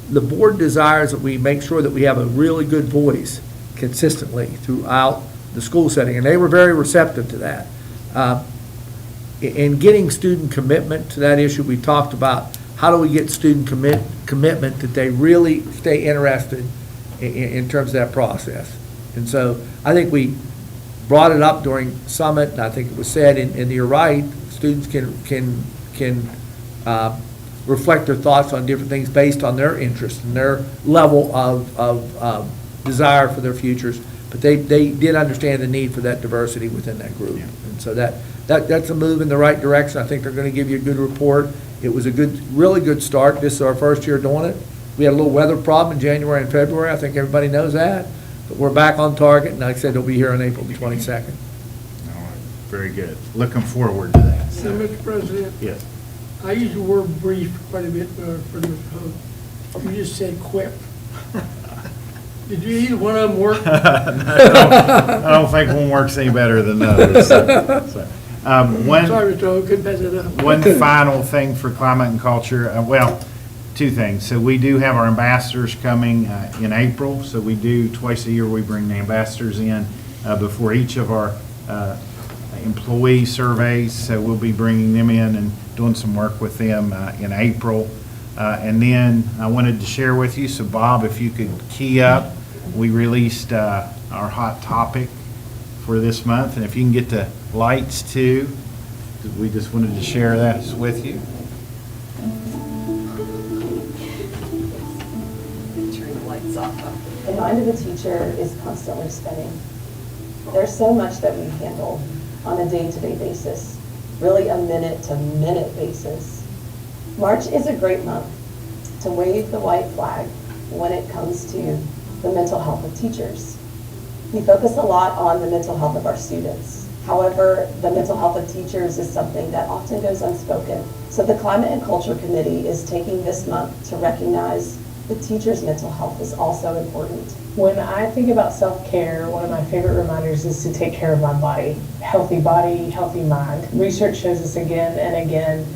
the board desires that we make sure that we have a really good voice consistently throughout the school setting, and they were very receptive to that. In getting student commitment to that issue, we talked about how do we get student commitment that they really stay interested in terms of that process. And so I think we brought it up during Summit, and I think it was said, and you're right, students can reflect their thoughts on different things based on their interest and their level of desire for their futures. But they did understand the need for that diversity within that group. Yeah. And so that's a move in the right direction. I think they're going to give you a good report. It was a really good start. This is our first year doing it. We had a little weather problem in January and February. I think everybody knows that. But we're back on target, and like I said, they'll be here on April the 22nd. All right, very good. Looking forward to that. So, Mr. President, Yes. I use the word brief quite a bit for Mr. Hogue. You just said quip. Did you either one of them work? I don't think one works any better than the other. So, Sorry, Mr. Hogue, couldn't pass it up. one final thing for climate and culture. Two things. So we do have our ambassadors coming in April. So we do twice a year, we bring the ambassadors in before each of our employee surveys. So we'll be bringing them in and doing some work with them in April. And then I wanted to share with you, so Bob, if you could key up, we released our hot topic for this month. And if you can get the lights too, we just wanted to share that with you. Turn the lights off. The mind of a teacher is constantly spinning. There's so much that we handle on a day-to-day basis, really a minute-to-minute basis. March is a great month to wave the white flag when it comes to the mental health of teachers. We focus a lot on the mental health of our students. However, the mental health of teachers is something that often goes unspoken. So the Climate and Culture Committee is taking this month to recognize the teachers' mental health is also important. When I think about self-care, one of my favorite reminders is to take care of my body, healthy mind. Research shows us again and again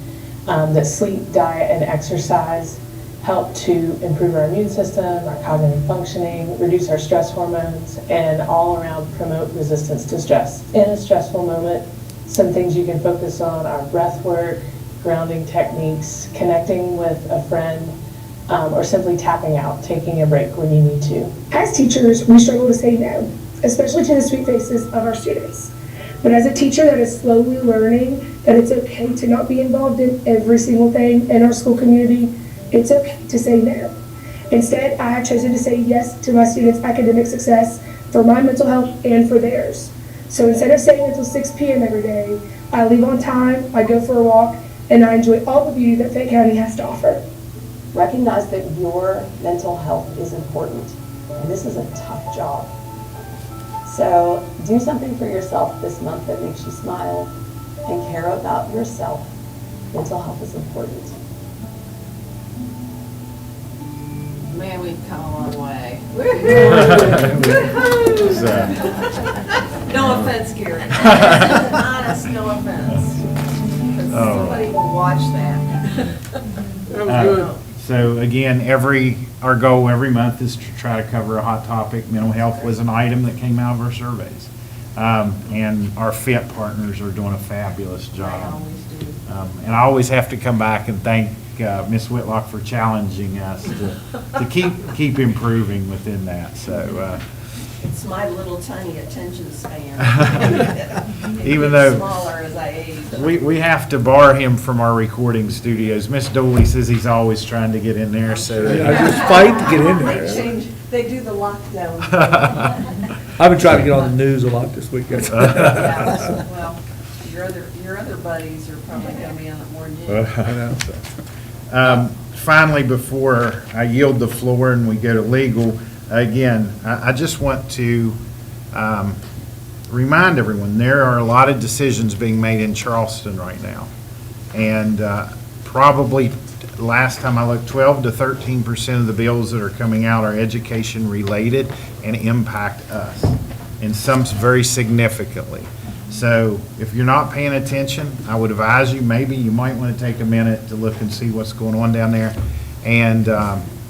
that sleep, diet, and exercise help to improve our immune system, our cognitive functioning, reduce our stress hormones, and all around promote resistance to stress. In a stressful moment, some things you can focus on are breath work, grounding techniques, connecting with a friend, or simply tapping out, taking a break when you need to. As teachers, we struggle to say no, especially to the sweet faces of our students. But as a teacher that is slowly learning that it's okay to not be involved in every single thing in our school community, it's okay to say no. Instead, I have chosen to say yes to my students' academic success for my mental health and for theirs. So instead of staying until 6 p.m. every day, I leave on time, I go for a walk, and I enjoy all the beauty that Fayette County has to offer. Recognize that your mental health is important, and this is a tough job. So do something for yourself this month that makes you smile and care about yourself. Mental health is important. Man, we've come a long way. No offense, Gary. Honest, no offense. 'Cause somebody will watch that. That was good. So again, our goal every month is to try to cover a hot topic. Mental health was an item that came out of our surveys. And our FIT partners are doing a fabulous They job. always do. And I always have to come back and thank Ms. Whitlock for challenging us to keep improving within that. So It's my little tiny attention span. Even It though gets smaller as I age. we have to bar him from our recording studios. Miss Dooley says he's always trying to get in there, so I just fight to get in They there. change, they do the lockdown. I've been trying to get on the news a lot this week. Yeah, well, your other buddies are probably gonna be on it more than you. Finally, before I yield the floor and we go to legal, again, I just want to remind everyone, there are a lot of decisions being made in Charleston right now. And probably, last time I looked, 12 to 13% of the bills that are coming out are education-related and impact us, and some very significantly. So if you're not paying attention, I would advise you, maybe you might want to take a minute to look and see what's going on down there. And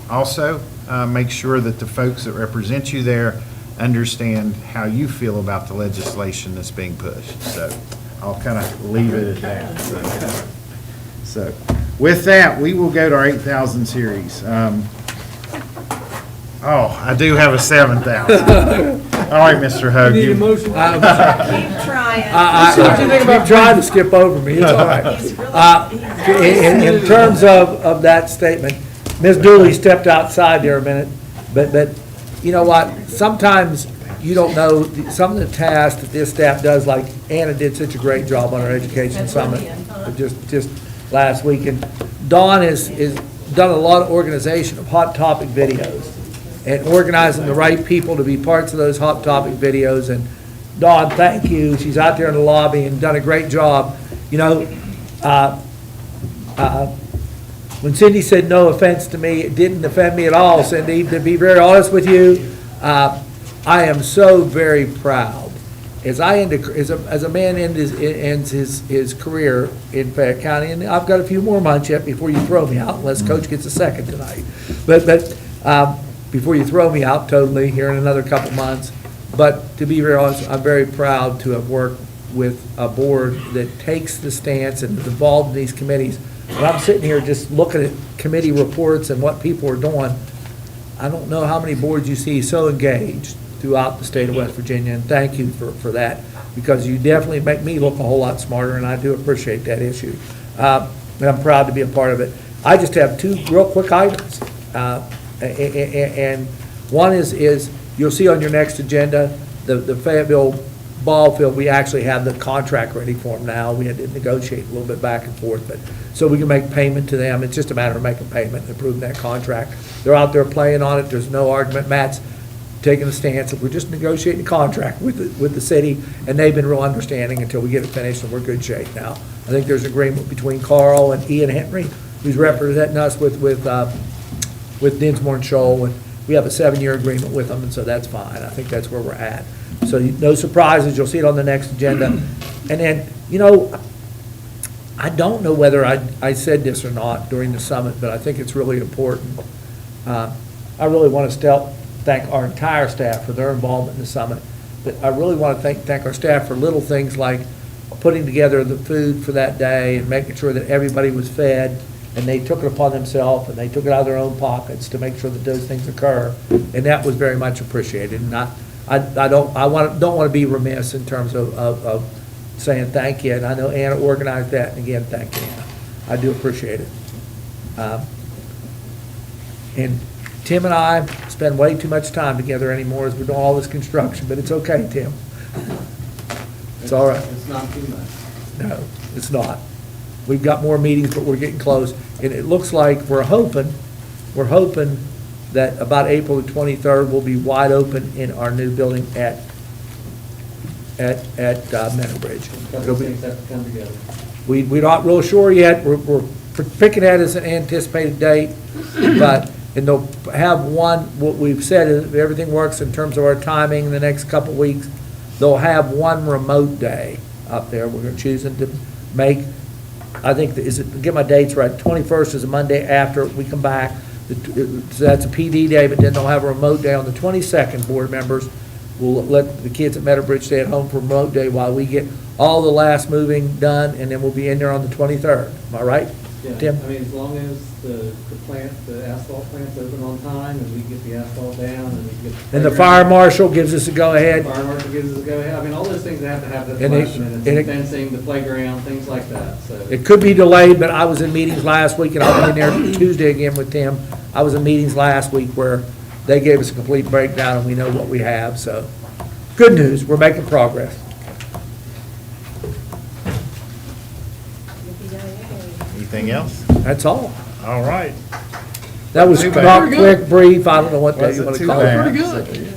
also, make sure that the folks that represent you there understand how you feel about the legislation that's being pushed. So I'll kind of leave it at that. So with that, we will go to our 8,000 series. I do have a 7,000. All right, Mr. Hoag. Need a motion? Keep trying. Keep trying to skip over me, it's all right. In terms of that statement, Ms. Dooley stepped outside there a minute, but you know what? Sometimes you don't know some of the tasks that this staff does, like Anna did such a great job on our education summit just last week. And Dawn has done a lot of organization of hot topic videos and organizing the right people to be parts of those hot topic videos. And Dawn, thank you. She's out there in the lobby and done a great job. You know, when Cindy said no offense to me, it didn't offend me at all, Cindy. To be very honest with you, I am so very proud. As a man ends his career in Fayette County, and I've got a few more months yet before you throw me out, unless Coach gets a second tonight. But before you throw me out totally here in another couple months. But to be very honest, I'm very proud to have worked with a board that takes the stance and is involved in these committees. When I'm sitting here just looking at committee reports and what people are doing, I don't know how many boards you see so engaged throughout the state of West Virginia, and thank you for that, because you definitely make me look a whole lot smarter, and I do appreciate that issue. And I'm proud to be a part of it. I just have two real quick items. And one is you'll see on your next agenda, the Fayetteville ball field, we actually have the contract ready for them now. We had to negotiate a little bit back and forth, but so we can make payment to them. It's just a matter of making payment and approving that contract. They're out there playing on it. There's no argument. Matt's taking a stance that we're just negotiating a contract with the city, and they've been real understanding until we get it finished, and we're in good shape now. I think there's agreement between Carl and Ian Henry, who's representing us with Dinsmore and Shoal, and we have a 7-year agreement with them, and so that's fine. I think that's where we're at. So no surprises. You'll see it on the next agenda. And then, you know, I don't know whether I said this or not during the summit, but I think it's really important. I really want to thank our entire staff for their involvement in the summit, but I really want to thank our staff for little things like putting together the food for that day and making sure that everybody was fed, and they took it upon themselves and they took it out of their own pockets to make sure that those things occur, and that was very much appreciated. And I don't want to be remiss in terms of saying thank you, and I know Anna organized that, and again, thank you, Anna. I do appreciate it. And Tim and I spend way too much time together anymore as we're doing all this construction, but it's okay, Tim. It's all right. It's not too much. No, it's not. We've got more meetings, but we're getting close. And it looks like we're hoping that about April the 23rd, we'll be wide open in our new building at Meadow Bridge. Couple of things have to come together. We're not real sure yet. We're picking that as an anticipated date, but And they'll have one, what we've said is if everything works in terms of our timing in the next couple of weeks, they'll have one remote day up there. We're choosing to make, I think, get my dates right, 21st is a Monday after we come back. So that's a PD day, but then they'll have a remote day on the 22nd, board members. We'll let the kids at Meadowbridge stay at home for remote day while we get all the last moving done, and then we'll be in there on the 23rd. Am I right, Yeah, Tim? I mean, as long as the asphalt plant's open on time, and we get the asphalt down, and we get. And the fire marshal gives us a go-ahead. Fire marshal gives us a go-ahead, I mean, all those things that have to have the And it- last minute, and it- fencing, the playground, things like that, so. It could be delayed, but I was in meetings last week, and I'll be in there Tuesday again with Tim. I was in meetings last week where they gave us a complete breakdown, and we know what we have, so. Good news, we're making progress. Anything else? That's all. All right. That was Too bad. not quick, brief, I don't know what you Wasn't want to too call bad. it.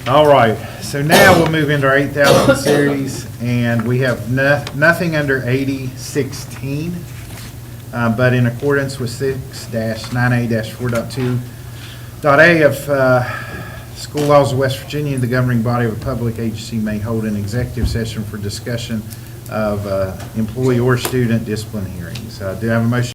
All right, so now we'll move into our 8,000 series, and we have nothing under 8016, but in accordance with 6-9A-4.2.A of School Laws of West Virginia, the governing body of a public agency may hold an executive session for discussion of employee or student discipline hearings. Do I have a motion